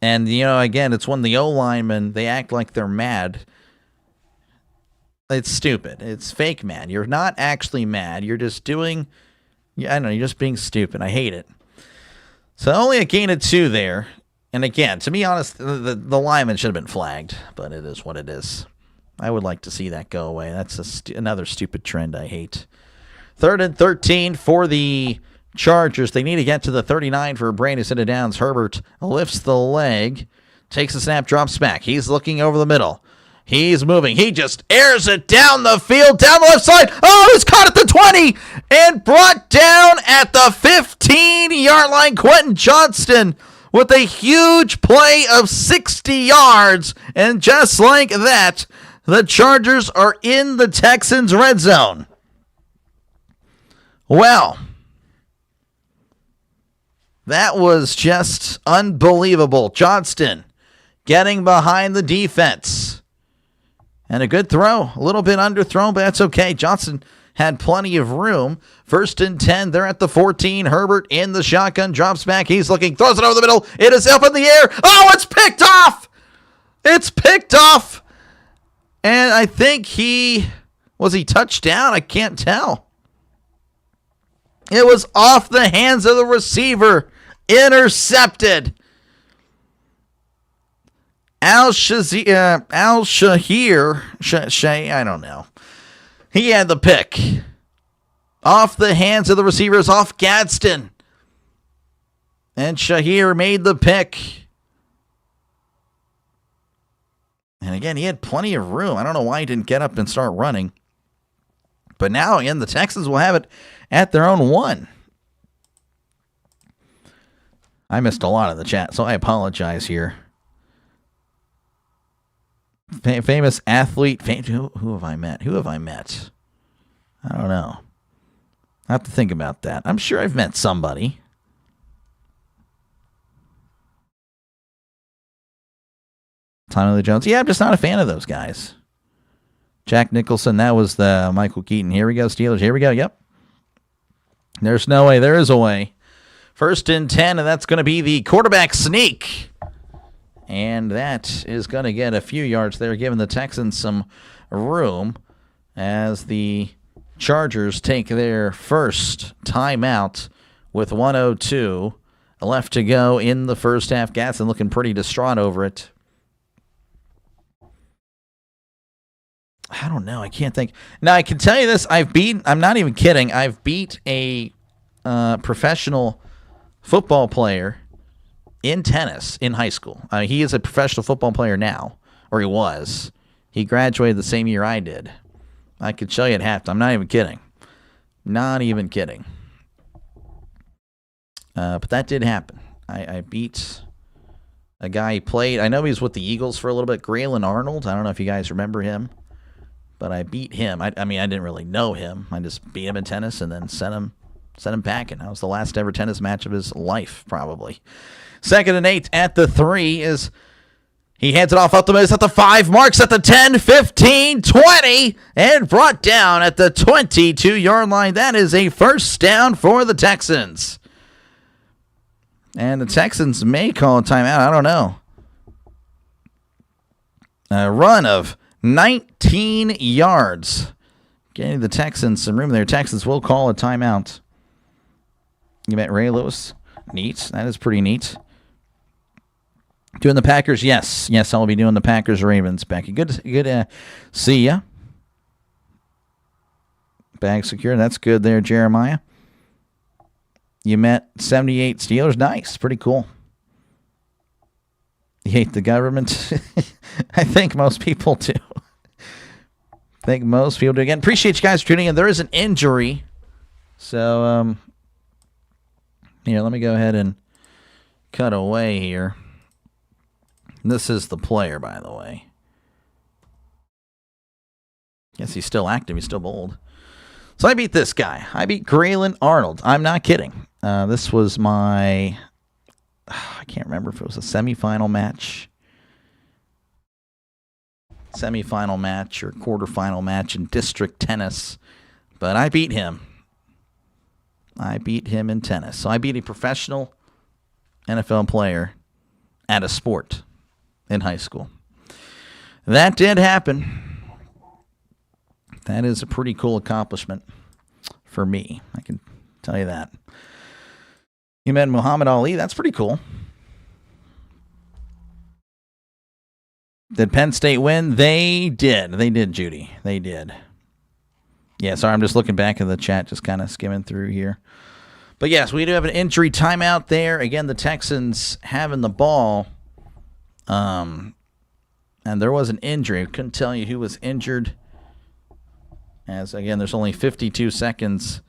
And, again, it's when the O-linemen, they act like they're mad. It's stupid. It's fake mad. You're not actually mad. You're just doing, I don't know, you're just being stupid. I hate it. So only a gain of 2 there. And again, to be honest, the lineman should have been flagged, but it is what it is. I would like to see that go away. That's another stupid trend I hate. Third and 13 for the Chargers. They need to get to the 39 for Brandon City Downs. Herbert lifts the leg, takes a snap, drops back. He's looking over the middle. He's moving. He just airs it down the field, down the left side. Oh, he's caught at the 20 and brought down at the 15-yard line. Quentin Johnston with a huge play of 60 yards. And just like that, the Chargers are in the Texans' red zone. Well, that was just unbelievable. Johnston getting behind the defense. And a good throw. A little bit underthrown, but that's okay. Johnson had plenty of room. First and 10. They're at the 14. Herbert in the shotgun. Drops back. He's looking. Throws it over the middle. It is up in the air. Oh, it's picked off. It's picked off. And I think was he touched down? I can't tell. It was off the hands of the receiver. Intercepted. Al-Shahir, I don't know. He had the pick. Off the hands of the receivers, off Gadsden. And Shahir made the pick. And again, he had plenty of room. I don't know why he didn't get up and start running. But now, again, the Texans will have it at their own 1. I missed a lot of the chat, so I apologize here. Famous athlete. Who have I met? Who have I met? I don't know. I have to think about that. I'm sure I've met somebody. Tommy Lee Jones. Yeah, I'm just not a fan of those guys. Jack Nicholson. That was the Michael Keaton. Here we go, Steelers. Here we go. Yep. There's no way. There is a way. 1st and 10, and that's going to be the quarterback sneak. And that is going to get a few yards there, giving the Texans some room as the Chargers take their first timeout with 1:02 left to go in the first half. Gadsden looking pretty distraught over it. I don't know. I can't think. Now, I can tell you this. I'm not even kidding. I've beat a professional football player in tennis in high school. He is a professional football player now, or he was. He graduated the same year I did. I could show you at halftime. I'm not even kidding. Not even kidding. But that did happen. I beat a guy he played. I know he was with the Eagles for a little bit. Graylin Arnold. I don't know if you guys remember him. But I beat him. I mean, I didn't really know him. I just beat him in tennis and then sent him packing. That was the last ever tennis match of his life, probably. 2nd and 8 at the 3 is he hands it off up the middle at the 5, marks at the 10, 15, 20, and brought down at the 22-yard line. That is a first down for the Texans. And the Texans may call a timeout. I don't know. A run of 19 yards. Getting the Texans some room there. Texans will call a timeout. You met Ray Lewis. Neat. That is pretty neat. Doing the Packers? Yes. Yes, I'll be doing the Packers-Ravens. Becky, good to see ya. Bag secure. That's good there, Jeremiah. You met 78 Steelers. Nice. Pretty cool. You hate the government? I think most people do. Again, appreciate you guys tuning in. There is an injury. So, here, let me go ahead and cut away here. This is the player, by the way. Guess he's still active. He's still bold. So I beat this guy. I beat Graylin Arnold. I'm not kidding. This was my... I can't remember if it was a semifinal match. Semifinal match or quarterfinal match in district tennis. But I beat him. I beat him in tennis. So I beat a professional NFL player at a sport in high school. That did happen. That is a pretty cool accomplishment for me. I can tell you that. You met Muhammad Ali. That's pretty cool. Did Penn State win? They did. They did, Judy. They did. Yeah, sorry, I'm just looking back in the chat, just kind of skimming through here. But yes, we do have an injury timeout there. Again, the Texans having the ball. And there was an injury. I couldn't tell you who was injured. As, again, there's only 52 seconds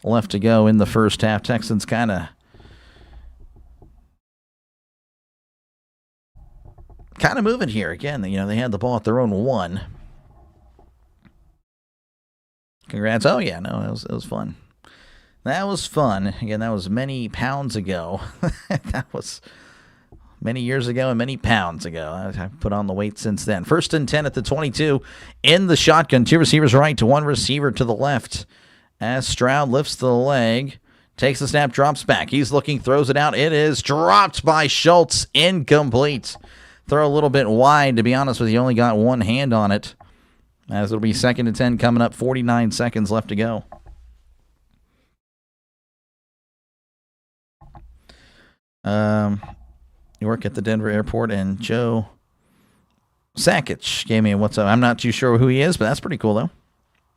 left to go in the first half. Texans kind of moving here. Again, you know, they had the ball at their own 1. Congrats. Oh, yeah, no, it was fun. That was fun. Again, that was many pounds ago. That was many years ago and many pounds ago. I've put on the weight since then. 1st and 10 at the 22 in the shotgun. 2 receivers right to 1 receiver to the left. As Stroud lifts the leg, takes the snap, drops back. He's looking, throws it out. It is dropped by Schultz. Incomplete. Throw a little bit wide, to be honest with you. Only got one hand on it. As it'll be 2nd and 10 coming up. 49 seconds left to go. You work at the Denver airport, and Joe Sakic gave me a what's up. I'm not too sure who he is, but that's pretty cool, though.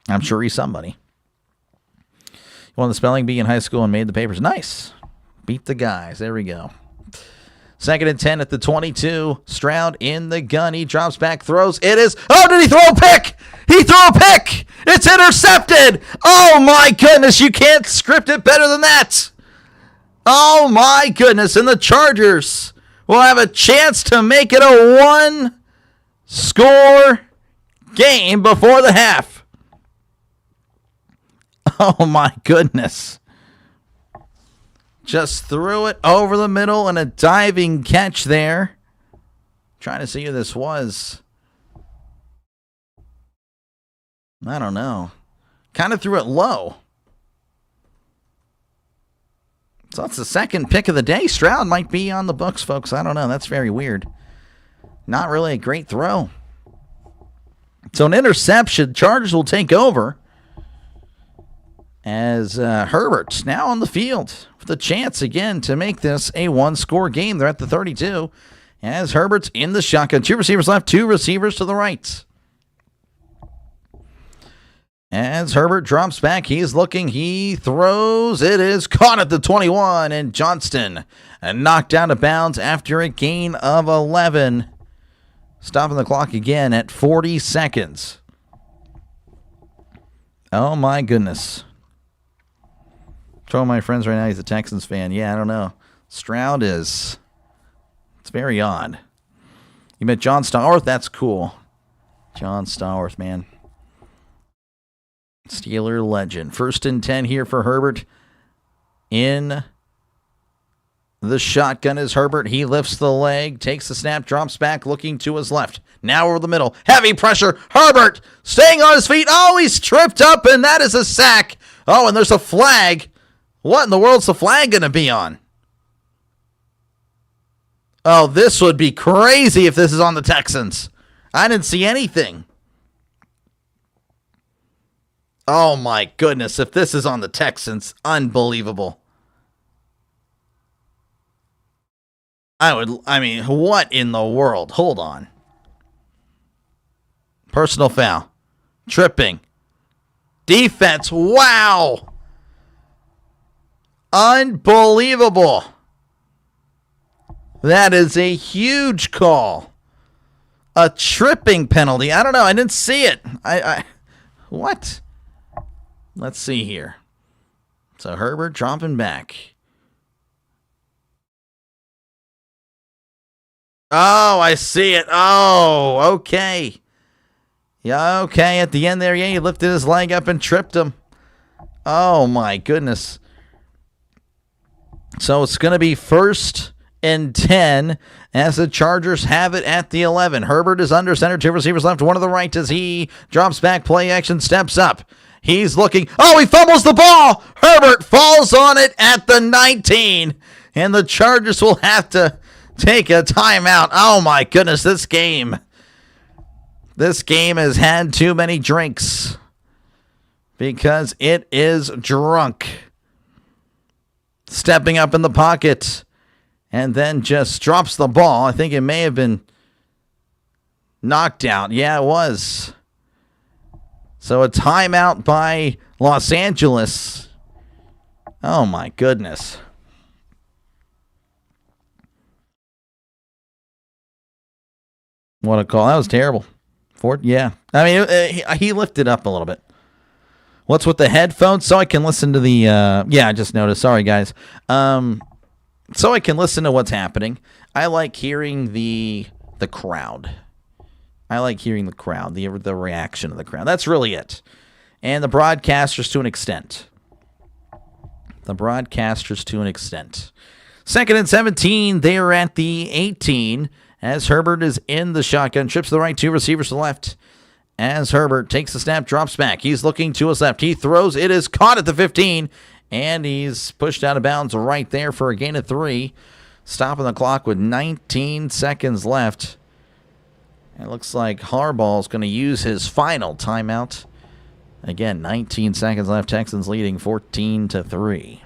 I'm sure he's somebody. He won the spelling bee in high school and made the papers. Nice. Beat the guys. There we go. 2nd and 10 at the 22. Stroud in the gun. He drops back, throws. It is. Oh, did he throw a pick? He threw a pick. It's intercepted. Oh, my goodness. You can't script it better than that. Oh, my goodness. And the Chargers will have a chance to make it a one-score game before the half. Oh, my goodness. Just threw it over the middle and a diving catch there. Trying to see who this was. I don't know. Kind of threw it low. So that's the second pick of the day. Stroud might be on the books, folks. I don't know. That's very weird. Not really a great throw. So an interception. Chargers will take over. As Herbert now on the field with a chance again to make this a one-score game. They're at the 32. As Herbert's in the shotgun. 2 receivers left, 2 receivers to the right. As Herbert drops back, he's looking, he throws. It is caught at the 21, and Johnston knocked out of bounds after a gain of 11. Stopping the clock again at 40 seconds. Oh, my goodness. Telling my friends right now he's a Texans fan. Yeah, I don't know. Stroud is. It's very odd. You met John Stallworth? That's cool. John Stallworth, man. Steeler legend. 1st and 10 here for Herbert. In the shotgun is Herbert. He lifts the leg, takes the snap, drops back, looking to his left. Now over the middle. Heavy pressure. Herbert staying on his feet. Oh, he's tripped up, and that is a sack. Oh, and there's a flag. What in the world's the flag going to be on? Oh, this would be crazy if this is on the Texans. I didn't see anything. Oh, my goodness. If this is on the Texans, unbelievable. I mean, what in the world? Hold on. Personal foul. Tripping. Defense. Wow. Unbelievable. That is a huge call. A tripping penalty. I don't know. I didn't see it. What? Let's see here. So Herbert dropping back. Oh, I see it. Oh, okay. Yeah, okay. At the end there, yeah, he lifted his leg up and tripped him. Oh, my goodness. So it's going to be 1st and 10 as the Chargers have it at the 11. Herbert is under center, 2 receivers left, 1 to the right as he drops back, play action, steps up. He's looking. Oh, he fumbles the ball. Herbert falls on it at the 19, and the Chargers will have to take a timeout. Oh, my goodness, this game has had too many drinks because it is drunk. Stepping up in the pocket and then just drops the ball. I think it may have been knocked out. Yeah, it was. So a timeout by Los Angeles. Oh, my goodness. What a call. That was terrible. Yeah. I mean, he lifted up a little bit. What's with the headphones? So I can listen to the, yeah, I just noticed. Sorry, guys. So I can listen to what's happening. I like hearing the crowd. I like hearing the crowd, the reaction of the crowd. That's really it. And the broadcasters to an extent. The broadcasters to an extent. 2nd and 17, they are at the 18 as Herbert is in the shotgun. Trips to the right, 2 receivers to the left. As Herbert takes the snap, drops back. He's looking to his left. He throws. It is caught at the 15. And he's pushed out of bounds right there for a gain of 3. Stopping the clock with 19 seconds left. It looks like Harbaugh is going to use his final timeout. Again, 19 seconds left. Texans leading 14-3.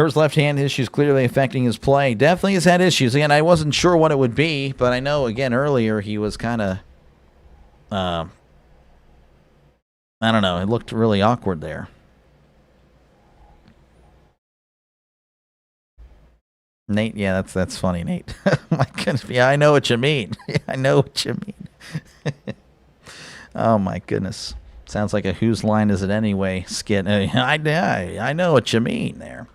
Herbert's left-hand issues clearly affecting his play. Definitely has had issues. Again, I wasn't sure what it would be, but I know, again, earlier he was kind of, I don't know, it looked really awkward there. Nate, yeah, that's funny, Nate. My goodness, yeah, I know what you mean. Yeah, I know what you mean. Oh, my goodness. Sounds like a Whose Line Is It Anyway skit. I know what you mean there.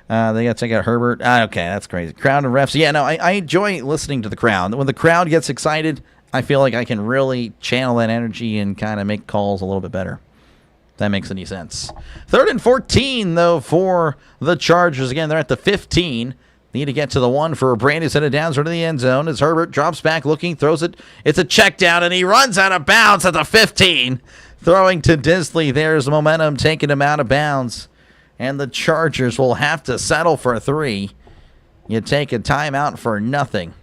They got to check out Herbert. Okay, that's crazy. Crowd and refs. Yeah, no, I enjoy listening to the crowd. When the crowd gets excited, I feel like I can really channel that energy and kind of make calls a little bit better. If that makes any sense. 3rd and 14, though, for the Chargers. Again, they're at the 15. Need to get to the 1 for Brady. Set it down to the end zone as Herbert drops back, looking, throws it. It's a check down, and he runs out of bounds at the 15. Throwing to Disley. There's momentum taking him out of bounds. And the Chargers will have to settle for 3. You take a timeout for nothing.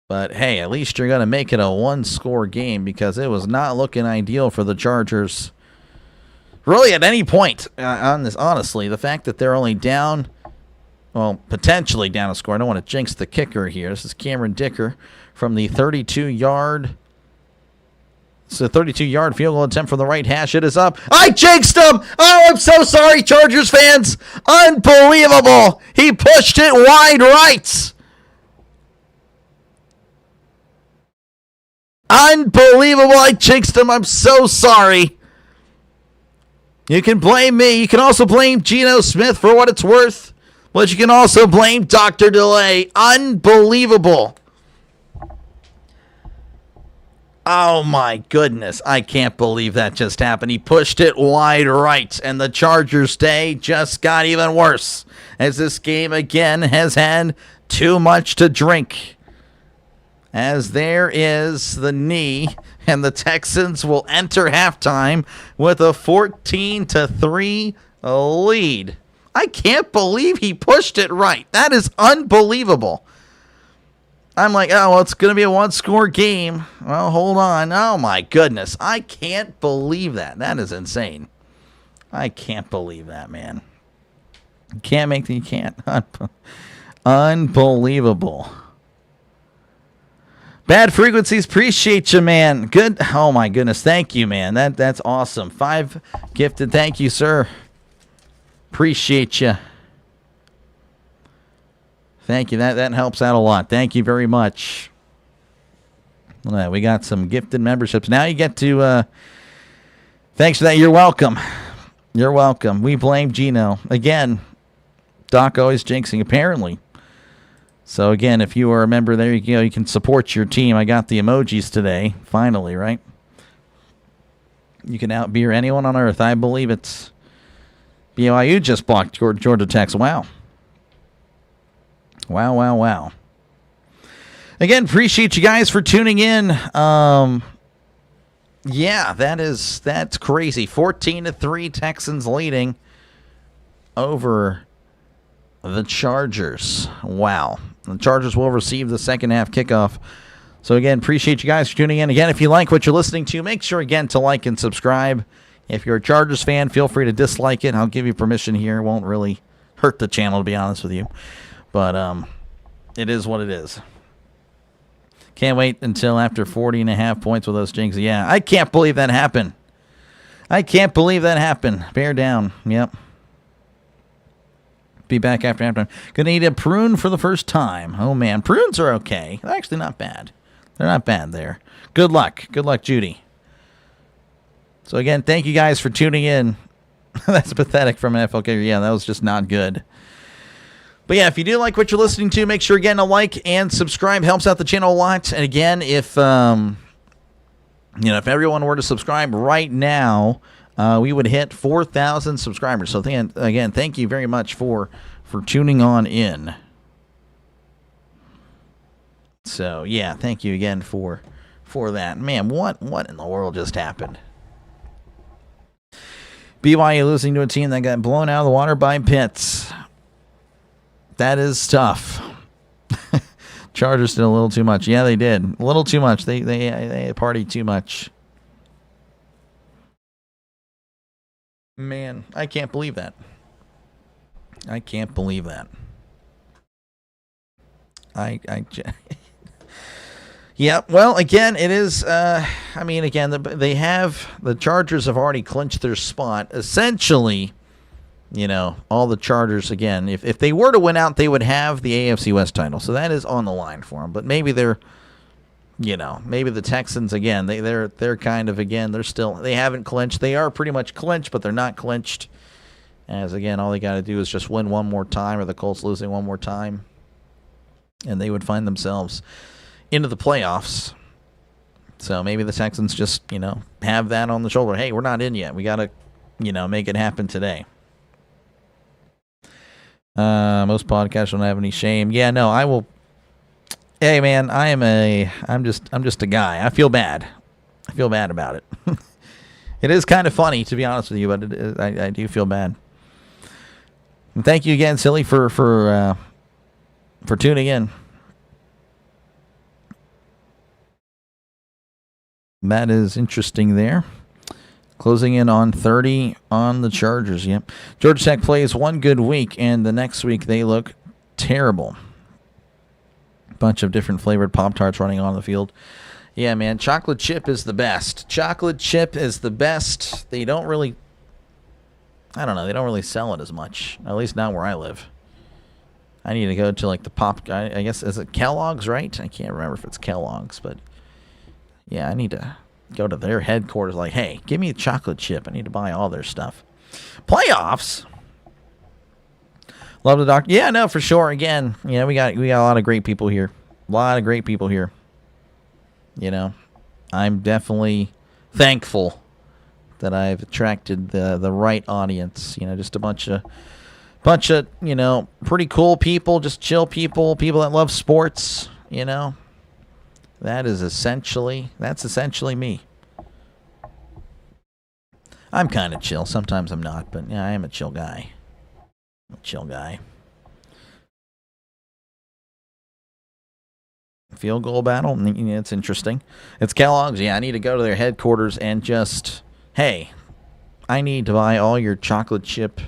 But, hey, at least you're going to make it a 1-score game because it was not looking ideal for the Chargers. Really, at any point on this, honestly, the fact that they're only down, well, potentially down a score. I don't want to jinx the kicker here. This is Cameron Dicker from the 32-yard. It's a 32-yard field goal attempt from the right hash. It is up. I jinxed him! Oh, I'm so sorry, Chargers fans. Unbelievable. He pushed it wide right. Unbelievable. I jinxed him. I'm so sorry. You can blame me. You can also blame Geno Smith for what it's worth. But you can also blame Dr. Delay. Unbelievable. Oh, my goodness. I can't believe that just happened. He pushed it wide right, and the Chargers' day just got even worse as this game, again, has had too much to drink. As there is the knee, and the Texans will enter halftime with a 14-3 lead. I can't believe he pushed it right. That is unbelievable. I'm like, oh, well, it's going to be a 1-score game. Well, hold on. Oh, my goodness. I can't believe that. That is insane. I can't believe that, man. You can't make the, you can't. Unbelievable. Bad frequencies. Appreciate you, man. Good. Oh, my goodness. Thank you, man. That's awesome. 5 gifted. Thank you, sir. Appreciate you. Thank you. That helps out a lot. Thank you very much. We got some gifted memberships. Now you get to... thanks for that. You're welcome. You're welcome. We blame Geno. Again, Doc always jinxing, apparently. So, again, if you are a member there, you go. You can support your team. I got the emojis today. Finally, right? You can outbeer anyone on earth. I believe it's... BYU just blocked Georgia Tech's. Wow. Wow, wow, wow. Again, appreciate you guys for tuning in. Yeah, that's crazy. 14-3 Texans leading over the Chargers. Wow. The Chargers will receive the second half kickoff. So again, appreciate you guys for tuning in. Again, if you like what you're listening to, make sure again to like and subscribe. If you're a Chargers fan, feel free to dislike it. I'll give you permission here. It won't really hurt the channel, to be honest with you. But it is what it is. Can't wait until after 40.5 points with those jinxes. Yeah, I can't believe that happened. I can't believe that happened. Bear down. Yep. Be back after halftime. Gonna eat a prune for the first time. Oh, man. Prunes are okay. They're actually not bad. They're not bad there. Good luck. Good luck, Judy. So, again, thank you guys for tuning in. That's pathetic from an FLK. Yeah, that was just not good. But yeah, if you do like what you're listening to, make sure again to like and subscribe. Helps out the channel a lot. And again, if if everyone were to subscribe right now, we would hit 4,000 subscribers. So again, thank you very much for tuning on in. So yeah, thank you again for that. Man, what in the world just happened? BYU losing to a team that got blown out of the water by Pitts. That is tough. Chargers did a little too much. Yeah, they did. A little too much. They partied too much. Man, I can't believe that. I can't believe that. Yeah, well, again, it is, again, the Chargers have already clinched their spot. Essentially, all the Chargers, again, if they were to win out, they would have the AFC West title. So that is on the line for them. But maybe maybe the Texans, again, they're kind of, again, they haven't clinched. They are pretty much clinched, but they're not clinched. As, again, all they got to do is just win one more time, or the Colts losing one more time, and they would find themselves into the playoffs. So maybe the Texans just, have that on the shoulder. Hey, we're not in yet. We got to, make it happen today. Most podcasts don't have any shame. Yeah, no, I will. Hey, man, I'm just a guy. I feel bad. I feel bad about it. It is kind of funny, to be honest with you, but I do feel bad. And thank you again, Silly, for tuning in. That is interesting there. Closing in on 30 on the Chargers. Yep. Georgia Tech plays one good week, and the next week they look terrible. Bunch of different flavored Pop-Tarts running on the field. Yeah, man, chocolate chip is the best. Chocolate chip is the best. They don't really, they don't really sell it as much. At least not where I live. I need to go to, like, the I guess, is it Kellogg's, right? I can't remember if it's Kellogg's, but yeah, I need to go to their headquarters, like, hey, give me a chocolate chip. I need to buy all their stuff. Playoffs. Love the doctor. Yeah, no, for sure. Again, we got a lot of great people here. A lot of great people here. I'm definitely thankful that I've attracted the right audience. Just a bunch of pretty cool people, just chill people that love sports. That's essentially me. I'm kind of chill. Sometimes I'm not, but yeah, I am a chill guy. Field goal battle. It's interesting. It's Kellogg's. Yeah, I need to go to their headquarters and just, hey, I need to buy all your chocolate chip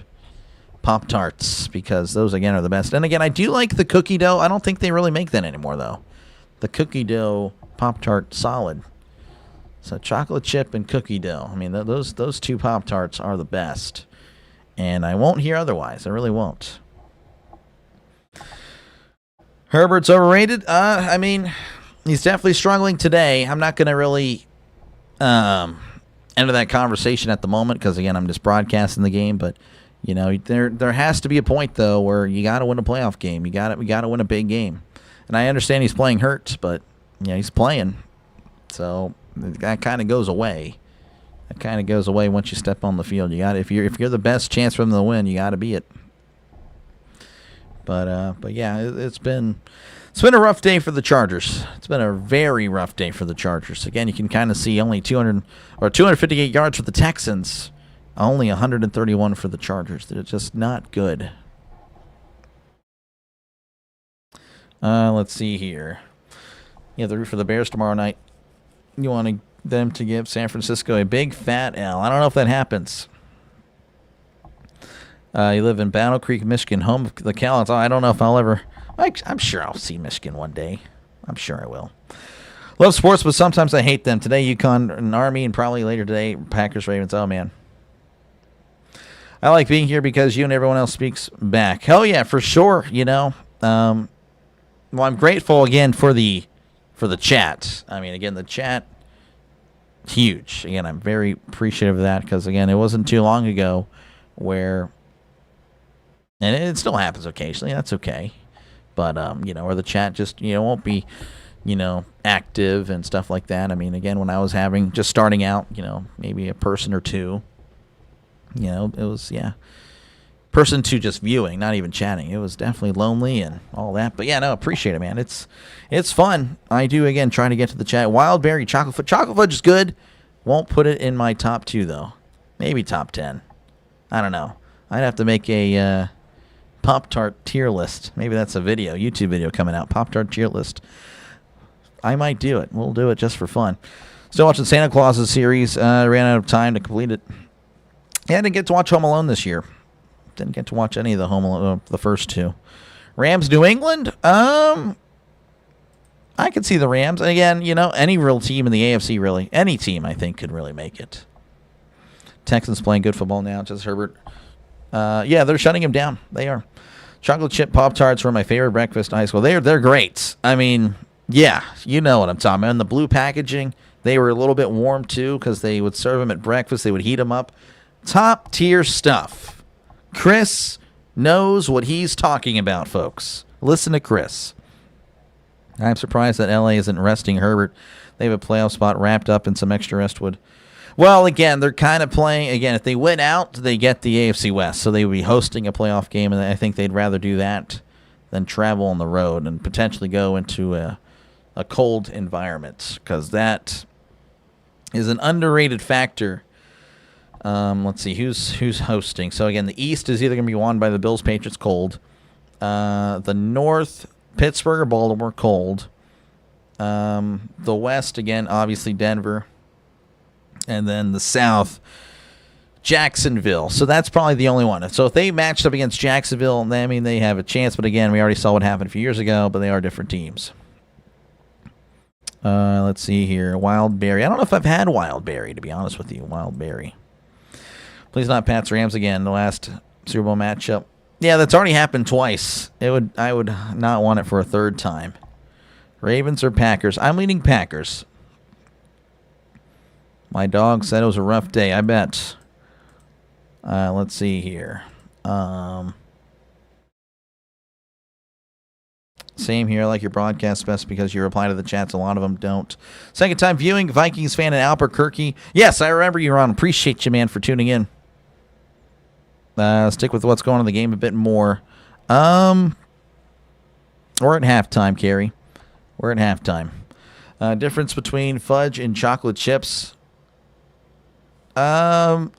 Pop-Tarts because those, again, are the best. And again, I do like the cookie dough. I don't think they really make that anymore, though. The cookie dough Pop-Tart, solid. So chocolate chip and cookie dough. I mean, those two Pop-Tarts are the best. And I won't hear otherwise. I really won't. Herbert's overrated. He's definitely struggling today. I'm not going to really enter that conversation at the moment because, again, I'm just broadcasting the game. But, there has to be a point, though, where you got to win a playoff game. We got to win a big game. And I understand he's playing hurt, but he's playing. So that kind of goes away. That kind of goes away once you step on the field. You got if you're the best chance for them to win, you got to be it. But yeah, it's been a rough day for the Chargers. It's been a very rough day for the Chargers. Again, you can kind of see only 258 yards for the Texans, only 131 for the Chargers. They're just not good. Let's see here. Yeah, the root for the Bears tomorrow night. You want them to give San Francisco a big fat L. I don't know if that happens. You live in Battle Creek, Michigan, home of the Callants. I don't know if I'll ever. I'm sure I'll see Michigan one day. I'm sure I will. Love sports, but sometimes I hate them. Today, UConn and Army, and probably later today, Packers, Ravens. Oh, man. I like being here because you and everyone else speaks back. Hell yeah, for sure, Well, I'm grateful, again, for the chat. I mean, again, the chat, huge. Again, I'm very appreciative of that because, again, it wasn't too long ago where, and it still happens occasionally. That's okay. But, where the chat just, won't be, active and stuff like that. I mean, again, when I was just starting out, maybe a person or two, it was, person to just viewing, not even chatting. It was definitely lonely and all that. But, yeah, no, appreciate it, man. It's fun. I do, again, trying to get to the chat. Wildberry, chocolate fudge. Chocolate fudge is good. Won't put it in my top 2, though. Maybe top 10. I don't know. I'd have to make a Pop-Tart tier list. Maybe that's a YouTube video coming out. Pop-Tart tier list. I might do it. We'll do it just for fun. Still watching Santa Claus's series. Ran out of time to complete it. Yeah, I didn't get to watch Home Alone this year. Didn't get to watch any of the first two. Rams, New England. I could see the Rams. And again, any real team in the AFC, really, any team I think could really make it. Texans playing good football now. Just Herbert. Yeah, they're shutting him down. They are. Chocolate chip Pop-Tarts were my favorite breakfast in high school. They're great. I mean, yeah, you know what I'm talking about. And the blue packaging, they were a little bit warm too because they would serve them at breakfast. They would heat them up. Top tier stuff. Chris knows what he's talking about, folks. Listen to Chris. I'm surprised that LA isn't resting Herbert. They have a playoff spot wrapped up in some extra rest would. Well, again, they're kind of playing. Again, if they win out, they get the AFC West. So they would be hosting a playoff game, and I think they'd rather do that than travel on the road and potentially go into a cold environment because that is an underrated factor. Let's see, who's hosting. So, again, the East is either going to be won by the Bills, Patriots, cold. The North, Pittsburgh or Baltimore, cold. The West, again, obviously Denver. And then the South, Jacksonville. So that's probably the only one. So if they matched up against Jacksonville, I mean, they have a chance. But again, we already saw what happened a few years ago, but they are different teams. Let's see here. Wildberry. I don't know if I've had Wildberry, to be honest with you. Wildberry. Please not Pats Rams again. The last Super Bowl matchup. Yeah, that's already happened twice. I would not want it for a third time. Ravens or Packers? I'm leaning Packers. My dog said it was a rough day. I bet. Let's see here. Same here. I like your broadcast best because you reply to the chats. A lot of them don't. Second time viewing. Vikings fan in Albuquerque. Yes, I remember you, Ron. Appreciate you, man, for tuning in. Stick with what's going on in the game a bit more. We're at halftime, Carrie. We're at halftime. Difference between fudge and chocolate chips. You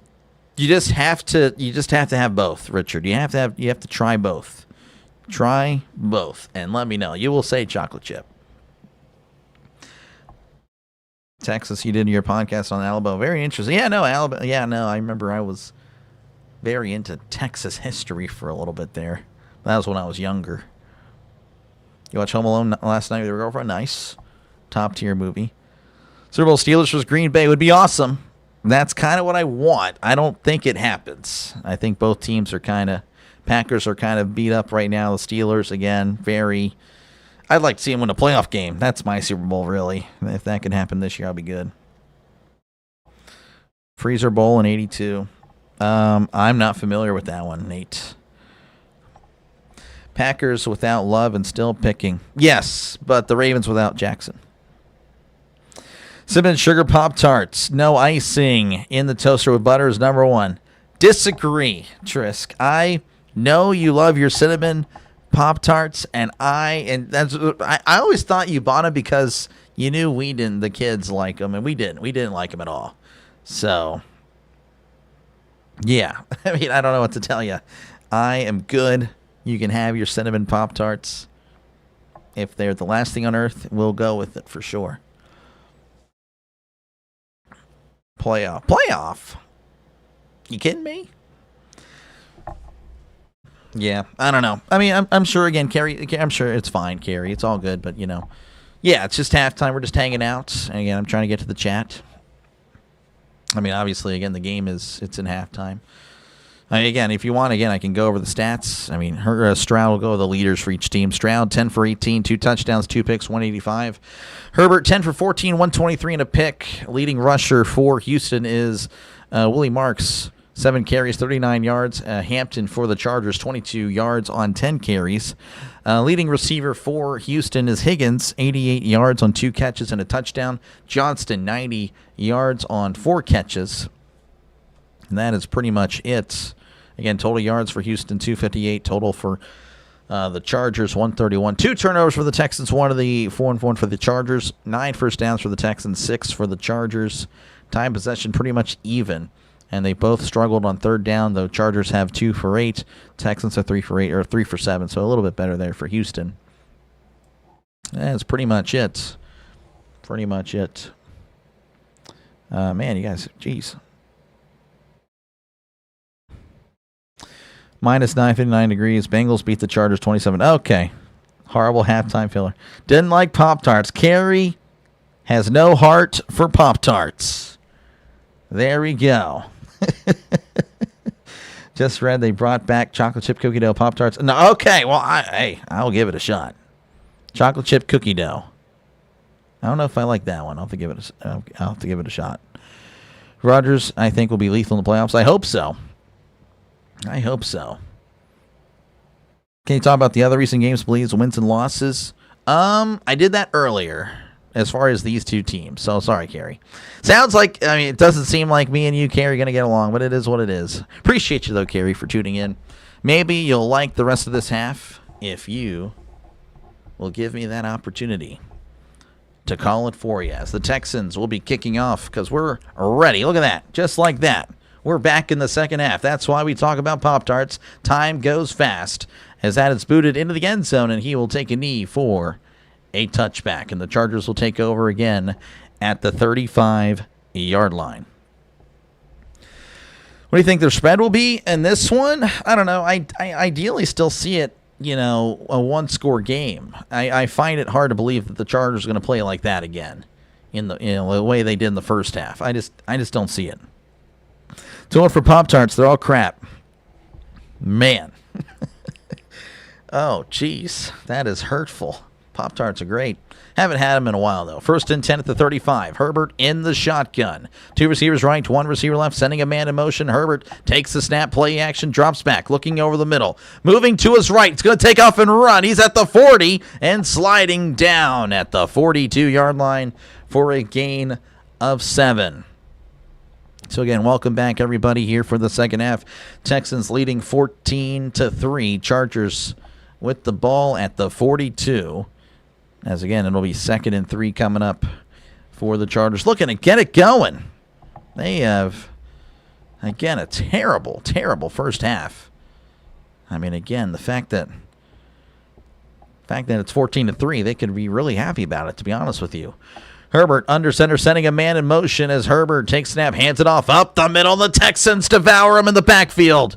just have to have both, Richard. You have to try both. Try both and let me know. You will say chocolate chip. Texas, you did your podcast on Alabama. Very interesting. Yeah, no, Alabama. Yeah, no, I remember I was very into Texas history for a little bit there. That was when I was younger. You watched Home Alone last night with your girlfriend? Nice. Top tier movie. Super Bowl Steelers versus Green Bay would be awesome. That's kind of what I want. I don't think it happens. I think both teams are Packers are kind of beat up right now. The Steelers, again, I'd like to see them win a playoff game. That's my Super Bowl, really. If that can happen this year, I'll be good. Freezer Bowl in 82. I'm not familiar with that one, Nate. Packers without Love and still picking. Yes, but the Ravens without Jackson. Cinnamon Sugar Pop-Tarts. No icing in the toaster with butter is number one. Disagree, Trisk. I know you love your cinnamon Pop-Tarts, and I always thought you bought them because you knew the kids like them, and we didn't. We didn't like them at all. So, yeah. I mean, I don't know what to tell you. I am good. You can have your cinnamon Pop-Tarts. If they're the last thing on earth, we'll go with it for sure. Playoff? You kidding me? Yeah, I don't know. I mean, I'm sure, again, Carrie, I'm sure it's fine, Carrie. It's all good, but, yeah, it's just halftime. We're just hanging out. And, again, I'm trying to get to the chat. I mean, obviously, again, the game it's in halftime. Again, if you want, I can go over the stats. I mean, Stroud will go with the leaders for each team. Stroud, 10 for 18, 2 touchdowns, 2 picks, 185. Herbert, 10 for 14, 123 and a pick. Leading rusher for Houston is Willie Marks, 7 carries, 39 yards. Hampton for the Chargers, 22 yards on 10 carries. Leading receiver for Houston is Higgins, 88 yards on 2 catches and a touchdown. Johnston, 90 yards on 4 catches. And that is pretty much it. Again, total yards for Houston, 258. Total for the Chargers, 131. 2 turnovers for the Texans, 1 of the 4-1 for the Chargers. 9 first downs for the Texans, 6 for the Chargers. Time possession pretty much even. And they both struggled on third down. The Chargers have 2 for 8. Texans are 3 for 8 or 3 for 7. So a little bit better there for Houston. That's pretty much it. Man, you guys, jeez. Minus 959 degrees. Bengals beat the Chargers 27. Okay. Horrible halftime filler. Didn't like Pop-Tarts. Carrie has no heart for Pop-Tarts. There we go. Just read they brought back chocolate chip cookie dough Pop-Tarts. No, okay. Well, I'll give it a shot. Chocolate chip cookie dough. I don't know if I like that one. I'll have to give it a shot. Rodgers, I think, will be lethal in the playoffs. I hope so. Can you talk about the other recent games, please? Wins and losses. I did that earlier as far as these two teams. So sorry, Carrie. Sounds like, it doesn't seem like me and you, Carrie, are going to get along, but it is what it is. Appreciate you, though, Carrie, for tuning in. Maybe you'll like the rest of this half if you will give me that opportunity to call it for you, as the Texans will be kicking off because we're ready. Look at that. Just like that. We're back in the second half. That's why we talk about Pop-Tarts. Time goes fast as that is booted into the end zone, and he will take a knee for a touchback. And the Chargers will take over again at the 35-yard line. What do you think their spread will be in this one? I don't know. I ideally still see it, a one-score game. I find it hard to believe that the Chargers are going to play like that again in the way they did in the first half. I just don't see it. 2-1 for Pop-Tarts. They're all crap. Man. Oh, jeez. That is hurtful. Pop-Tarts are great. Haven't had them in a while, though. 1st and 10 at the 35. Herbert in the shotgun. 2 receivers right, 1 receiver left, sending a man in motion. Herbert takes the snap, play action, drops back, looking over the middle. Moving to his right. It's going to take off and run. He's at the 40 and sliding down at the 42-yard line for a gain of 7. So again, welcome back, everybody, here for the second half. Texans leading 14-3. Chargers with the ball at the 42. As again, it'll be 2nd and 3 coming up for the Chargers. Looking to get it going. They have, again, a terrible, terrible first half. Again, the fact that it's 14-3, they could be really happy about it, to be honest with you. Herbert under center, sending a man in motion as Herbert takes snap, hands it off up the middle. The Texans devour him in the backfield.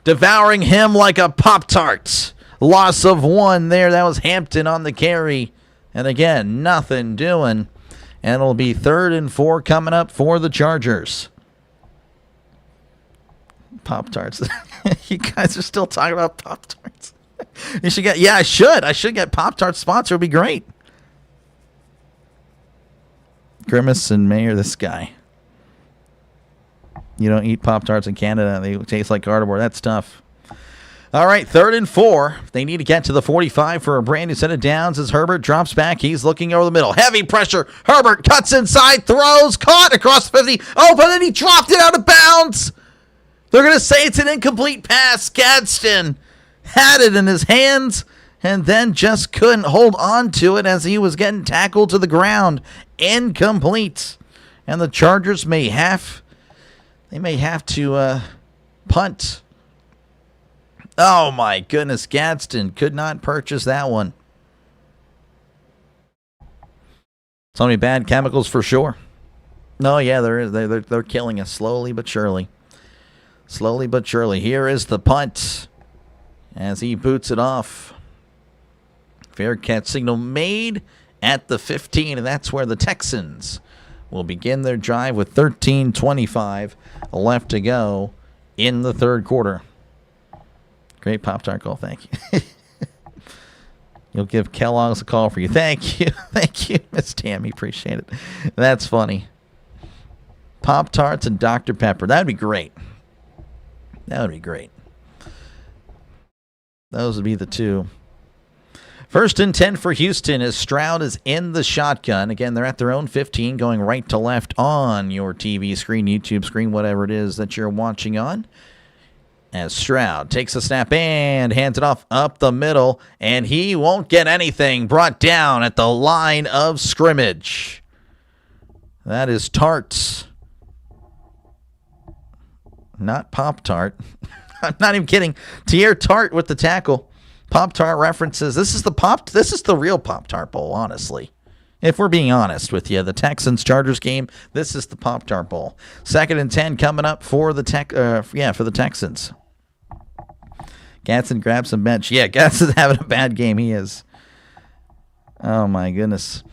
Devouring him like a Pop-Tart. Loss of 1 there. That was Hampton on the carry. And again, nothing doing. And it'll be 3rd and 4 coming up for the Chargers. Pop-Tarts. You guys are still talking about Pop-Tarts. You should get, I should get Pop-Tarts sponsor. It would be great. Grimace and Mayor, this guy. You don't eat Pop-Tarts in Canada. They taste like cardboard. That's tough. All right, 3rd and 4. They need to get to the 45 for a brand new set of downs as Herbert drops back. He's looking over the middle. Heavy pressure. Herbert cuts inside, throws, caught across 50. Oh, but then he dropped it out of bounds. They're going to say it's an incomplete pass. Gadsden had it in his hands and then just couldn't hold on to it as he was getting tackled to the ground. Incomplete. And the Chargers may have to punt. Oh my goodness, Gadsden could not purchase that one. So many bad chemicals for sure. No, yeah, they're killing us slowly but surely. Slowly but surely. Here is the punt as he boots it off. Fair catch signal made at the 15, and that's where the Texans will begin their drive with 13:25 left to go in the third quarter. Great Pop-Tart call. Thank you. You'll give Kellogg's a call for you. Thank you. Thank you, Miss Tammy. Appreciate it. That's funny. Pop-Tarts and Dr. Pepper. That would be great. That would be great. Those would be the two. 1st and 10 for Houston as Stroud is in the shotgun. Again, they're at their own 15, going right to left on your TV screen, YouTube screen, whatever it is that you're watching on. As Stroud takes a snap and hands it off up the middle, and he won't get anything. Brought down at the line of scrimmage. That is Tarts. Not Pop-Tart. I'm not even kidding. Tier Tart with the tackle. Pop-Tart references. This is the real Pop-Tart Bowl, honestly. If we're being honest with you, the Texans-Chargers game, this is the Pop-Tart Bowl. 2nd and 10 coming up for the Texans. Gatson grabs some bench. Yeah, Gatson's having a bad game. He is. Oh, my goodness.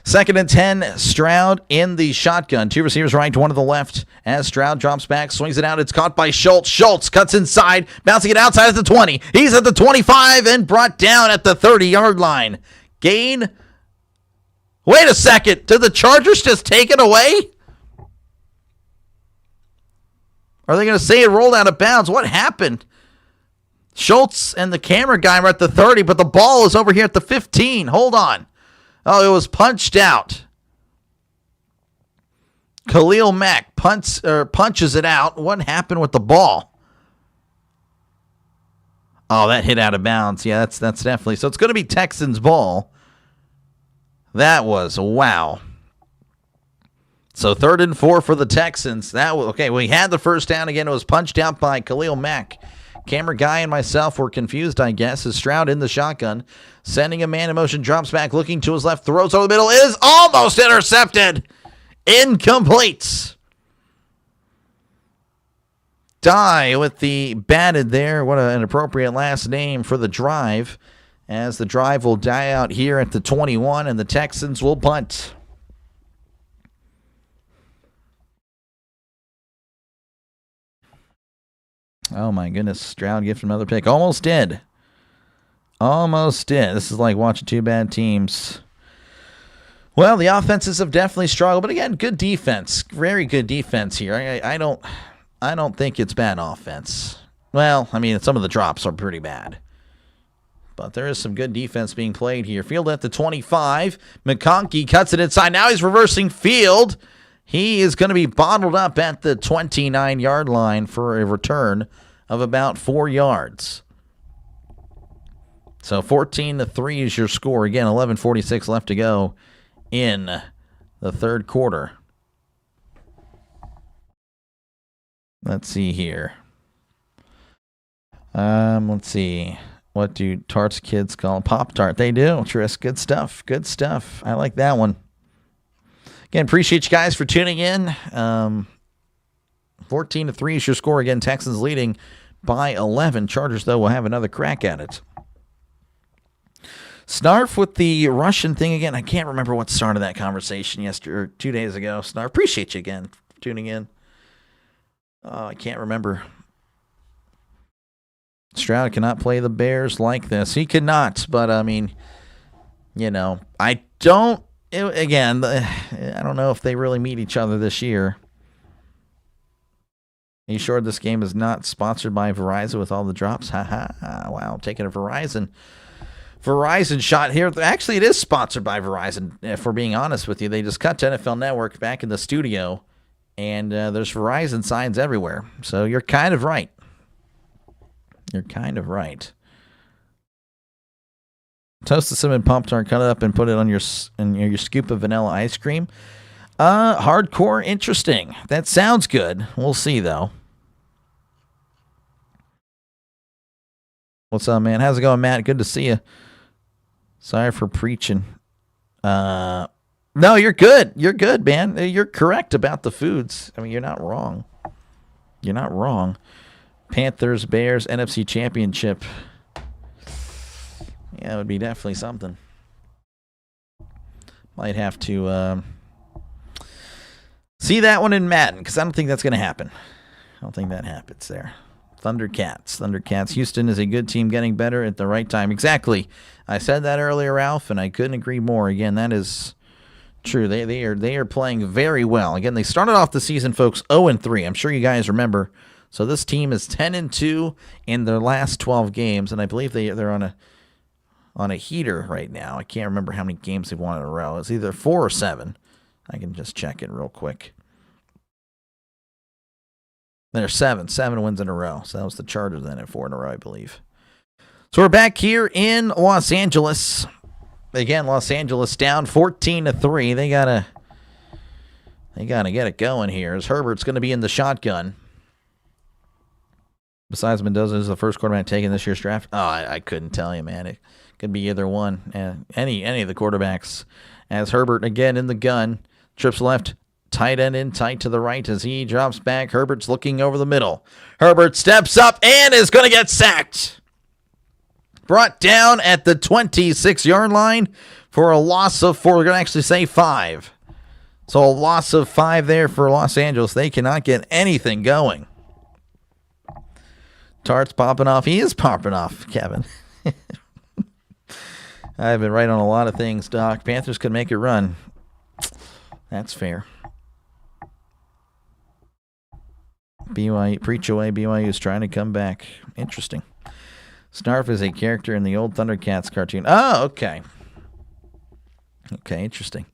2nd and 10, Stroud in the shotgun. 2 receivers right, 1 to the left. As Stroud drops back, swings it out. It's caught by Schultz. Schultz cuts inside, bouncing it outside at the 20. He's at the 25 and brought down at the 30-yard line. Gain. Wait a second. Did the Chargers just take it away? Are they going to say it rolled out of bounds? What happened? Schultz and the camera guy were at the 30, but the ball is over here at the 15. Hold on. Oh, it was punched out. Khalil Mack punches it out. What happened with the ball? Oh, that hit out of bounds. Yeah, that's definitely. So it's going to be Texans ball. That was wow. So 3rd and 4 for the Texans. That was okay. We had the first down again. It was punched out by Khalil Mack. Camera guy and myself were confused, I guess, as Stroud in the shotgun, sending a man in motion, drops back, looking to his left, throws over the middle, is almost intercepted. Incomplete. Die with the batted there. What an appropriate last name for the drive, as the drive will die out here at the 21, and the Texans will punt. Oh, my goodness. Stroud gives another pick. Almost did. Almost did. This is like watching 2 bad teams. Well, the offenses have definitely struggled. But again, good defense. Very good defense here. I don't think it's bad offense. Well, I mean, some of the drops are pretty bad. But there is some good defense being played here. Field at the 25. McConkey cuts it inside. Now he's reversing field. He is going to be bottled up at the 29-yard line for a return of about 4 yards. So 14-3 is your score. Again, 11:46 left to go in the 3rd quarter. Let's see here. Let's see. What do Tarts kids call them? Pop-Tart. They do, Tris. Good stuff. Good stuff. I like that one. Again, appreciate you guys for tuning in. 14-3 is your score. Again, Texans leading by 11. Chargers, though, will have another crack at it. Snarf with the Russian thing again. I can't remember what started that conversation yesterday or 2 days ago. Snarf, appreciate you again for tuning in. I can't remember. Stroud cannot play the Bears like this. He cannot, but I mean, I don't. Again, I don't know if they really meet each other this year. Are you sure this game is not sponsored by Verizon with all the drops? Wow, taking a Verizon shot here. Actually, it is sponsored by Verizon, if we're being honest with you. They just cut to NFL Network back in the studio, and there's Verizon signs everywhere. So you're kind of right. You're kind of right. Toast the cinnamon Pop-Tart, cut it up, and put it on your scoop of vanilla ice cream. Hardcore interesting. That sounds good. We'll see, though. What's up, man? How's it going, Matt? Good to see you. Sorry for preaching. No, you're good. You're good, man. You're correct about the foods. I mean, you're not wrong. You're not wrong. Panthers, Bears, NFC Championship. Yeah, it would be definitely something. Might have to see that one in Madden, because I don't think that's going to happen. I don't think that happens there. Thundercats. Houston is a good team getting better at the right time. Exactly. I said that earlier, Ralph, and I couldn't agree more. Again, that is true. They are playing very well. Again, they started off the season, folks, 0-3. I'm sure you guys remember. So this team is 10-2 in their last 12 games, and I believe they're on a heater right now. I can't remember how many games they've won in a row. It's either 4 or 7. I can just check it real quick. They're 7 wins in a row. So that was the Chargers then at 4 in a row, I believe. So we're back here in Los Angeles. Again, Los Angeles down 14-3. They gotta get it going here, as Herbert's going to be in the shotgun. Besides Mendoza is the first quarterback taken this year's draft. Oh, I couldn't tell you, man. It could be either one. Any of the quarterbacks. As Herbert again in the gun. Trips left. Tight end in tight to the right as he drops back. Herbert's looking over the middle. Herbert steps up and is going to get sacked. brought down at the 26-yard line for a loss of 4. We're going to actually say 5. So a loss of 5 there for Los Angeles. They cannot get anything going. Tart's popping off. He is popping off, Kevin. I've been right on a lot of things, Doc. Panthers could make it run. That's fair. BYU, preach away, BYU is trying to come back. Interesting. Snarf is a character in the old Thundercats cartoon. Oh, okay. Okay, interesting.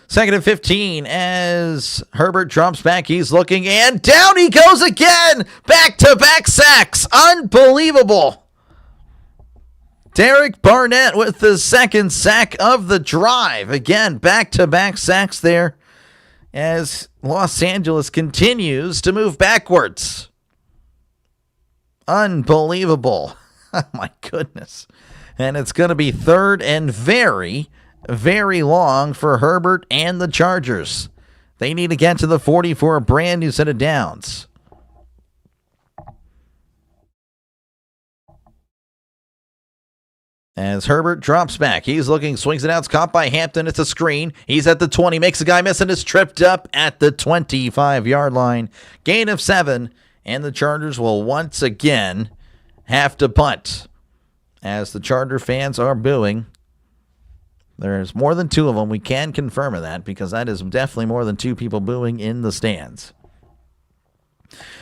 2nd and 15 as Herbert drops back. He's looking, and down he goes again. Back-to-back sacks. Unbelievable. Derek Barnett with the 2nd sack of the drive. Again, back-to-back sacks there as Los Angeles continues to move backwards. Unbelievable. Oh, my goodness. And it's going to be 3rd and very, very long for Herbert and the Chargers. They need to get to the 40 for a brand new set of downs. As Herbert drops back, he's looking, swings it out, it's caught by Hampton, it's a screen. He's at the 20, makes a guy miss and is tripped up at the 25-yard line. Gain of 7, and the Chargers will once again have to punt. As the Charger fans are booing. There's more than 2 of them. We can confirm that because that is definitely more than 2 people booing in the stands.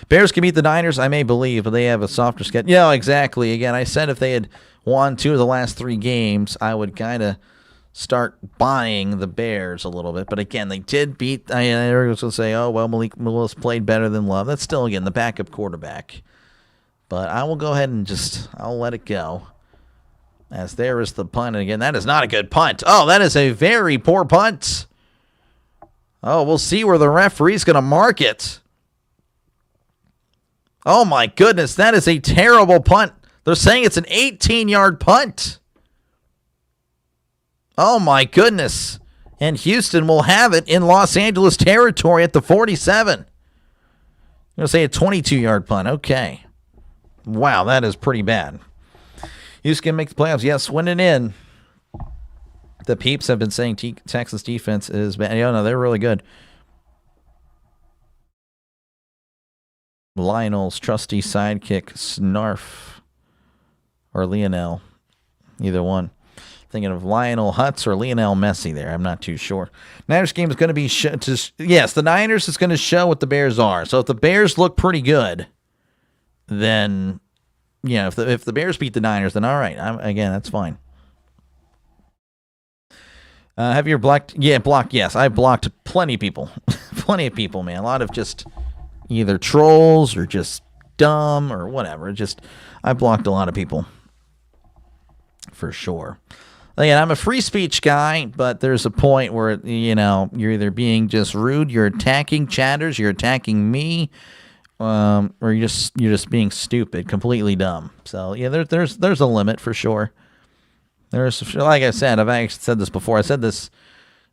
Bears can beat the Niners, I may believe, but they have a softer schedule. Yeah, exactly. Again, I said if they had won 2 of the last 3 games, I would kind of start buying the Bears a little bit. But again, they did beat. I was going to say, oh, well, Malik Willis played better than Love. That's still, again, the backup quarterback. But I will go ahead and I'll let it go. As there is the punt. And again, that is not a good punt. Oh, that is a very poor punt. Oh, we'll see where the referee's going to mark it. Oh, my goodness. That is a terrible punt. They're saying it's an 18-yard punt. Oh, my goodness. And Houston will have it in Los Angeles territory at the 47. I'm going to say a 22-yard punt. Okay. Wow, that is pretty bad. Houston makes the playoffs. Yes, winning in. The peeps have been saying Texas defense is bad. No, they're really good. Lionel's trusty sidekick, Snarf, or Lionel. Either one. Thinking of Lionel Hutz or Lionel Messi there. I'm not too sure. Niners game is going to be... yes, the Niners is going to show what the Bears are. So if the Bears look pretty good, then... yeah, if the Bears beat the Niners, then all right. Again, that's fine. Have you blocked? Yeah, blocked, yes. I blocked plenty of people. Plenty of people, man. A lot of just either trolls or just dumb or whatever. I blocked a lot of people. For sure. Again, I'm a free speech guy, but there's a point where, you're either being just rude, you're attacking chatters, you're attacking me, or you're just being stupid, completely dumb. So yeah, there's a limit for sure. There's, like I said, I've actually said this before. I said this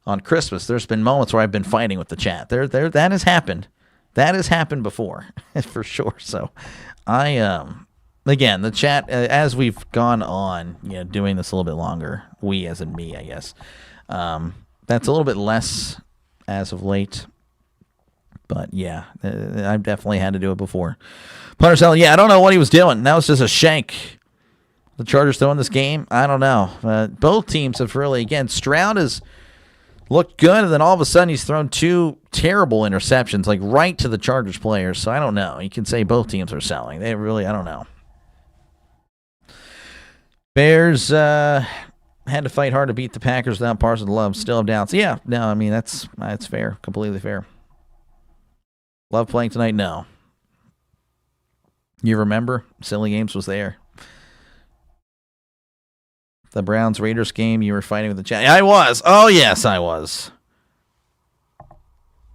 on Christmas. There's been moments where I've been fighting with the chat. That has happened. That has happened before, for sure. So again, the chat, as we've gone on, doing this a little bit longer, we as in me, I guess, that's a little bit less as of late. But yeah, I've definitely had to do it before. Punter Sell, yeah, I don't know what he was doing. That was just a shank. The Chargers throwing this game, I don't know. Both teams have really, again, Stroud has looked good, and then all of a sudden he's thrown 2 terrible interceptions, like right to the Chargers players. So I don't know. You can say both teams are selling. They really, I don't know. Bears had to fight hard to beat the Packers without Parsons Love. Still have doubts. Yeah, no, I mean, that's fair. Completely fair. Love playing tonight? No. You remember? Silly Games was there. The Browns-Raiders game, you were fighting with the chat. I was. Oh, yes, I was.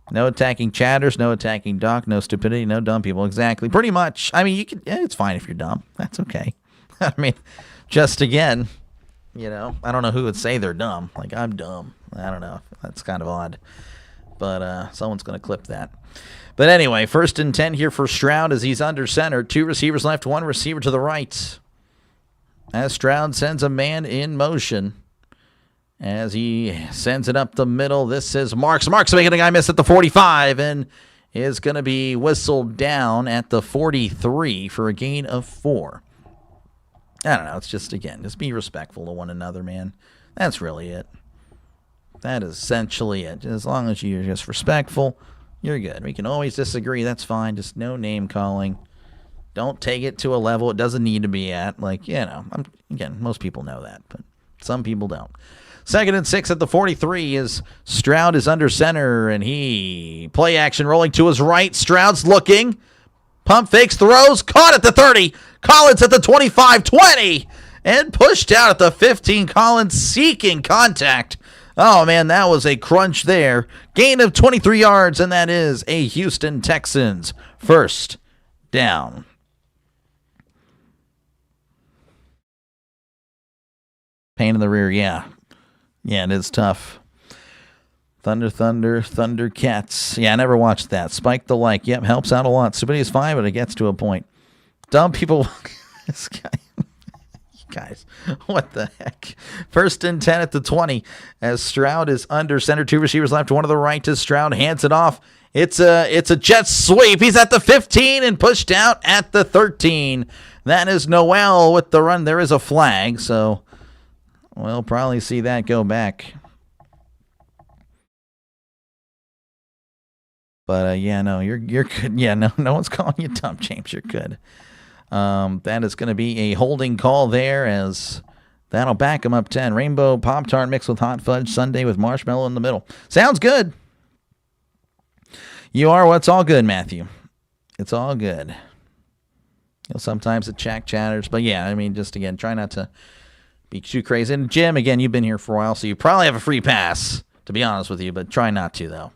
No attacking chatters, no attacking Doc, no stupidity, no dumb people. Exactly. Pretty much. I mean, it's fine if you're dumb. That's okay. I mean, just again, I don't know who would say they're dumb. Like, I'm dumb. I don't know. That's kind of odd. But someone's going to clip that. But anyway, 1st and 10 here for Stroud as he's under center. 2 receivers left, 1 receiver to the right. as Stroud sends a man in motion. As he sends it up the middle, this is Marks. Marks making a guy miss at the 45 and is going to be whistled down at the 43 for a gain of 4. I don't know. It's just, again, just be respectful to one another, man. That's really it. That is essentially it. As long as you're just respectful, you're good. We can always disagree. That's fine. Just no name calling. Don't take it to a level it doesn't need to be at. Like, again, most people know that, but some people don't. 2nd and 6 at the 43 is Stroud is under center, and he play action rolling to his right. Stroud's looking. Pump fakes, throws, caught at the 30. Collins at the 25, 20, and pushed out at the 15. Collins seeking contact. Oh, man, that was a crunch there. Gain of 23 yards, and that is a Houston Texans first down. Pain in the rear, yeah. Yeah, it is tough. Thundercats. Yeah, I never watched that. Spike the like. Yep, helps out a lot. Stupidity is fine, but it gets to a point. Dumb people. This guy. Guys, what the heck? 1st and 10 at the 20 as Stroud is under center. 2 receivers left. 1 to the right to Stroud. Hands it off. It's a jet sweep. He's at the 15 and pushed out at the 13. That is Noel with the run. There is a flag, so we'll probably see that go back. But you're good. Yeah, no one's calling you dumb, James. You're good. That is going to be a holding call there, as that'll back him up 10. Rainbow Pop-Tart mixed with hot fudge sundae with marshmallow in the middle. Sounds good. You are what's all good, Matthew. It's all good. Sometimes it chatters, but yeah, just again, try not to be too crazy. And Jim, again, you've been here for a while, so you probably have a free pass, to be honest with you, but try not to, though.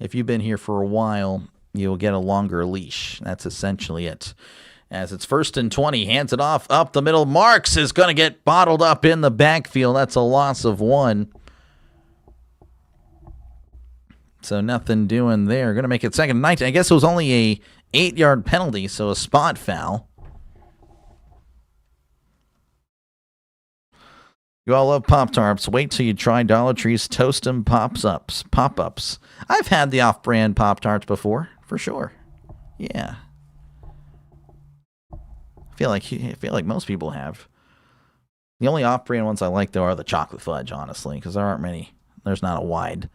If you've been here for a while, you'll get a longer leash. That's essentially it. As it's 1st and 20, hands it off up the middle. Marks is going to get bottled up in the backfield. That's a loss of 1. So nothing doing there. Going to make it 2nd and 19. I guess it was only a 8-yard penalty, so a spot foul. You all love Pop-Tarts. Wait till you try Dollar Tree's Toast 'em Pop-Ups. I've had the off-brand Pop-Tarts before, for sure. Yeah. I feel like most people have. The only off-brand ones I like, though, are the chocolate fudge, honestly, because there aren't many. There's not a wide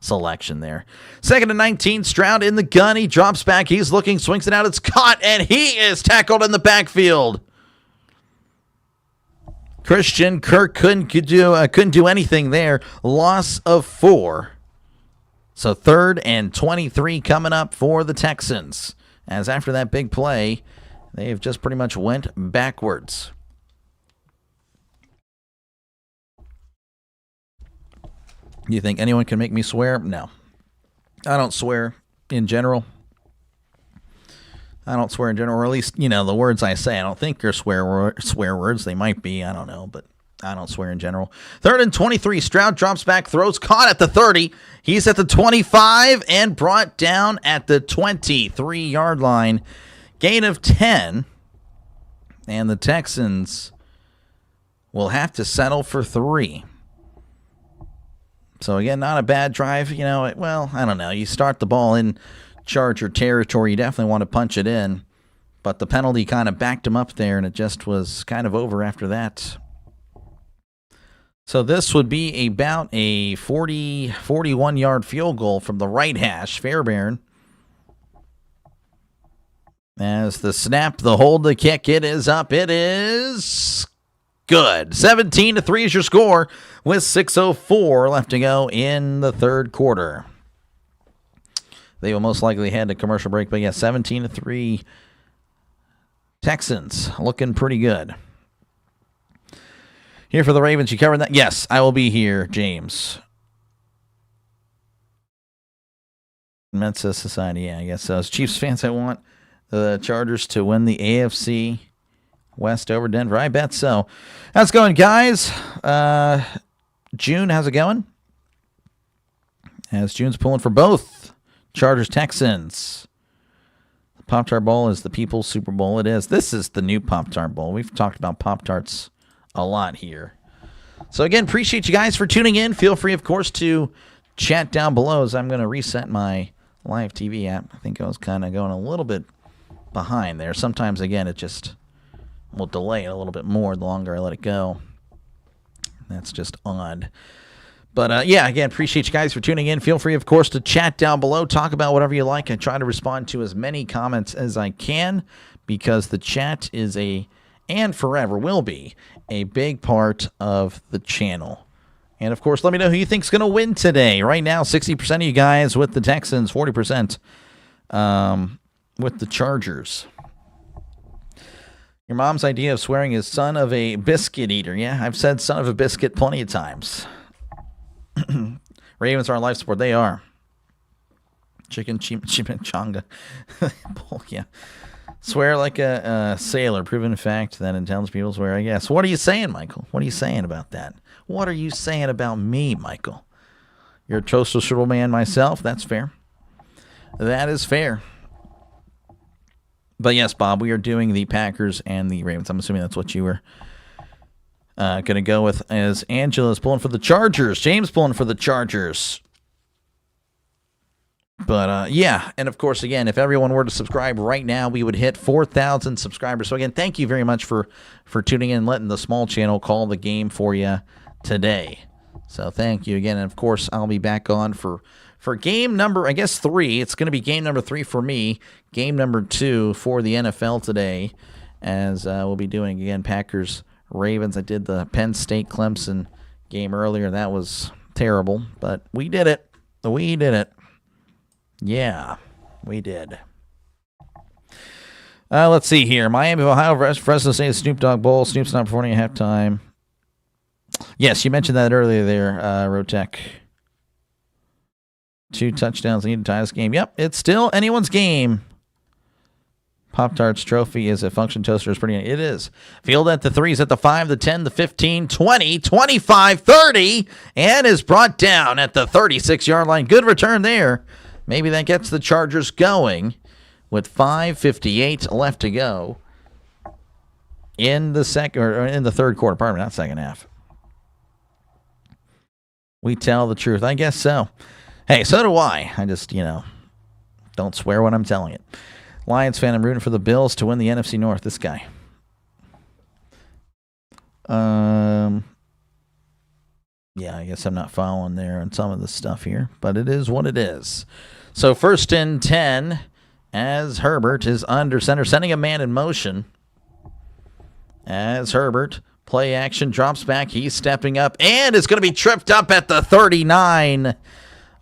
selection there. 2nd and 19, Stroud in the gun. He drops back. He's looking, swings it out. It's caught, and he is tackled in the backfield. Christian Kirk couldn't do anything there. Loss of 4. So 3rd and 23 coming up for the Texans. As after that big play, they've just pretty much went backwards. You think anyone can make me swear? No. I don't swear in general. Or at least, the words I say. I don't think they're swear words. They might be. I don't know, but I don't swear in general. 3rd and 23. Stroud drops back, throws, caught at the 30. He's at the 25 and brought down at the 23-yard line. Gain of 10. And the Texans will have to settle for 3. So, again, not a bad drive. Well, I don't know. You start the ball in Charger territory, you definitely want to punch it in. But the penalty kind of backed him up there, and it just was kind of over after that. So this would be about a 41-yard field goal from the right hash, Fairbairn. As the snap, the hold, the kick, it is up. It is good. 17-3 is your score with 6:04 left to go in the 3rd quarter. They will most likely head to commercial break, but yeah, 17-3 Texans looking pretty good. Here for the Ravens, you covered that? Yes, I will be here, James. Mensa Society, yeah, I guess so. As Chiefs fans, I want the Chargers to win the AFC West over Denver. I bet so. How's it going, guys? June, how's it going? As June's pulling for both Chargers, Texans. The Pop-Tart Bowl is the People's Super Bowl. It is. This is the new Pop-Tart Bowl. We've talked about Pop-Tarts a lot here. So again, appreciate you guys for tuning in. Feel free, of course, to chat down below as I'm going to reset my live TV app. I think I was kind of going a little bit behind there. Sometimes, again, it just will delay it a little bit more the longer I let it go. That's just odd. But, yeah, again, appreciate you guys for tuning in. Feel free, of course, to chat down below. Talk about whatever you like. I try to respond to as many comments as I can because the chat is and forever will be, a big part of the channel. And, of course, let me know who you think's going to win today. Right now, 60% of you guys with the Texans, 40% with the Chargers. Your mom's idea of swearing is son of a biscuit eater. Yeah, I've said son of a biscuit plenty of times. Ravens are on life support. They are. Chimichanga. Yeah. Swear like a sailor. Proven fact that intelligent people swear, I guess. What are you saying, Michael? What are you saying about that? What are you saying about me, Michael? You're a toastable man myself. That's fair. That is fair. But yes, Bob, we are doing the Packers and the Ravens. I'm assuming that's what you were going to go with, as Angela's pulling for the Chargers. James pulling for the Chargers. But, yeah, and of course, again, if everyone were to subscribe right now, we would hit 4,000 subscribers. So, again, thank you very much for tuning in and letting the small channel call the game for you today. So, thank you again. And, of course, I'll be back on for game number, I guess, 3. It's going to be game number 3 for me, game number 2 for the NFL today, as we'll be doing, again, Packers-Ravens. I did the Penn State-Clemson game earlier. That was terrible, but we did it. We did it. Yeah, we did. Let's see here. Miami of Ohio, Fresno State, Snoop Dogg Bowl. Snoop's not performing at halftime. Yes, you mentioned that earlier there, Rotec. 2 touchdowns need to tie this game. Yep, it's still anyone's game. Pop-Tarts trophy is a function toaster. It's pretty. It is. Field at the 3s, at the 5, the 10, the 15, 20, 25, 30, and is brought down at the 36-yard line. Good return there. Maybe that gets the Chargers going with 5:58 left to go in the third quarter. Pardon me, not second half. We tell the truth. I guess so. Hey, so do I. I just, don't swear when I'm telling it. Lions fan, I'm rooting for the Bills to win the NFC North. This guy. Yeah, I guess I'm not following there on some of the stuff here, but it is what it is. So 1st and 10 as Herbert is under center, sending a man in motion. As Herbert, play action, drops back. He's stepping up and is going to be tripped up at the 39.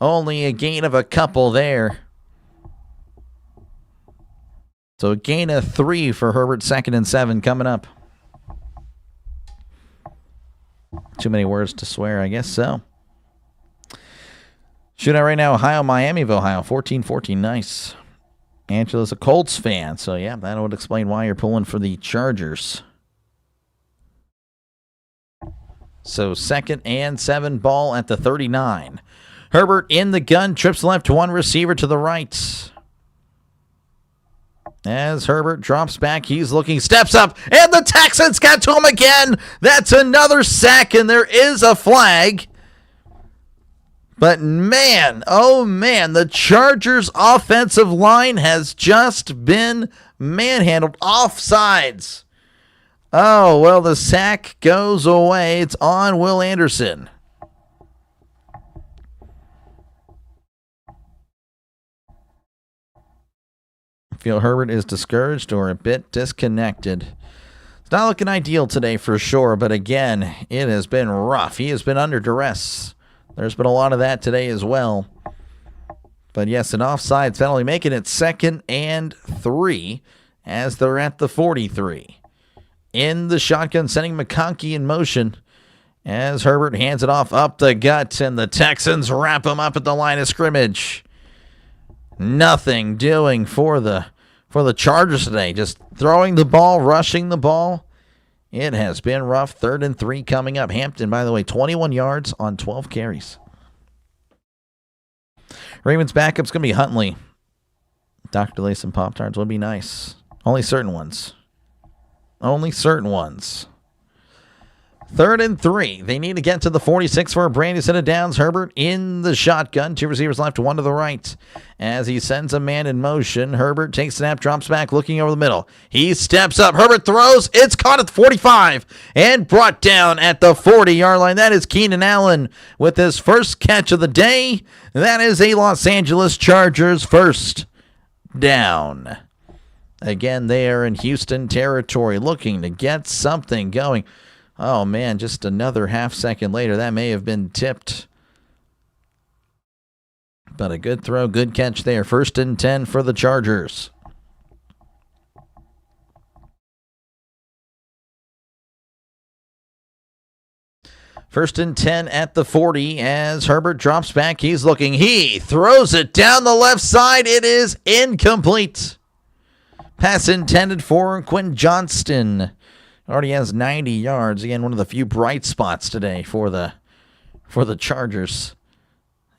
Only a gain of a couple there. So a gain of 3 for Herbert, 2nd and 7 coming up. Too many words to swear, I guess so. Shootout right now, Ohio, Miami of Ohio, 14-14, nice. Angela's a Colts fan, so yeah, that would explain why you're pulling for the Chargers. So 2nd and 7, ball at the 39. Herbert in the gun, trips left, 1 receiver to the right. As Herbert drops back, he's looking, steps up, and the Texans got to him again. That's another sack, and there is a flag. But man, oh man, the Chargers' offensive line has just been manhandled. Offsides. Oh, well, the sack goes away. It's on Will Anderson. I feel Herbert is discouraged or a bit disconnected. It's not looking ideal today for sure, but again, it has been rough. He has been under duress. There's been a lot of that today as well. But yes, an offside penalty, making it 2nd and 3 as they're at the 43. In the shotgun, sending McConkey in motion as Herbert hands it off up the gut, and the Texans wrap him up at the line of scrimmage. Nothing doing for the Chargers today. Just throwing the ball, rushing the ball. It has been rough. 3rd and 3 coming up. Hampton, by the way, 21 yards on 12 carries. Ravens backup's going to be Huntley. Dr. Lace and Pop-Tarts would be nice. Only certain ones. Only certain ones. 3rd and 3. They need to get to the 46 for a brand new set of downs. Herbert in the shotgun. 2 receivers left, 1 to the right. As he sends a man in motion, Herbert takes snap, drops back, looking over the middle. He steps up. Herbert throws. It's caught at the 45 and brought down at the 40-yard line. That is Keenan Allen with his first catch of the day. That is a Los Angeles Chargers first down. Again, they are in Houston territory looking to get something going. Oh, man, just another half second later. That may have been tipped. But a good throw, good catch there. 1st and 10 for the Chargers. First and 10 at the 40 as Herbert drops back. He's looking. He throws it down the left side. It is incomplete. Pass intended for Quinn Johnston. Already has 90 yards. Again, one of the few bright spots today for the Chargers.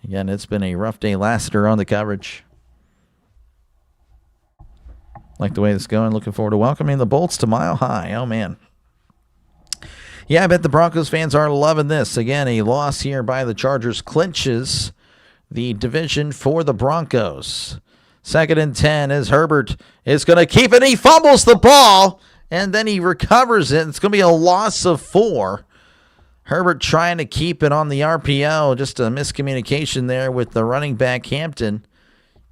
Again, it's been a rough day. Lassiter on the coverage. Like the way this is going. Looking forward to welcoming the Bolts to Mile High. Oh, man. Yeah, I bet the Broncos fans are loving this. Again, a loss here by the Chargers clinches the division for the Broncos. 2nd and 10 as Herbert is going to keep it. He fumbles the ball. And then he recovers it. It's going to be a loss of 4. Herbert trying to keep it on the RPO. Just a miscommunication there with the running back Hampton.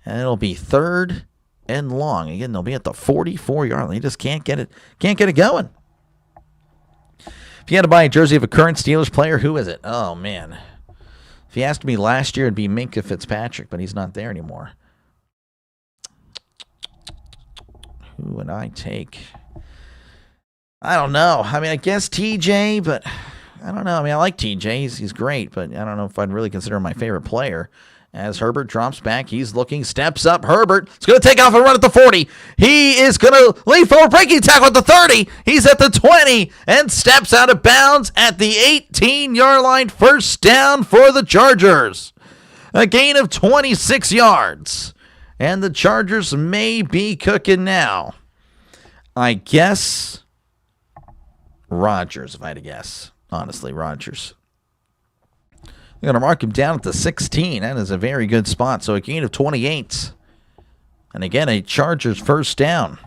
And it'll be 3rd and long. Again, they'll be at the 44-yard line. He just can't get it going. If you had to buy a jersey of a current Steelers player, who is it? Oh, man. If you asked me last year, it'd be Minkah Fitzpatrick, but he's not there anymore. Who would I take? I don't know. I mean, I guess TJ, but I don't know. I mean, I like TJ. He's great, but I don't know if I'd really consider him my favorite player. As Herbert drops back, he's looking, steps up. Herbert is going to take off and run at the 40. He is going to lean forward, breaking tackle at the 30. He's at the 20 and steps out of bounds at the 18-yard line. First down for the Chargers. A gain of 26 yards. And the Chargers may be cooking now. I guess Rodgers, if I had to guess. Honestly, Rodgers. They're going to mark him down at the 16. That is a very good spot. So a gain of 28. And again, a Chargers first down.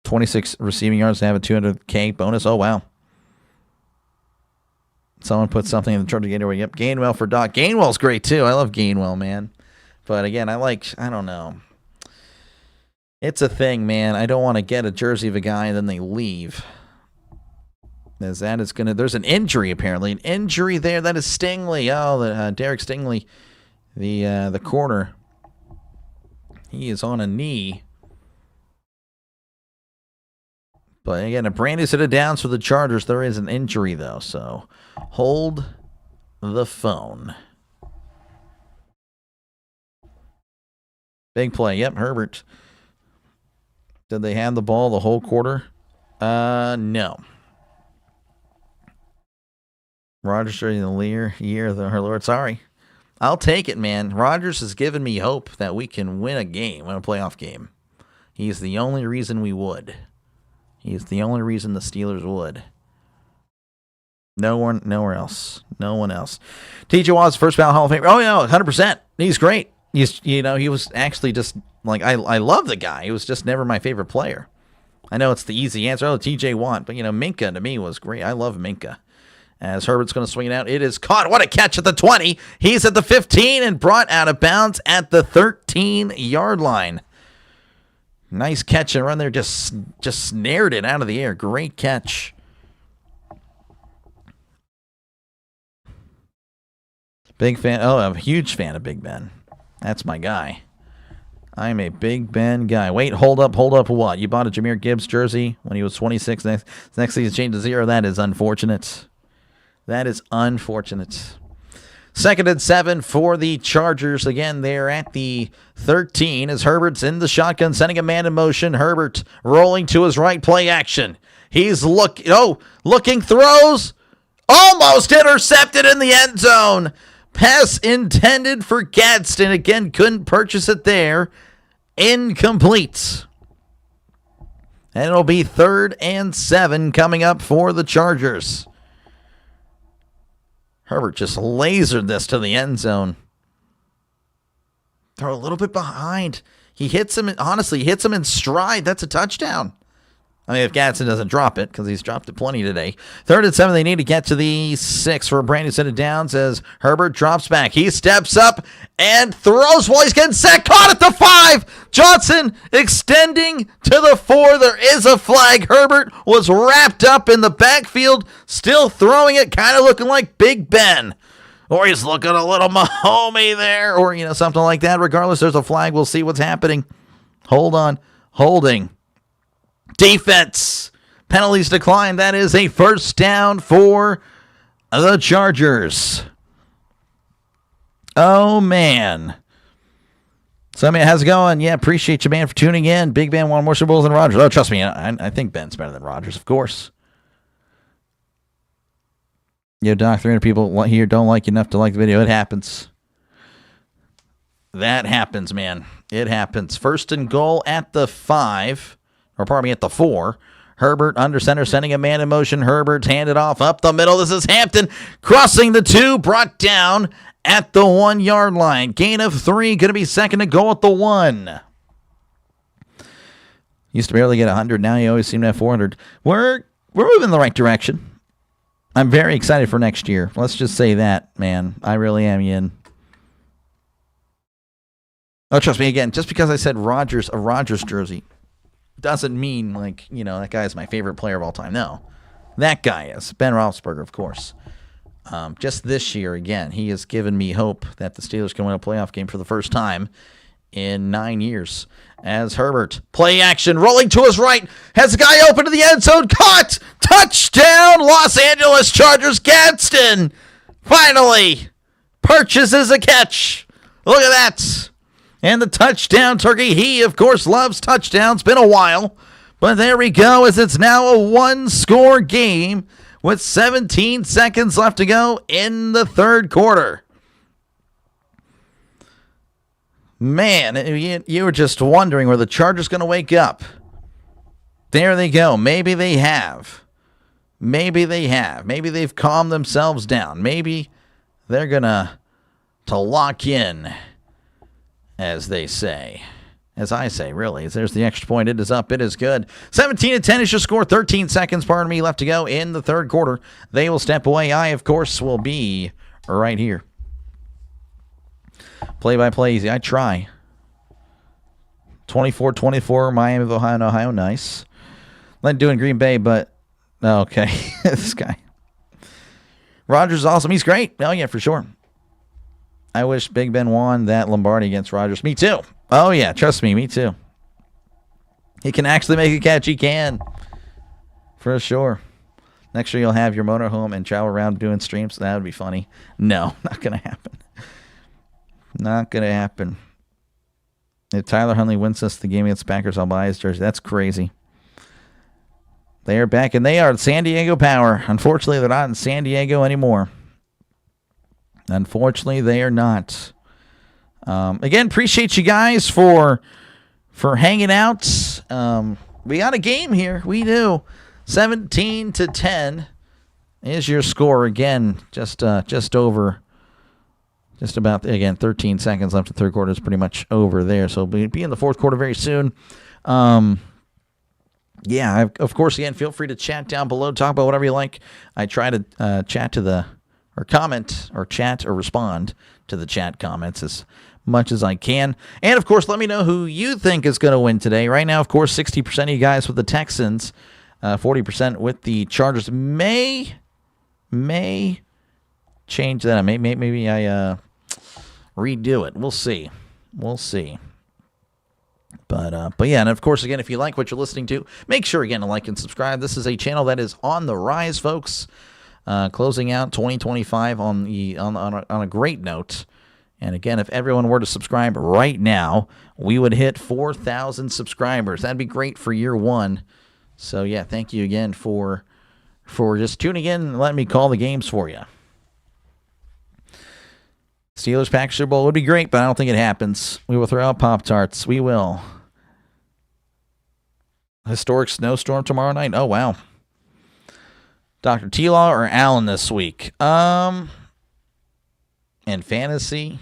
$26 receiving yards to have a $200K bonus. Oh, wow. Someone put something in the Charger Gainwell. Yep, Gainwell for Doc. Gainwell's great, too. I love Gainwell, man. But again, I don't know. It's a thing, man. I don't want to get a jersey of a guy and then they leave. As that is going to... There's an injury, apparently. An injury there. That is Stingley. Oh, Derek Stingley, the corner. He is on a knee. But again, a brand new set of downs for the Chargers. There is an injury, though, so hold the phone. Big play. Yep, Herbert. Did they have the ball the whole quarter? No. Rodgers during the year of our Lord. Sorry. I'll take it, man. Rodgers has given me hope that we can win a game, win a playoff game. He's the only reason we would. He's the only reason the Steelers would. Nowhere else. No one else. TJ Watt's first ballot Hall of Fame. Oh, yeah, 100%. He's great. He was actually just, like, I love the guy. He was just never my favorite player. I know it's the easy answer. Oh, TJ Watt. But, Minkah to me was great. I love Minkah. As Herbert's going to swing it out. It is caught. What a catch at the 20. He's at the 15 and brought out of bounds at the 13-yard line. Nice catch and run there. Just snared it out of the air. Great catch. Big fan. Oh, I'm a huge fan of Big Ben. That's my guy. I'm a Big Ben guy. Wait, hold up what? You bought a Jahmyr Gibbs jersey when he was 26. Next season changed to 0. That is unfortunate. That is unfortunate. 2nd and 7 for the Chargers. Again, they're at the 13 as Herbert's in the shotgun, sending a man in motion. Herbert rolling to his right, play action. He's looking, throws, almost intercepted in the end zone. Pass intended for Gadsden. Again, couldn't purchase it there. Incomplete. And it'll be 3rd and 7 coming up for the Chargers. Herbert just lasered this to the end zone. They're a little bit behind. He hits him, honestly, he hits him in stride. That's a touchdown. I mean, if Gadsden doesn't drop it, because he's dropped it plenty today. 3rd and 7, they need to get to the 6 for a brand new set of downs as Herbert drops back. He steps up and throws while he's getting set. Caught at the 5. Johnson extending to the 4. There is a flag. Herbert was wrapped up in the backfield, still throwing it, kind of looking like Big Ben. Or he's looking a little Mahomey there, or, something like that. Regardless, there's a flag. We'll see what's happening. Hold on. Holding. Defense. Penalties decline. That is a 1st down for the Chargers. Oh, man. So, how's it going? Yeah, appreciate you, man, for tuning in. Big Ben won more Super Bowls than Rodgers. Oh, trust me, I think Ben's better than Rodgers, of course. Doc, 300 people here don't like you enough to like the video. It happens. That happens, man. It happens. 1st and goal at the 5. Or pardon me, at the 4. Herbert under center, sending a man in motion. Herbert's handed off up the middle. This is Hampton crossing the 2, brought down at the 1-yard line. Gain of 3, going to be 2nd to goal at the 1. Used to barely get 100. Now you always seem to have 400. We're moving in the right direction. I'm very excited for next year. Let's just say that, man. I really am, Yin. Oh, trust me, again, just because I said Rodgers, a Rodgers jersey, doesn't mean, that guy is my favorite player of all time. No. That guy is. Ben Roethlisberger, of course. Just this year, again, he has given me hope that the Steelers can win a playoff game for the first time in 9 years. As Herbert, play action, rolling to his right, has a guy open to the end zone, caught, touchdown, Los Angeles Chargers. Gadsden finally purchases a catch. Look at that. And the touchdown turkey. He, of course, loves touchdowns. Been a while. But there we go, as it's now a 1-score game with 17 seconds left to go in the 3rd quarter. Man, you were just wondering where the Chargers going to wake up. There they go. Maybe they have. Maybe they've calmed themselves down. Maybe they're going to lock in, as they say. As I say, really. As there's the extra point. It is up. It is good. 17-10 is your score. 13 seconds, left to go in the 3rd quarter. They will step away. I, of course, will be right here. Play-by-play easy. I try. 24-24, Miami of Ohio. Nice. Let do in Green Bay, but... Okay. This guy. Rodgers is awesome. He's great. Oh, yeah, for sure. I wish Big Ben won that Lombardi against Rodgers. Me too. Oh, yeah. Trust me. Me too. He can actually make a catch. He can. For sure. Next year you'll have your motorhome and travel around doing streams. That would be funny. No, not going to happen. Not going to happen. If Tyler Huntley wins us the game against Packers, I'll buy his jersey. That's crazy. They are back, and they are San Diego Power. Unfortunately, they're not in San Diego anymore. Unfortunately, they are not. Again, appreciate you guys for hanging out. We got a game here. We do. 17-10 is your score. Again, just over. Just about, again, 13 seconds left. The 3rd quarter is pretty much over there. So we'll be in the 4th quarter very soon. Yeah, of course, again, feel free to chat down below. Talk about whatever you like. I try to chat to comment or chat or respond to the chat comments as much as I can. And, of course, let me know who you think is going to win today. Right now, of course, 60% of you guys with the Texans, 40% with the Chargers. May change that. Maybe I redo it. We'll see. But yeah, and of course, again, if you like what you're listening to, make sure, again, to like and subscribe. This is a channel that is on the rise, folks. Closing out 2025 on a great note. And again, if everyone were to subscribe right now, we would hit 4,000 subscribers. That'd be great for year 1. So yeah, thank you again for just tuning in and letting me call the games for you. Steelers Packers Super Bowl would be great, but I don't think it happens. We will throw out Pop-Tarts. We will. Historic snowstorm tomorrow night. Oh, wow. Dr. T-Law or Allen this week? In fantasy,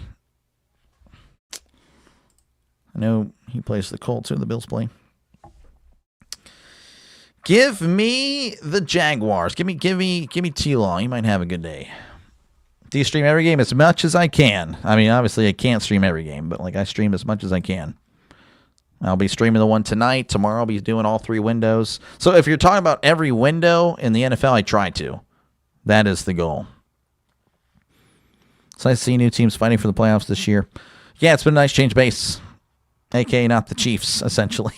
I know he plays the Colts or the Bills play. Give me the Jaguars. Give me T-Law. He might have a good day. Do you stream every game? As much as I can. I mean, obviously I can't stream every game, but like I stream as much as I can. I'll be streaming the one tonight. Tomorrow I'll be doing all 3 windows. So if you're talking about every window in the NFL, I try to. That is the goal. So I see new teams fighting for the playoffs this year. Yeah, it's been a nice change of pace. A.K.A. not the Chiefs, essentially.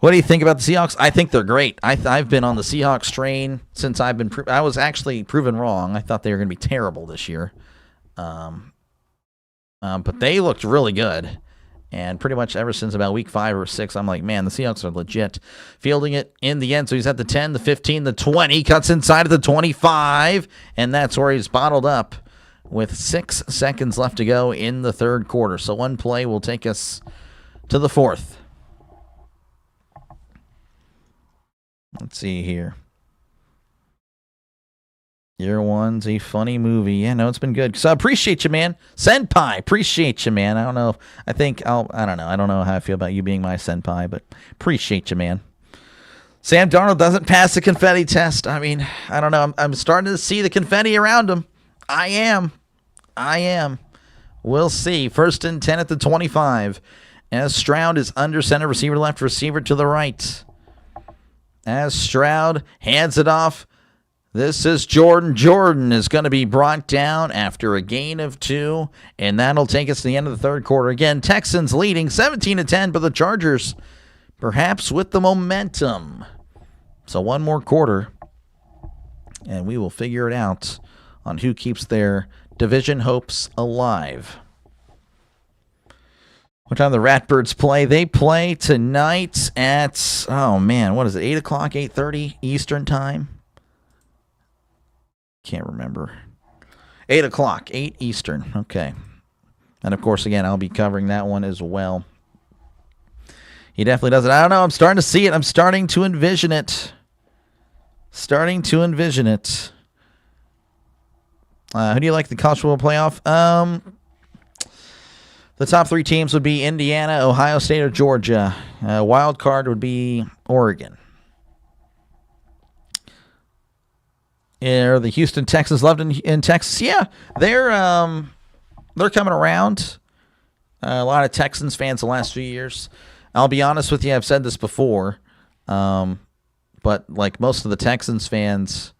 What do you think about the Seahawks? I think they're great. I've been on the Seahawks train since I've been... I was actually proven wrong. I thought they were going to be terrible this year. But they looked really good. And pretty much ever since about week 5 or 6, I'm like, man, the Seahawks are legit. Fielding it in the end. So he's at the 10, the 15, the 20. Cuts inside of the 25. And that's where he's bottled up with 6 seconds left to go in the third quarter. So one play will take us to the fourth. Let's see here. Year One's a funny movie. Yeah, no, it's been good. So I appreciate you, man. Senpai, appreciate you, man. I don't know. I don't know. I don't know how I feel about you being my senpai, but appreciate you, man. Sam Darnold doesn't pass the confetti test. I mean, I don't know. I'm starting to see the confetti around him. I am. We'll see. 1st and 10 at the 25. As Stroud is under center, receiver left, receiver to the right. As Stroud hands it off. This is Jordan. Jordan is going to be brought down after a gain of 2, and that'll take us to the end of the third quarter. Again, Texans leading 17-10, but the Chargers perhaps with the momentum. So one more quarter, and we will figure it out on who keeps their division hopes alive. What time the Ratbirds play? They play tonight at, oh man, what is it, 8 o'clock, 8:30 Eastern time? Can't remember. 8 o'clock, 8 Eastern. Okay. And of course, again, I'll be covering that one as well. He definitely does it. I don't know. I'm starting to see it. I'm starting to envision it. Who do you like the college football playoff? The top 3 teams would be Indiana, Ohio State, or Georgia. Wild card would be Oregon. Are the Houston Texans loved in Texas? Yeah, they're coming around. A lot of Texans fans the last few years. I'll be honest with you, I've said this before, but like most of the Texans fans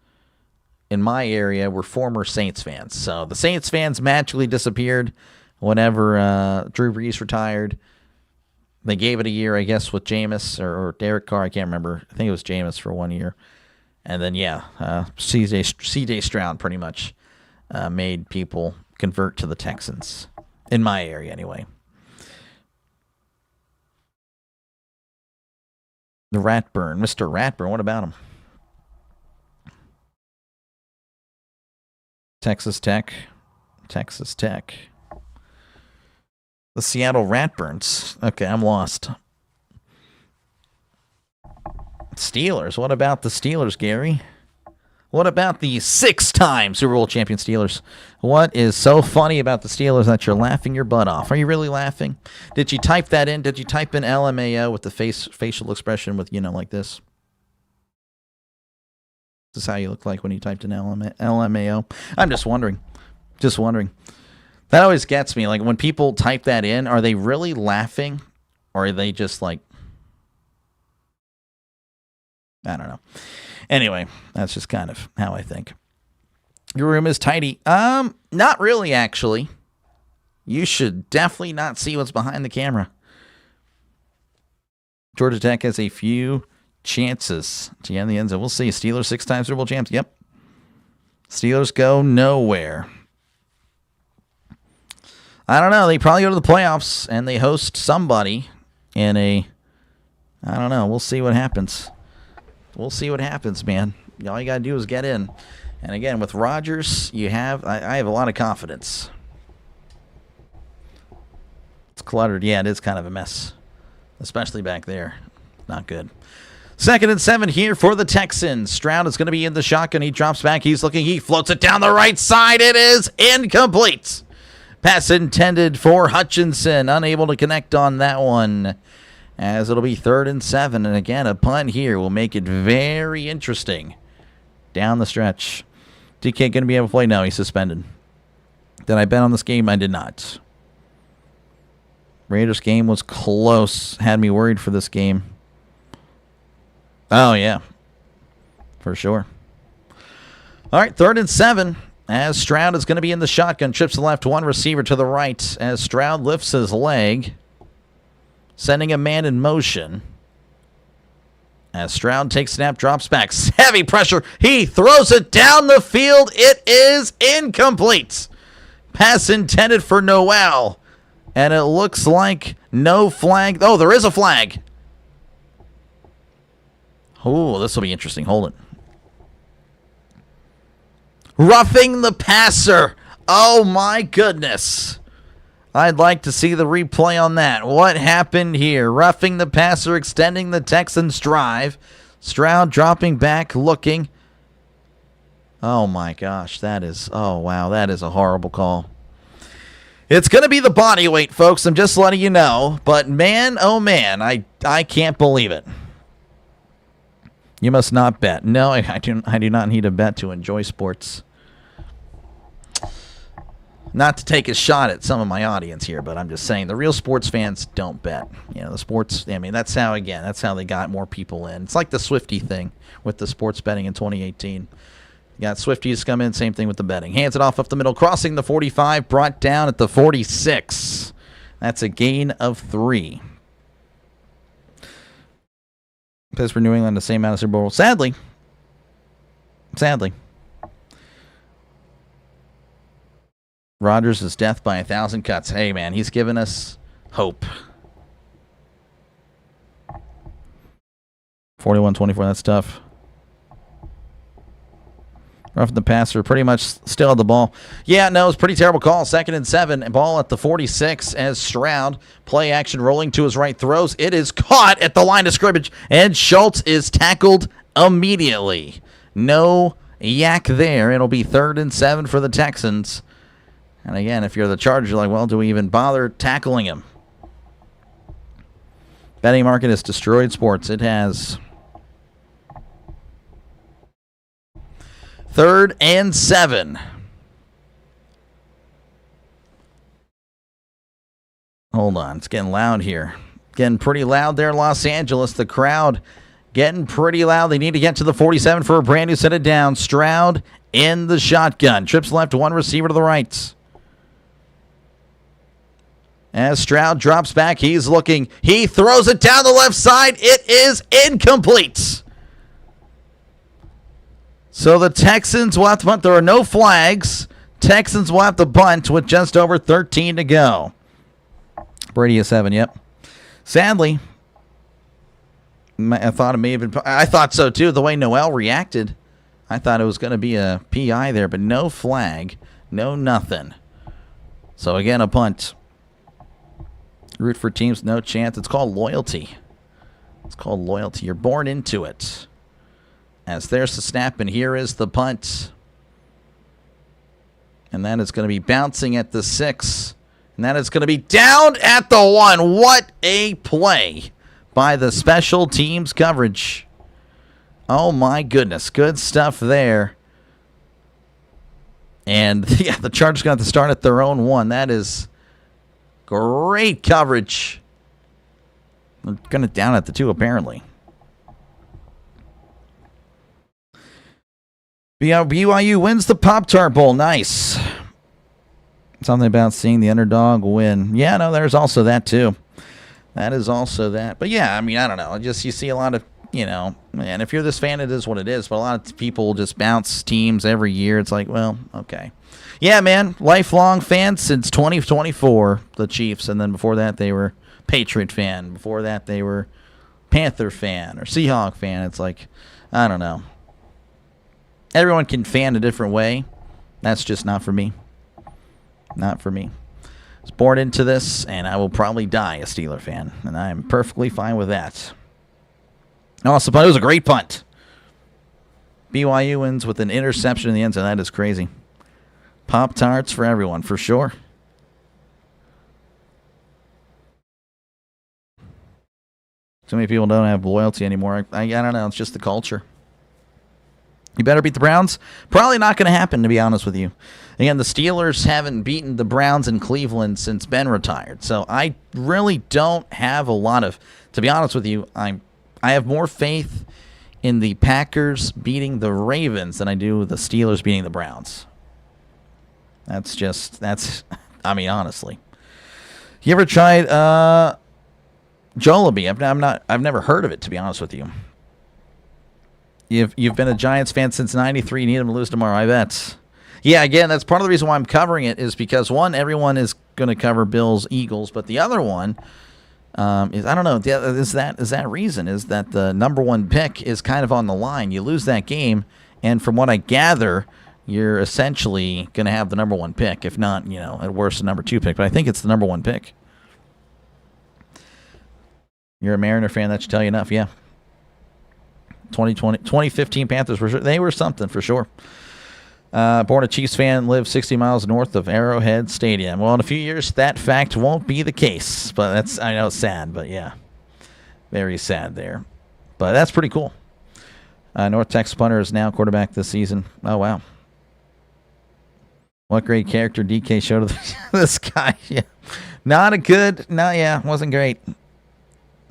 in my area were former Saints fans. So the Saints fans magically disappeared whenever Drew Brees retired. They gave it a year, I guess, with Jameis or Derek Carr. I can't remember. I think it was Jameis for 1 year. And then, C.J. Stroud pretty much made people convert to the Texans. In my area, anyway. The Ratburn. Mr. Ratburn, what about him? Texas Tech. The Seattle Ratburns. Okay, I'm lost. Steelers. What about the Steelers, Gary? What about the 6-time Super Bowl champion Steelers? What is so funny about the Steelers that you're laughing your butt off? Are you really laughing? Did you type that in? Did you type in LMAO with the facial expression with, like this? This is how you look like when you typed in LMAO. I'm just wondering. That always gets me. Like, when people type that in, are they really laughing? Or are they just like... I don't know. Anyway, that's just kind of how I think. Your room is tidy. Not really, actually. You should definitely not see what's behind the camera. Georgia Tech has a few chances to get in the end zone. We'll see. Steelers 6-time Super Bowl champs. Yep. Steelers go nowhere. I don't know. They probably go to the playoffs and they host somebody in a... I don't know. We'll see what happens. Man. All you got to do is get in. And again, with Rodgers, I have a lot of confidence. It's cluttered. Yeah, it is kind of a mess. Especially back there. Not good. 2nd and 7 here for the Texans. Stroud is going to be in the shotgun. He drops back. He's looking. He floats it down the right side. It is incomplete. Pass intended for Hutchinson. Unable to connect on that one, as it'll be 3rd and 7. And again, a punt here will make it very interesting down the stretch. DK going to be able to play? No, he's suspended. Did I bet on this game? I did not. Raiders game was close. Had me worried for this game. Oh, yeah. For sure. All right, 3rd and 7. As Stroud is going to be in the shotgun. Trips to the left, one receiver to the right. As Stroud lifts his leg, sending a man in motion. As Stroud takes snap, drops back. Heavy pressure. He throws it down the field. It is incomplete. Pass intended for Noel. And it looks like no flag. Oh, there is a flag. Oh, this will be interesting. Hold it. Roughing the passer. Oh, my goodness. I'd like to see the replay on that. What happened here? Roughing the passer, extending the Texans' drive. Stroud dropping back, looking. Oh, my gosh. That is, oh, wow. That is a horrible call. It's going to be the body weight, folks. I'm just letting you know. But, man, oh, man, I can't believe it. You must not bet. No, I do not need a bet to enjoy sports. Not to take a shot at some of my audience here, but I'm just saying the real sports fans don't bet. You know, the sports, I mean, that's how they got more people in. It's like the Swiftie thing with the sports betting in 2018. You got Swifties come in, same thing with the betting. Hands it off up the middle, crossing the 45, brought down at the 46. That's a gain of 3. Pittsburgh, New England, the same amount of Super Bowl. Sadly. Rodgers is death by 1,000 cuts. Hey, man, he's given us hope. 41-24, that's tough. Roughing the passer, pretty much still had the ball. Yeah, no, it was a pretty terrible call. 2nd and 7, and ball at the 46 as Stroud, play action rolling to his right, throws. It is caught at the line of scrimmage, and Schultz is tackled immediately. No yak there. It'll be 3rd and 7 for the Texans. And again, if you're the Chargers, you're like, well, do we even bother tackling him? Betting market has destroyed sports. It has. 3rd and 7. Hold on. It's getting loud here. Getting pretty loud there in Los Angeles. The crowd getting pretty loud. They need to get to the 47 for a brand new set it down. Stroud in the shotgun. Trips left, one receiver to the right. As Stroud drops back, he's looking. He throws it down the left side. It is incomplete. So the Texans will have to punt. There are no flags. Texans will have to bunt with just over 13 to go. Brady is 7, yep. Sadly, I thought it may have been. I thought so too. The way Noel reacted, I thought it was going to be a PI there, but no flag, no nothing. So again, a punt. Root for teams, no chance. It's called loyalty. It's called loyalty. You're born into it. As there's the snap, and here is the punt. And that is going to be bouncing at the 6. And that is going to be down at the 1. What a play by the special teams coverage. Oh, my goodness. Good stuff there. And, yeah, the Chargers going to have to start at their own 1. That is great coverage. They're going to down at the 2, apparently. BYU wins the Pop-Tart Bowl. Nice. Something about seeing the underdog win. Yeah, no, there's also that, too. That is also that. But, yeah, I mean, I don't know. You see a lot of, and if you're this fan, it is what it is. But a lot of people just bounce teams every year. It's like, well, okay. Yeah, man, lifelong fan since 2024, the Chiefs. And then before that, they were Patriot fan. Before that, they were Panther fan or Seahawk fan. It's like, I don't know. Everyone can fan a different way. That's just not for me. Not for me. I was born into this, and I will probably die a Steeler fan, and I am perfectly fine with that. Awesome punt. It was a great punt. BYU wins with an interception in the end zone. That is crazy. Pop-Tarts for everyone, for sure. Too many people don't have loyalty anymore. I don't know. It's just the culture. You better beat the Browns? Probably not going to happen, to be honest with you. Again, the Steelers haven't beaten the Browns in Cleveland since Ben retired. So I really don't have a lot of, to be honest with you, I have more faith in the Packers beating the Ravens than I do the Steelers beating the Browns. I mean, honestly. You ever tried Jollibee? I've never heard of it, to be honest with you. You've been a Giants fan since '93. You need them to lose tomorrow, I bet. Yeah, again, that's part of the reason why I'm covering it is because, one, everyone is going to cover Bills, Eagles, but the other one is, I don't know, is that reason is that the number one pick is kind of on the line. You lose that game, and from what I gather, you're essentially going to have the number one pick, if not, at worst, the number two pick. But I think it's the number one pick. You're a Mariner fan, that should tell you enough, yeah. 2015 Panthers, for sure. They were something, for sure. Born a Chiefs fan, lived 60 miles north of Arrowhead Stadium. Well, in a few years, that fact won't be the case. But I know it's sad, but yeah. Very sad there. But that's pretty cool. North Texas punter is now quarterback this season. Oh, wow. What great character DK showed to this guy. Yeah. Wasn't great.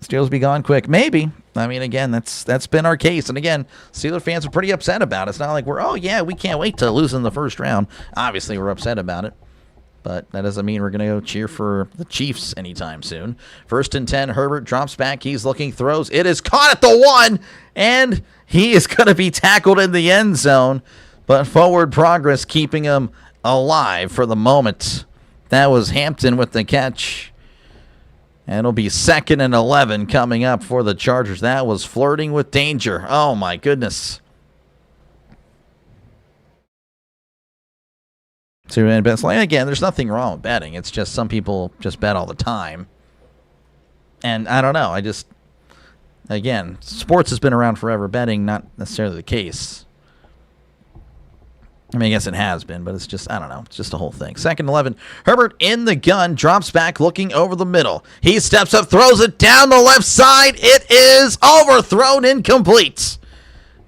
Steelers be gone quick. Maybe. I mean, again, that's been our case. And again, Steelers fans are pretty upset about it. It's not like we can't wait to lose in the first round. Obviously, we're upset about it. But that doesn't mean we're going to go cheer for the Chiefs anytime soon. 1st and 10, Herbert drops back. He's looking, throws. It is caught at the 1, and he is going to be tackled in the end zone. But forward progress keeping him alive for the moment. That was Hampton with the catch. And it'll be 2nd and 11 coming up for the Chargers. That was flirting with danger. Oh, my goodness. So, again, there's nothing wrong with betting. It's just some people just bet all the time. And I don't know. Again, sports has been around forever. Betting, not necessarily the case. I mean, I guess it has been, but it's just, I don't know. It's just a whole thing. 2nd and 11. Herbert in the gun, drops back, looking over the middle. He steps up, throws it down the left side. It is overthrown, incomplete.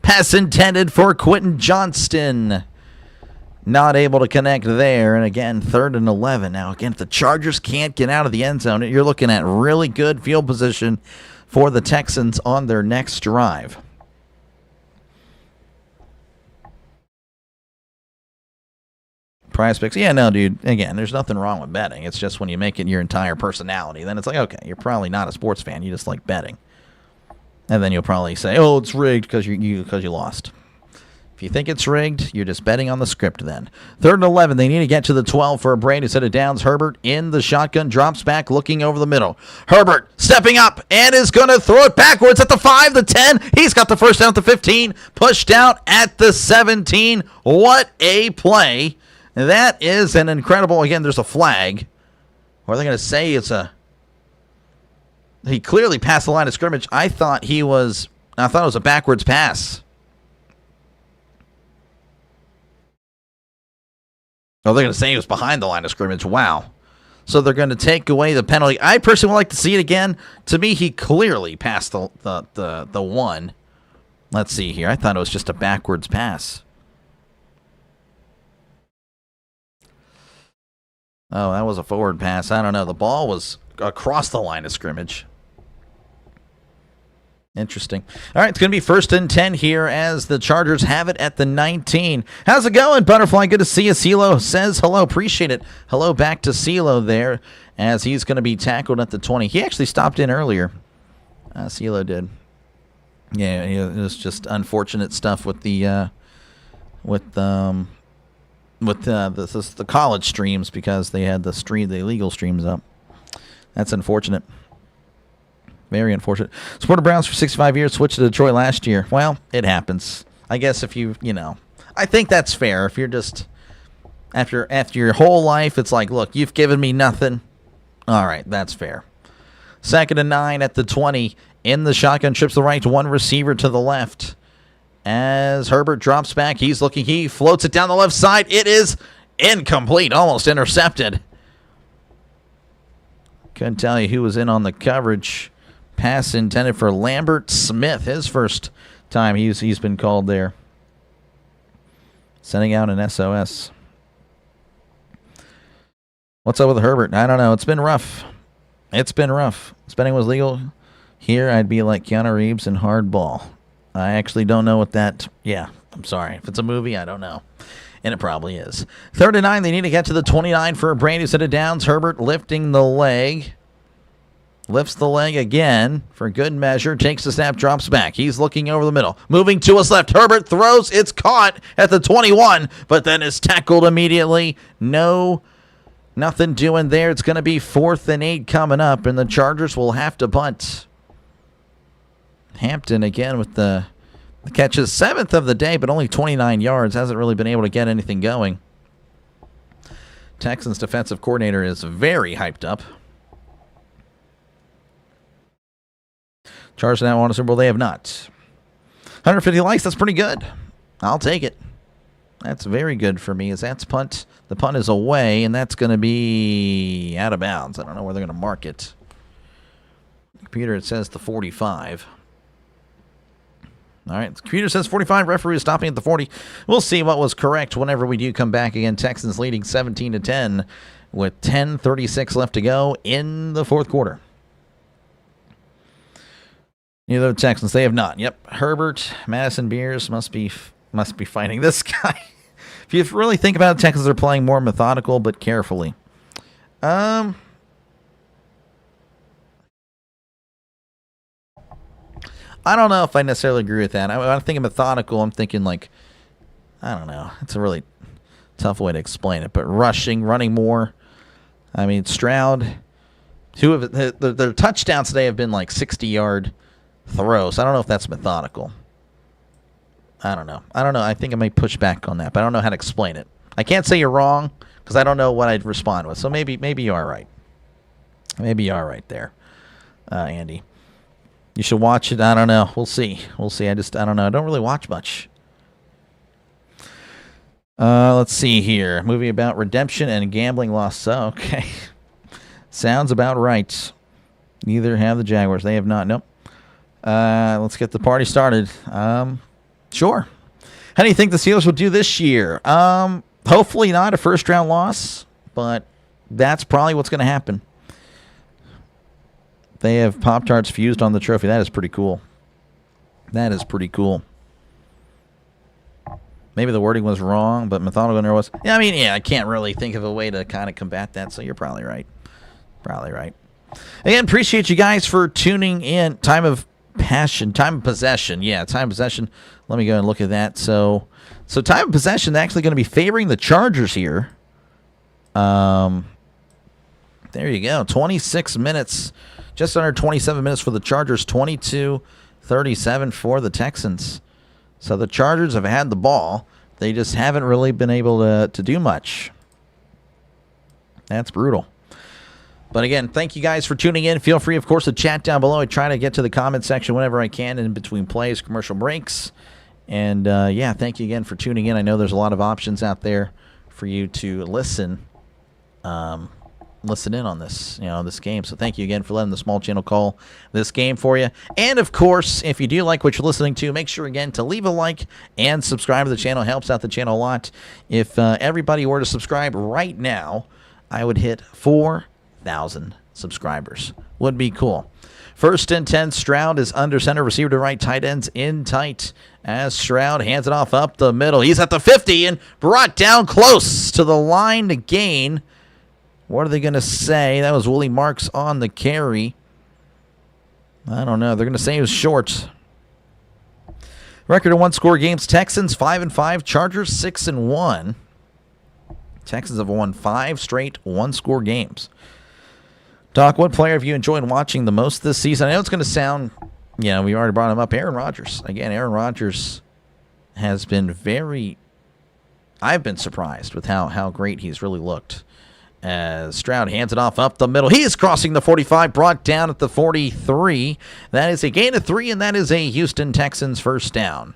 Pass intended for Quentin Johnston. Not able to connect there. And again, 3rd and 11. Now, again, if the Chargers can't get out of the end zone, you're looking at really good field position for the Texans on their next drive. Prize picks. Yeah, no, dude. Again, there's nothing wrong with betting. It's just when you make it your entire personality, then it's like, okay, you're probably not a sports fan. You just like betting. And then you'll probably say, oh, it's rigged because you lost. If you think it's rigged, you're just betting on the script then. 3rd and 11. They need to get to the 12 for a Brady set of downs. Herbert in the shotgun, drops back, looking over the middle. Herbert stepping up and is going to throw it backwards at the 5, the 10. He's got the first down at the 15, pushed out at the 17. What a play. That is an incredible, again, there's a flag. Or are they going to say he clearly passed the line of scrimmage. I thought it was a backwards pass. Oh, they're going to say he was behind the line of scrimmage. Wow. So they're going to take away the penalty. I personally would like to see it again. To me, he clearly passed the 1. Let's see here. I thought it was just a backwards pass. Oh, that was a forward pass. I don't know. The ball was across the line of scrimmage. Interesting. All right, it's going to be 1st and 10 here as the Chargers have it at the 19. How's it going, Butterfly? Good to see you. CeeLo says hello. Appreciate it. Hello back to CeeLo there as he's going to be tackled at the 20. He actually stopped in earlier. CeeLo did. Yeah, it was just unfortunate stuff with the college streams because they had the illegal streams up. That's unfortunate. Very unfortunate. Supported Browns for 65 years, switched to Detroit last year. Well, it happens. I guess if I think that's fair. If you're just after your whole life, it's like, look, you've given me nothing. All right, that's fair. 2nd and 9 at the 20. in the shotgun, trips the right, one receiver to the left. As Herbert drops back, he's looking, he floats it down the left side. It is incomplete, almost intercepted. Couldn't tell you who was in on the coverage. Pass intended for Lambert Smith, his first time he's been called there. Sending out an SOS. What's up with Herbert? I don't know. It's been rough. It's been rough. Spending was legal. Here, I'd be like Keanu Reeves in Hardball. I actually don't know what that... Yeah, I'm sorry. If it's a movie, I don't know. And it probably is. 3rd and 9. They need to get to the 29 for a brand new set of downs. Herbert lifting the leg. Lifts the leg again for good measure. Takes the snap, drops back. He's looking over the middle. Moving to his left. Herbert throws. It's caught at the 21, but then is tackled immediately. Nothing doing there. It's going to be 4th and 8 coming up, and the Chargers will have to punt. Hampton again with the catches. 7th of the day, but only 29 yards. Hasn't really been able to get anything going. Texans defensive coordinator is very hyped up. Chargers now on a Super Bowl. They have not. 150 likes. That's pretty good. I'll take it. That's very good for me, as that's punt. The punt is away, and that's going to be out of bounds. I don't know where they're going to mark it. Computer, it says the 45. All right, the computer says 45. Referee is stopping at the 40. We'll see what was correct whenever we do come back again. Texans leading 17-10 with 10:36 left to go in the 4th quarter. Neither the Texans, they have not. Yep, Herbert, Madison Beers must be fighting this guy. If you really think about it, the Texans are playing more methodical but carefully. I don't know if I necessarily agree with that. When I think of methodical, I'm thinking like, I don't know. It's a really tough way to explain it. But running more. I mean, Stroud, their touchdowns today have been like 60-yard throws. I don't know if that's methodical. I don't know. I think I may push back on that, but I don't know how to explain it. I can't say you're wrong because I don't know what I'd respond with. So maybe you are right. Maybe you are right there, Andy. You should watch it. I don't know. We'll see. I don't know. I don't really watch much. Let's see here. Movie about redemption and gambling loss. So, okay. Sounds about right. Neither have the Jaguars. They have not. Nope. Let's get the party started. Sure. How do you think the Steelers will do this year? Hopefully not a first-round loss, but that's probably what's going to happen. They have Pop-Tarts fused on the trophy. That is pretty cool. That is pretty cool. Maybe the wording was wrong, but methodical there was. Yeah, I can't really think of a way to kind of combat that, so you're probably right. Probably right. Again, appreciate you guys for tuning in. Time of possession. Yeah, time of possession. Let me go and look at that. So time of possession actually going to be favoring the Chargers here. There you go. 26 minutes. Just under 27 minutes for the Chargers. 22-37 for the Texans. So the Chargers have had the ball. They just haven't really been able to do much. That's brutal. But again, thank you guys for tuning in. Feel free, of course, to chat down below. I try to get to the comment section whenever I can in between plays, commercial breaks. And, yeah, thank you again for tuning in. I know there's a lot of options out there for you to listen in on this, this game. So thank you again for letting the small channel call this game for you. And, of course, if you do like what you're listening to, make sure, again, to leave a like and subscribe to the channel. It helps out the channel a lot. If everybody were to subscribe right now, I would hit 4,000 subscribers. Would be cool. 1st and 10, Stroud is under center, receiver to right, tight ends in tight as Stroud hands it off up the middle. He's at the 50 and brought down close to the line to gain. What are they going to say? That was Willie Marks on the carry. I don't know. They're going to say he was short. Record of one-score games, Texans 5-5, Chargers 6-1. Texans have won 5 straight one-score games. Doc, what player have you enjoyed watching the most this season? I know it's going to sound, we already brought him up. Aaron Rodgers. Again, Aaron Rodgers has been I've been surprised with how great he's really looked. As Stroud hands it off up the middle. He is crossing the 45, brought down at the 43. That is a gain of 3, and that is a Houston Texans first down.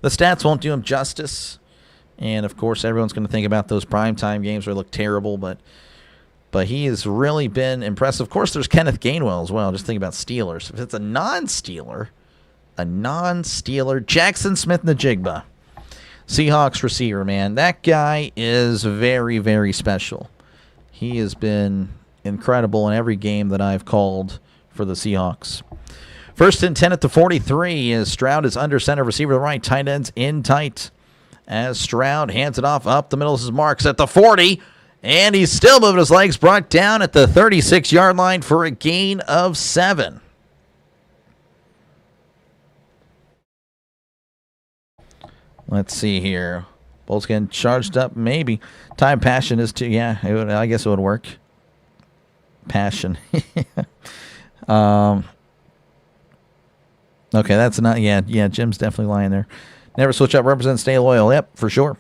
The stats won't do him justice. And, of course, everyone's going to think about those primetime games where they look terrible, but he has really been impressive. Of course, there's Kenneth Gainwell as well. Just think about Steelers. If it's a non-Steeler, Jackson Smith-Njigba. Seahawks receiver, man. That guy is very, very special. He has been incredible in every game that I've called for the Seahawks. 1st and 10 at the 43 as Stroud is under center, receiver to the right, tight ends in tight. As Stroud hands it off up the middle, this is Marks at the 40, and he's still moving his legs, brought down at the 36-yard line for a gain of 7. Let's see here. Bolts getting charged up, maybe. Time passion is too. Yeah, I guess it would work. Passion. Okay, that's not. Yeah. Jim's definitely lying there. Never switch up. Represent. Stay loyal. Yep, for sure.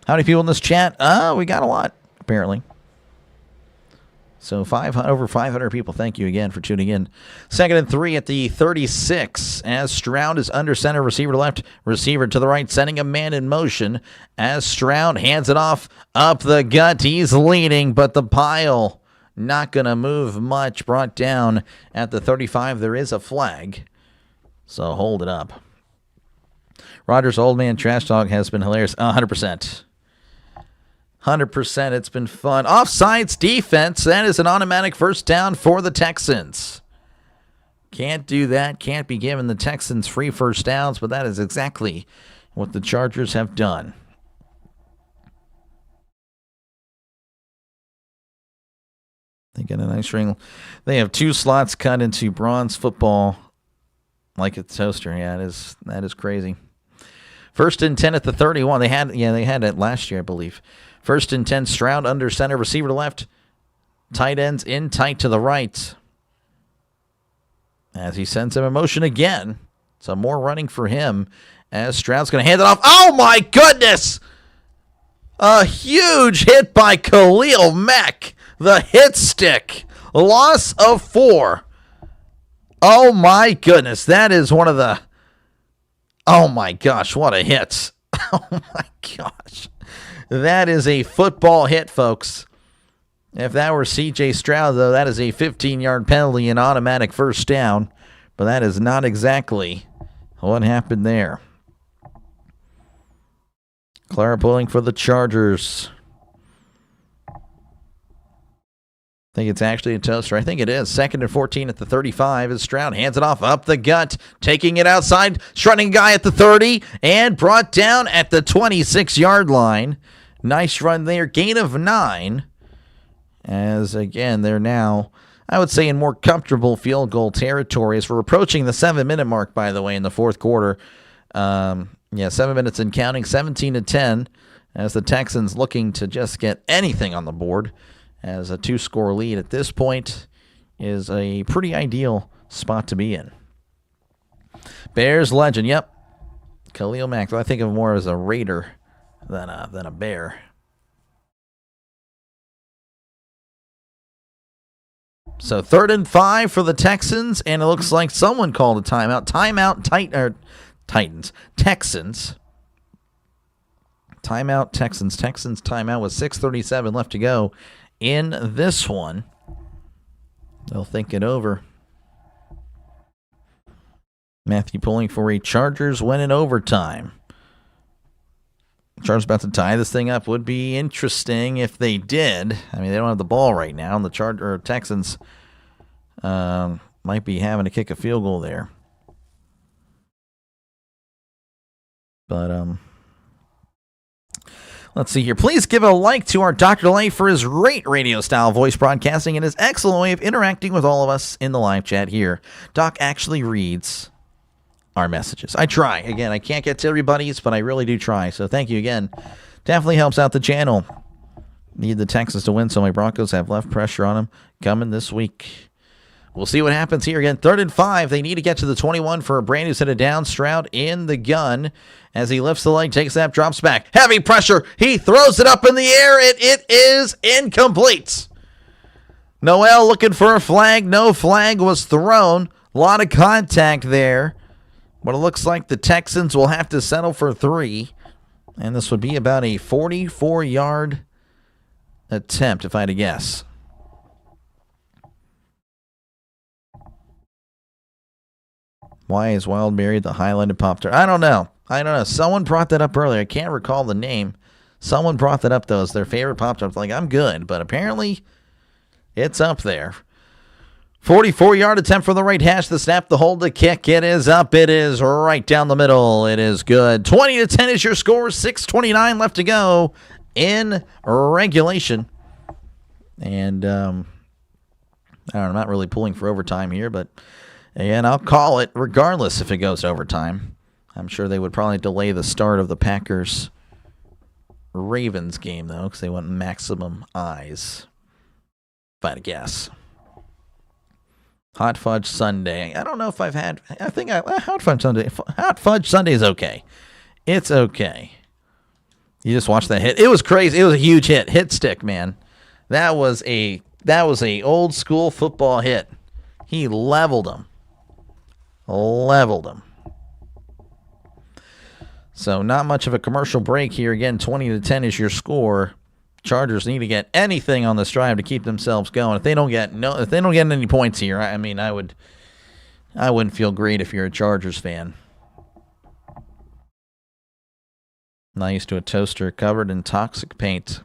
How many people in this chat? We got a lot apparently. So over 500 people. Thank you again for tuning in. 2nd and 3 at the 36 as Stroud is under center, receiver to left, receiver to the right, sending a man in motion as Stroud hands it off up the gut. He's leading, but the pile not going to move much. Brought down at the 35. There is a flag, so hold it up. Rogers' old man trash talk has been hilarious. 100%. 100%. It's been fun. Offsides defense. That is an automatic first down for the Texans. Can't do that. Can't be giving the Texans free first downs, but that is exactly what the Chargers have done. They get a nice ring. They have 2 slots cut into bronze football like a toaster. Yeah, that is crazy. 1st and 10 at the 31. They had it last year, I believe. 1st and 10, Stroud under center, receiver to left. Tight ends in tight to the right. As he sends him in motion again. So more running for him as Stroud's going to hand it off. Oh, my goodness! A huge hit by Khalil Mack. The hit stick. Loss of 4. Oh, my goodness. That is one of the... Oh, my gosh. What a hit. Oh, my gosh. That is a football hit, folks. If that were C.J. Stroud, though, that is a 15-yard penalty and automatic first down. But that is not exactly what happened there. Clara pulling for the Chargers. I think it's actually a toaster. I think it is. 2nd and 14 at the 35 as Stroud hands it off up the gut, taking it outside, strutting guy at the 30, and brought down at the 26-yard line. Nice run there. Gain of 9. As, again, they're now, I would say, in more comfortable field goal territory as we're approaching the 7-minute mark, by the way, in the fourth quarter. 7 minutes and counting, 17-10, as the Texans looking to just get anything on the board. As a 2-score lead at this point is a pretty ideal spot to be in. Bears legend, yep. Khalil Mack. I think of him more as a Raider than a Bear. So 3rd and 5 for the Texans, and it looks like someone called a timeout. Titans. Texans. Timeout, Texans. Texans timeout with 6:37 left to go. In this one, they'll think it over. Matthew pulling for a Chargers win in overtime. Chargers about to tie this thing up. Would be interesting if they did. I mean, they don't have the ball right now, and the Texans might be having to kick a field goal there. But let's see here. Please give a like to our Dr. Delay for his great radio-style voice broadcasting and his excellent way of interacting with all of us in the live chat here. Doc actually reads our messages. I try. Again, I can't get to everybody's, but I really do try. So thank you again. Definitely helps out the channel. Need the Texans to win, so my Broncos have left pressure on them coming this week. We'll see what happens here again. 3rd and 5. They need to get to the 21 for a brand new set of down. Stroud in the gun as he lifts the leg, takes a snap, drops back. Heavy pressure. He throws it up in the air. It is incomplete. Noel looking for a flag. No flag was thrown. A lot of contact there. But it looks like the Texans will have to settle for 3. And this would be about a 44-yard attempt, if I had to guess. Why is Wildberry the highlighted Pop-Tart? I don't know. Someone brought that up earlier. I can't recall the name. Someone brought that up, though, as their favorite Pop-Tart. Like, I'm good, but apparently it's up there. 44-yard attempt for the right hash. The snap, the hold, the kick. It is up. It is right down the middle. It is good. 20-10 is your score. 6:29 left to go in regulation. And I don't know, I'm not really pulling for overtime here, but and I'll call it regardless if it goes to overtime. I'm sure they would probably delay the start of the Packers-Ravens game, though, because they want maximum eyes, if I had to guess. Hot Fudge Sundae. I don't know if I've had... Hot Fudge Sundae. Hot Fudge Sundae is okay. It's okay. You just watch that hit. It was crazy. It was a huge hit. Hit stick, man. That was a old school football hit. He leveled him. So not much of a commercial break here. Again, 20-10 is your score. Chargers need to get anything on this drive to keep themselves going. If they don't get any points here, I wouldn't feel great if you're a Chargers fan. Not used to a toaster covered in toxic paint.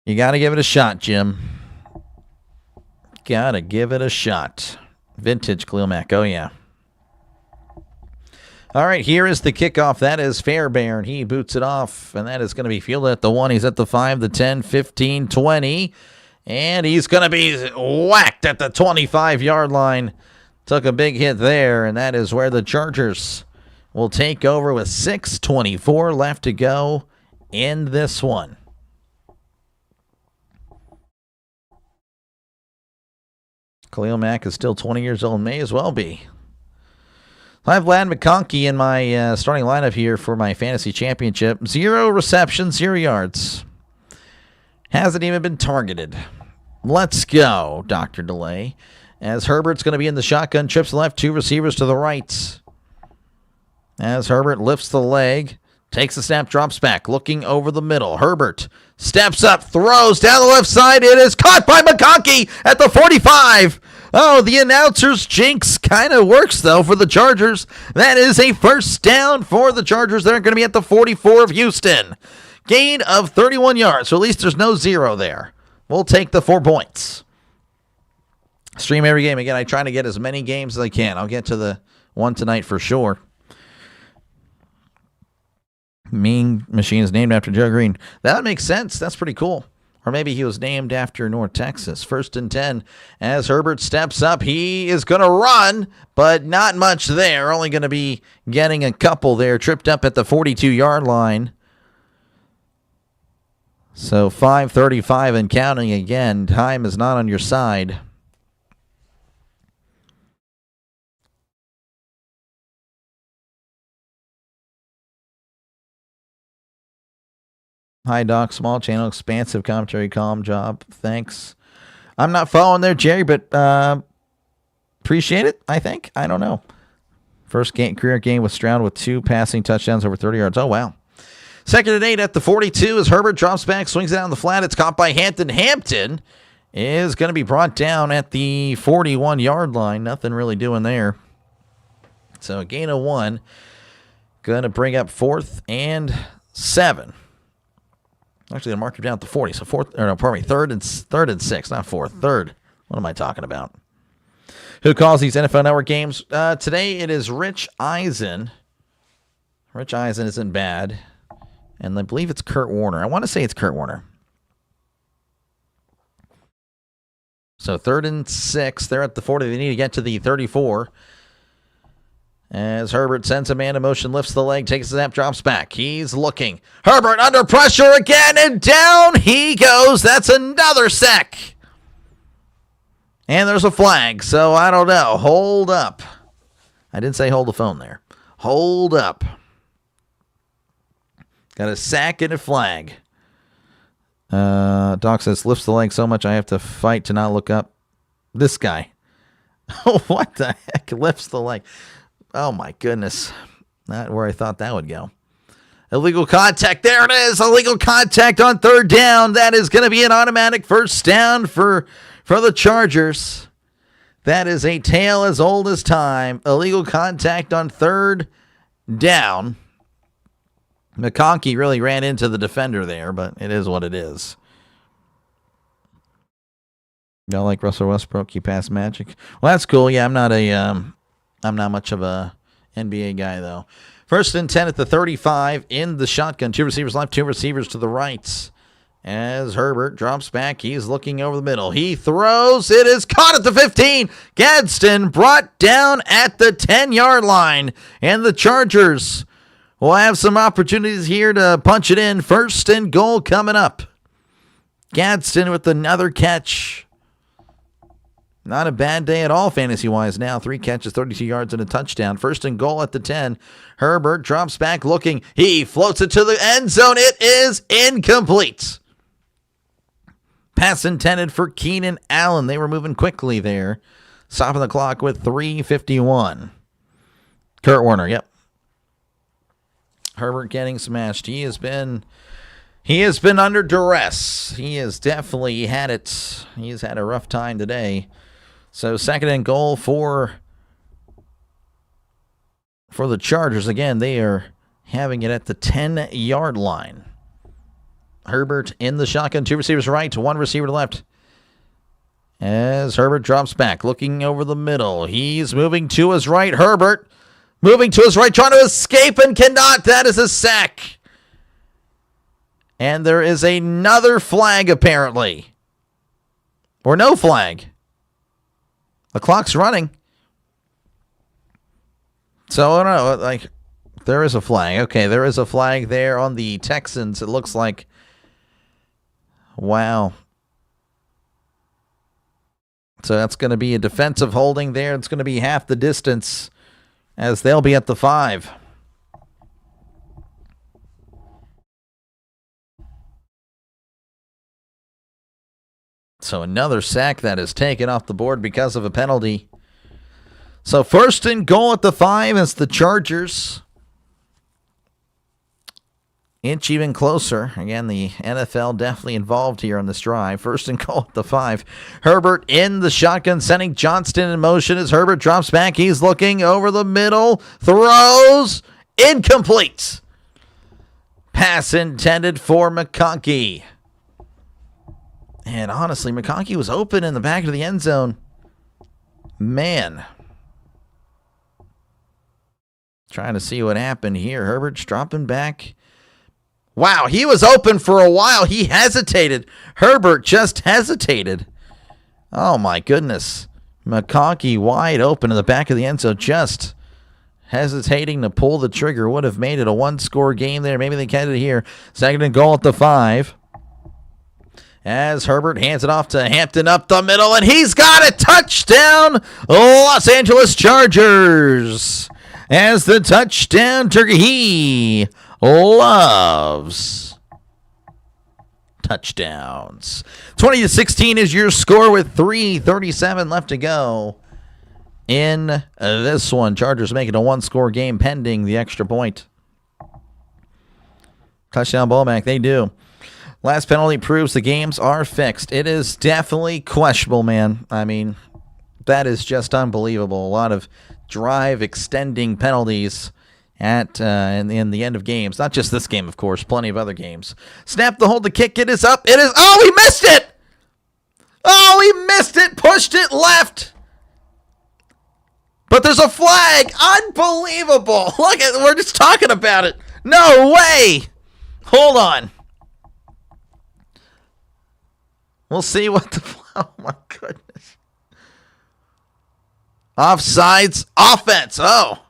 You got to give it a shot, Jim. Got to give it a shot. Vintage Khalil Mack. Oh, yeah. All right, here is the kickoff. That is Fairbairn. He boots it off, and that is going to be fielded at the 1. He's at the 5, the 10, 15, 20. And he's going to be whacked at the 25-yard line. Took a big hit there, and that is where the Chargers will take over with 6:24 left to go in this one. Khalil Mack is still 20 years old, may as well be. I have Vlad McConkey in my starting lineup here for my fantasy championship. 0 receptions, 0 yards. Hasn't even been targeted. Let's go, Dr. Delay. As Herbert's going to be in the shotgun, trips to the left, 2 receivers to the right. As Herbert lifts the leg, takes the snap, drops back, looking over the middle. Herbert steps up, throws down the left side. It is caught by McConkey at the 45. Oh, the announcer's jinx kind of works, though, for the Chargers. That is a first down for the Chargers. They're going to be at the 44 of Houston. Gain of 31 yards, so at least there's no 0 there. We'll take the 4 points. Stream every game. Again, I try to get as many games as I can. I'll get to the one tonight for sure. Mean Machine is named after Joe Green. That makes sense. That's pretty cool. Or maybe he was named after North Texas. 1st and 10. As Herbert steps up, he is going to run, but not much there. Only going to be getting a couple there. Tripped up at the 42-yard line. So 5:35 and counting again. Time is not on your side. Hi, Doc. Small channel, expansive commentary, calm job. Thanks. I'm not following there, Jerry, but appreciate it, I think. I don't know. First career game with Stroud with 2 passing touchdowns over 30 yards. Oh, wow. 2nd and 8 at the 42 as Herbert drops back, swings it down the flat. It's caught by Hampton. Hampton is going to be brought down at the 41-yard line. Nothing really doing there. So a gain of 1. Going to bring up 4th and 7. Actually, going to mark him down at the 40. So 3rd and 6, not 4th. 3rd. What am I talking about? Who calls these NFL Network games? Today it is Rich Eisen. Rich Eisen isn't bad. And I believe it's Kurt Warner. I want to say it's Kurt Warner. So 3rd and 6. They're at the 40. They need to get to the 34. As Herbert sends a man in motion, lifts the leg, takes a snap, drops back. He's looking. Herbert under pressure again, and down he goes. That's another sack. And there's a flag, so I don't know. Hold up. I did say hold the phone there. Hold up. Got a sack and a flag. Doc says, lifts the leg so much I have to fight to not look up. This guy. Oh, what the heck? Lifts the leg. Oh, my goodness. Not where I thought that would go. Illegal contact. There it is. Illegal contact on third down. That is going to be an automatic first down for the Chargers. That is a tale as old as time. Illegal contact on third down. McConkey really ran into the defender there, but it is what it is. Y'all like Russell Westbrook? He passed Magic. Well, that's cool. Yeah, I'm not much of a NBA guy though. First and 10 at the 35 in the shotgun. 2 receivers left, 2 receivers to the right. As Herbert drops back, he's looking over the middle. He throws. It is caught at the 15. Gadsden brought down at the 10-yard line. And the Chargers will have some opportunities here to punch it in. First and goal coming up. Gadsden with another catch. Not a bad day at all fantasy-wise now. 3 catches, 32 yards, and a touchdown. First and goal at the 10. Herbert drops back looking. He floats it to the end zone. It is incomplete. Pass intended for Keenan Allen. They were moving quickly there. Stopping the clock with 3:51. Kurt Warner, yep. Herbert getting smashed. He has been under duress. He has definitely had it. He's had a rough time today. So second and goal for the Chargers. Again, they are having it at the 10-yard line. Herbert in the shotgun. 2 receivers right, 1 receiver left. As Herbert drops back, looking over the middle. He's moving to his right. Herbert moving to his right, trying to escape and cannot. That is a sack. And there is another flag, apparently. Or no flag. The clock's running. So, I don't know. Like, there is a flag. Okay, there is a flag there on the Texans. It looks like. Wow. So that's going to be a defensive holding there. It's going to be half the distance as they'll be at the 5. So another sack that is taken off the board because of a penalty. So first and goal at the 5 as the Chargers inch even closer. Again, the NFL definitely involved here on this drive. First and goal at the 5. Herbert in the shotgun, sending Johnston in motion as Herbert drops back. He's looking over the middle. Throws. Incomplete. Pass intended for McConkey. And honestly, McConkey was open in the back of the end zone. Man. Trying to see what happened here. Herbert's dropping back. Wow, he was open for a while. He hesitated. Herbert just hesitated. Oh, my goodness. McConkey wide open in the back of the end zone, just hesitating to pull the trigger. Would have made it a one-score game there. Maybe they get it here. Second and goal at the 5. As Herbert hands it off to Hampton up the middle, and he's got a touchdown, Los Angeles Chargers. As the touchdown turkey, he loves touchdowns. 20-16 is your score with 3:37 left to go in this one. Chargers making a one-score game pending the extra point. Touchdown ball back, they do. Last penalty proves the games are fixed. It is definitely questionable, man. I mean, that is just unbelievable. A lot of drive extending penalties at in the end of games. Not just this game, of course. Plenty of other games. Snap the hold. The kick. It is up. It is. Oh, he missed it. Oh, he missed it. Pushed it left. But there's a flag. Unbelievable. Look at. We're just talking about it. No way. Hold on. We'll see what the... Oh, my goodness. Offsides. Offense. Oh.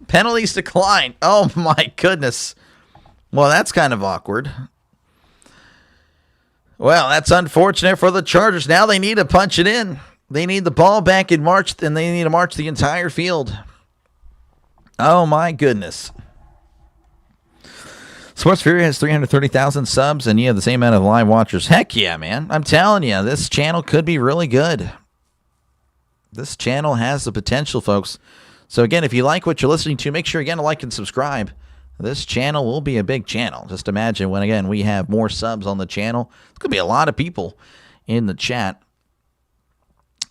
Penalties decline. Oh, my goodness. Well, that's kind of awkward. Well, that's unfortunate for the Chargers. Now they need to punch it in. They need the ball back in March, and they need to march the entire field. Oh, my goodness. Sports Fury has 330,000 subs, and you have the same amount of live watchers. Heck yeah, man. I'm telling you, this channel could be really good. This channel has the potential, folks. So, again, if you like what you're listening to, make sure, again, to like and subscribe. This channel will be a big channel. Just imagine when, again, we have more subs on the channel. It's going to be a lot of people in the chat.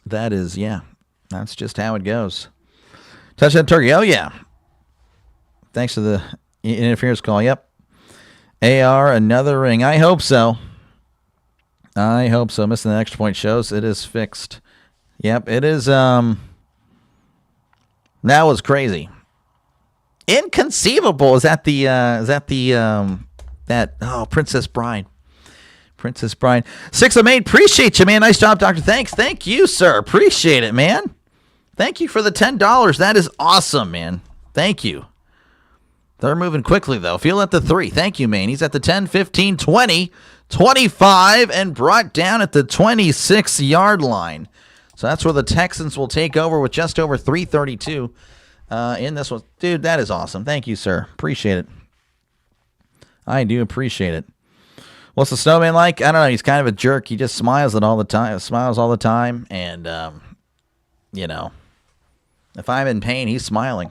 That is, yeah, that's just how it goes. Touchdown Turkey. Oh, yeah. Thanks to the interference call. Yep. AR, another ring. I hope so. I hope so. Missing the extra point shows it is fixed. Yep, it is. That was crazy. Inconceivable. Princess Bride. Princess Bride. 6 of 8. Appreciate you, man. Nice job, Doctor. Thanks. Thank you, sir. Appreciate it, man. Thank you for the $10. That is awesome, man. Thank you. They're moving quickly, though. Feel at the 3. Thank you, man. He's at the 10, 15, 20, 25, and brought down at the 26-yard line. So that's where the Texans will take over with just over 3:32 in this one. Dude, that is awesome. Thank you, sir. Appreciate it. I do appreciate it. What's the snowman like? I don't know. He's kind of a jerk. He just smiles all the time. And, you know, if I'm in pain, he's smiling.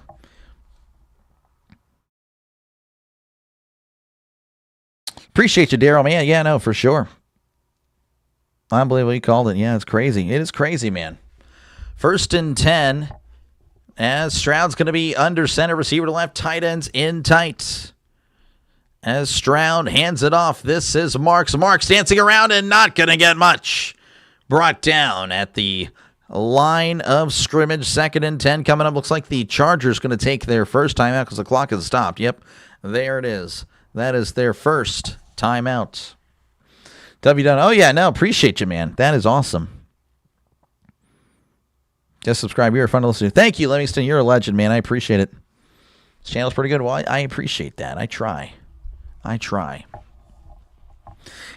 Appreciate you, Daryl, man. Yeah, no, for sure. Unbelievable. You called it. Yeah, it's crazy. It is crazy, man. 1st and 10 as Stroud's going to be under center, receiver to left, tight ends in tight. As Stroud hands it off, this is Marks. Marks dancing around and not going to get much. Brought down at the line of scrimmage. 2nd and 10 coming up. Looks like the Chargers going to take their first timeout because the clock has stopped. Yep, there it is. That is their first timeout. W done. Oh, yeah, no, appreciate you, man. That is awesome. Just subscribe. You're fun to listen to. Thank you, Livingston. You're a legend, man. I appreciate it. This channel's pretty good. Well, I appreciate that. I try.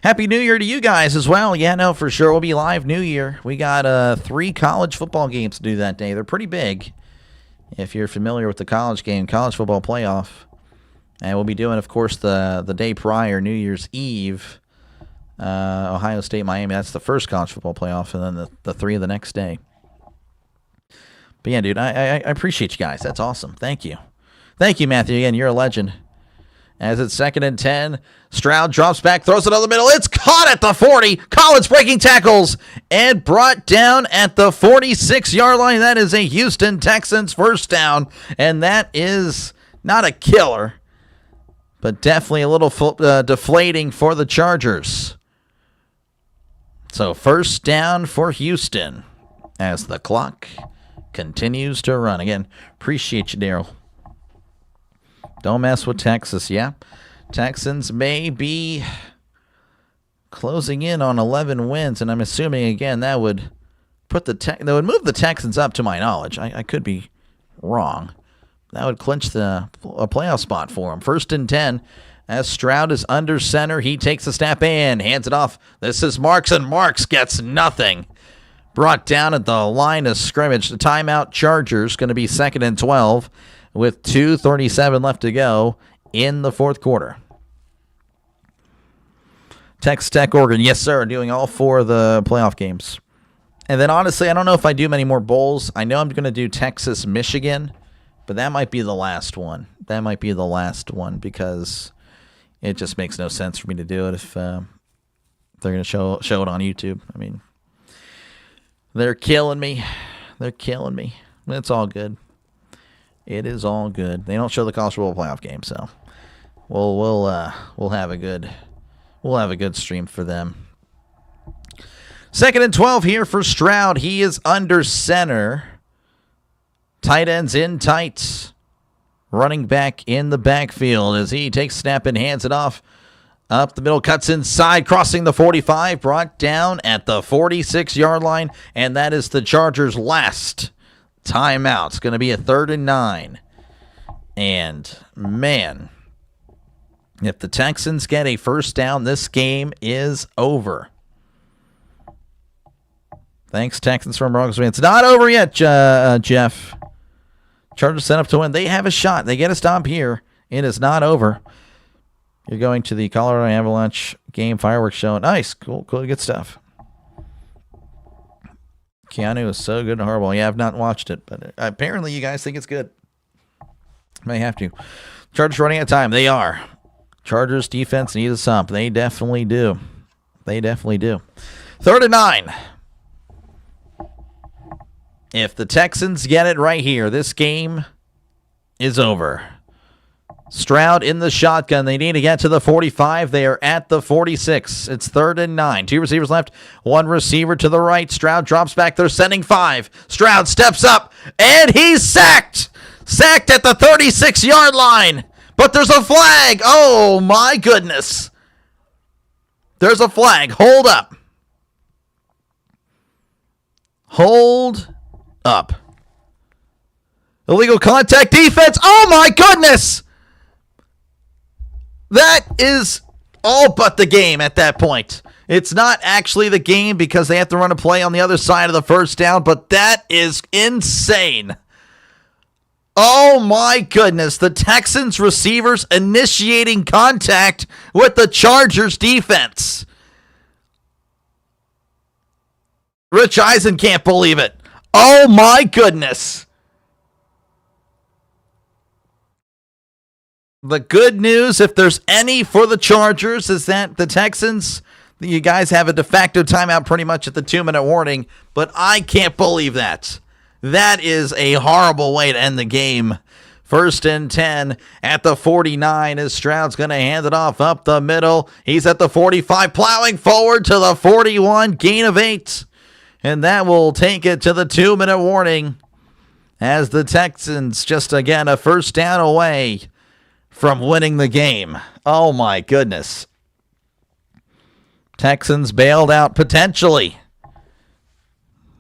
Happy New Year to you guys as well. Yeah, no, for sure. We'll be live New Year. We got 3 college football games to do that day. They're pretty big. If you're familiar with the college game, college football playoff. And we'll be doing, of course, the day prior, New Year's Eve, Ohio State, Miami. That's the first college football playoff, and then the 3 of the next day. But yeah, dude, I appreciate you guys. That's awesome. Thank you. Thank you, Matthew. Again, you're a legend. As it's 2nd and 10, Stroud drops back, throws it on the middle. It's caught at the 40. Collins breaking tackles and brought down at the 46-yard line. That is a Houston Texans first down, and that is not a killer, but definitely a little deflating for the Chargers. So first down for Houston as the clock continues to run. Again, appreciate you, Daryl. Don't mess with Texas, yeah? Texans may be closing in on 11 wins, and I'm assuming, again, that would move the Texans up, to my knowledge. I could be wrong. That would clinch a playoff spot for them. 1st and 10 as Stroud is under center. He takes a snap and hands it off. This is Marks, and Marks gets nothing. Brought down at the line of scrimmage. The timeout Chargers going to be 2nd and 12 with 2:37 left to go in the 4th quarter. Texas Tech, Oregon. Yes, sir. Doing all 4 of the playoff games. And then, honestly, I don't know if I do many more bowls. I know I'm going to do Texas, Michigan, but that might be the last one. That might be the last one because it just makes no sense for me to do it if they're going to show it on YouTube. I mean, they're killing me. They're killing me. It's all good. It is all good. They don't show the college football playoff game, so we'll have a good stream for them. 2nd and 12 here for Stroud. He is under center. Tight ends in tight. Running back in the backfield as he takes snap and hands it off. Up the middle, cuts inside, crossing the 45, brought down at the 46-yard line, and that is the Chargers' last timeout. It's going to be a 3rd and 9. And, man, if the Texans get a first down, this game is over. Thanks, Texans from Broncos. It's not over yet, Jeff. Chargers set up to win. They have a shot. They get a stop here. It is not over. You're going to the Colorado Avalanche game fireworks show. Nice. Cool. Good stuff. Keanu is so good and horrible. Yeah, I've not watched it, but apparently you guys think it's good. May have to. Chargers running out of time. They are. Chargers defense needs a sump. They definitely do. 3rd and 9. If the Texans get it right here, this game is over. Stroud in the shotgun. They need to get to the 45. They are at the 46. It's 3rd and 9. 2 receivers left. 1 receiver to the right. Stroud drops back. They're sending 5. Stroud steps up, and he's sacked. Sacked at the 36-yard line. But there's a flag. Oh, my goodness. There's a flag. Hold up. Hold up. Illegal contact defense. Oh, my goodness. That is all but the game at that point. It's not actually the game because they have to run a play on the other side of the first down, but that is insane. Oh my goodness. The Texans receivers initiating contact with the Chargers defense. Rich Eisen can't believe it. Oh my goodness. The good news, if there's any for the Chargers, is that the Texans, you guys have a de facto timeout pretty much at the 2-minute warning, but I can't believe that. That is a horrible way to end the game. 1st and 10 at the 49 as Stroud's going to hand it off up the middle. He's at the 45, plowing forward to the 41, gain of 8. And that will take it to the 2-minute warning as the Texans just, again, a first down away from winning the game. Oh, my goodness. Texans bailed out potentially.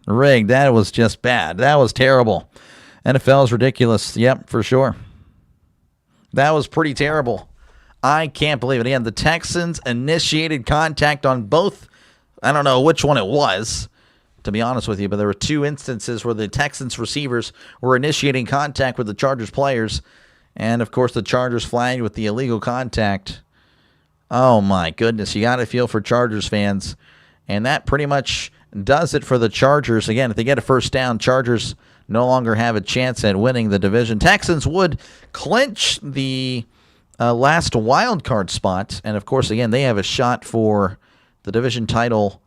Rigged. That was just bad. That was terrible. NFL is ridiculous. Yep, for sure. That was pretty terrible. I can't believe it. Again, the Texans initiated contact on both. I don't know which one it was, to be honest with you, but there were 2 instances where the Texans receivers were initiating contact with the Chargers players. And, of course, the Chargers flagged with the illegal contact. Oh, my goodness. You got to feel for Chargers fans. And that pretty much does it for the Chargers. Again, if they get a first down, Chargers no longer have a chance at winning the division. Texans would clinch the last wild card spot. And, of course, again, they have a shot for the division title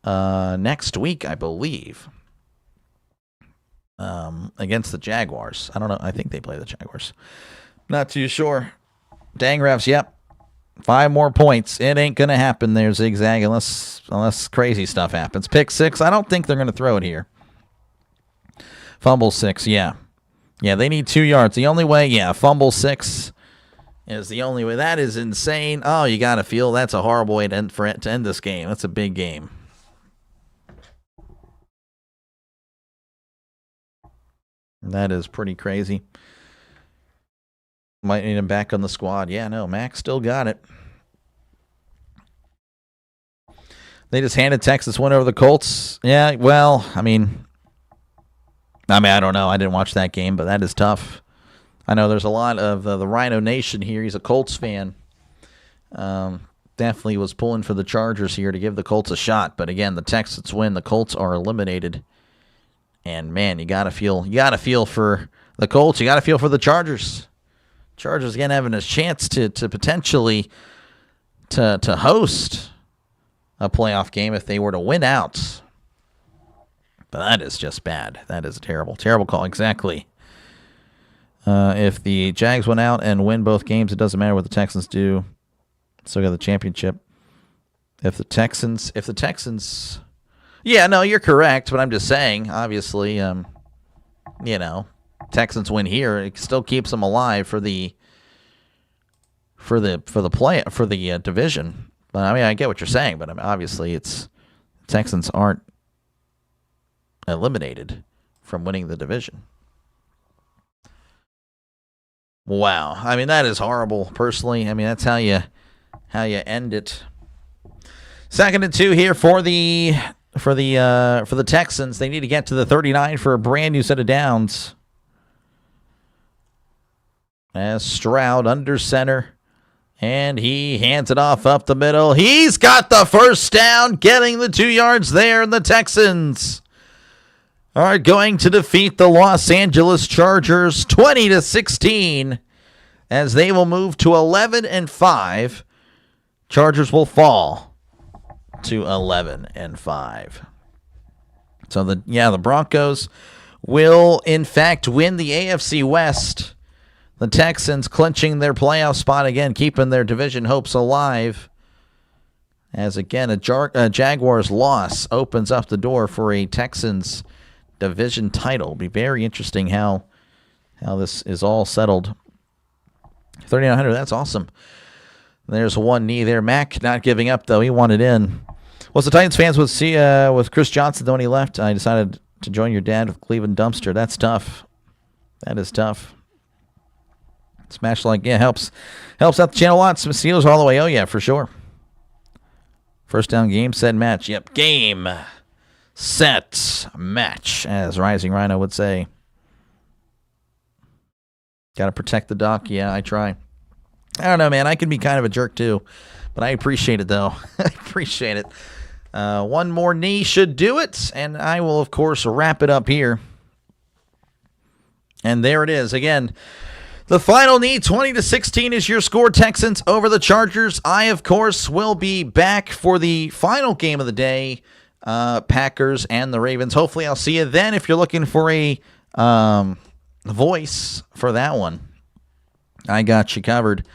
next week, I believe. Against the Jaguars. I don't know. I think they play the Jaguars. Not too sure. Dang refs, yep. 5 more points. It ain't going to happen there, Zigzag, unless crazy stuff happens. Pick 6. I don't think they're going to throw it here. Fumble 6, yeah. Yeah, they need 2 yards. The only way, fumble 6 is the only way. That is insane. Oh, you got to feel that's a horrible way to end this game. That's a big game. That is pretty crazy. Might need him back on the squad. Yeah, no, Max still got it. They just handed Texas win over the Colts. Yeah, well, I mean, I don't know. I didn't watch that game, but that is tough. I know there's a lot of the Rhino Nation here. He's a Colts fan. Definitely was pulling for the Chargers here to give the Colts a shot. But again, the Texans win. The Colts are eliminated. And man, you gotta feel for the Colts. You gotta feel for the Chargers. Chargers again having a chance to potentially to host a playoff game if they were to win out. But that is just bad. That is a terrible call. Exactly. If the Jags went out and win both games, it doesn't matter what the Texans do. Still got the championship. If the Texans. Yeah, no, you're correct, but I'm just saying, obviously, Texans win here, it still keeps them alive for the division. But I mean, I get what you're saying, but I mean, obviously, Texans aren't eliminated from winning the division. Wow, I mean that is horrible. Personally, I mean that's how you end it. 2nd and 2 here for the for the Texans. They need to get to the 39 for a brand new set of downs. As Stroud under center. And he hands it off up the middle. He's got the first down, getting the 2 yards there. And the Texans are going to defeat the Los Angeles Chargers 20-16 as they will move to 11-5. Chargers will fall to 11-5. So the Broncos will in fact win the AFC West. The Texans clinching their playoff spot again, keeping their division hopes alive. As again, a Jaguars loss opens up the door for a Texans division title. It'll be very interesting how this is all settled. 3,900, that's awesome. There's one knee there. Mac not giving up, though. He wanted in. Well, the Titans fans with Chris Johnson, though, when he left, I decided to join your dad with Cleveland Dumpster. That's tough. That is tough. Smash like, yeah, helps out the channel a lot. Some Steelers all the way. Oh, yeah, for sure. First down, game, set, match. Yep, game, set, match, as Rising Rhino would say. Got to protect the dock. Yeah, I try. I don't know, man. I can be kind of a jerk, too. But I appreciate it, though. I appreciate it. One more knee should do it. And I will, of course, wrap it up here. And there it is. Again, the final knee, 20-16 is your score. Texans over the Chargers. I, of course, will be back for the final game of the day, Packers and the Ravens. Hopefully, I'll see you then if you're looking for a voice for that one. I got you covered.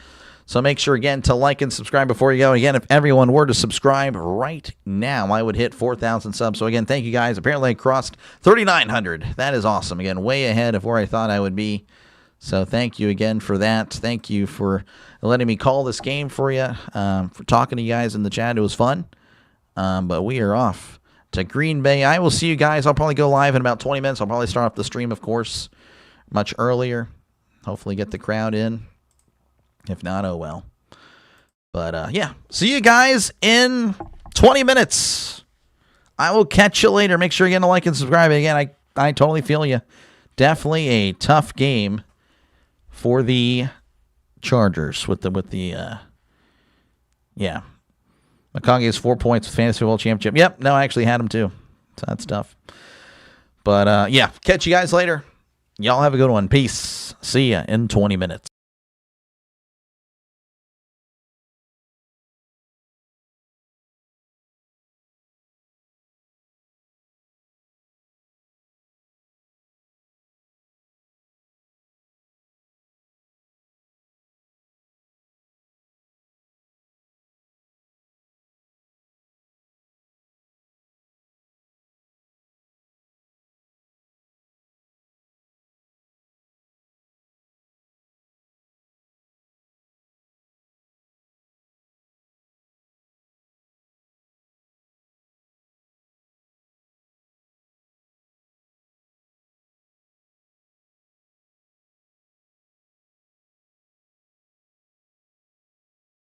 So make sure, again, to like and subscribe before you go. Again, if everyone were to subscribe right now, I would hit 4,000 subs. So, again, thank you, guys. Apparently, I crossed 3,900. That is awesome. Again, way ahead of where I thought I would be. So thank you again for that. Thank you for letting me call this game for you, for talking to you guys in the chat. It was fun. But we are off to Green Bay. I will see you guys. I'll probably go live in about 20 minutes. I'll probably start off the stream, of course, much earlier. Hopefully get the crowd in. If not, oh well. But, yeah, see you guys in 20 minutes. I will catch you later. Make sure you get a like and subscribe. Again, I totally feel you. Definitely a tough game for the Chargers with the yeah. McConkey has 4 points with Fantasy Football Championship. Yep, no, I actually had him too. So that's tough. But yeah, catch you guys later. Y'all have a good one. Peace. See ya in 20 minutes.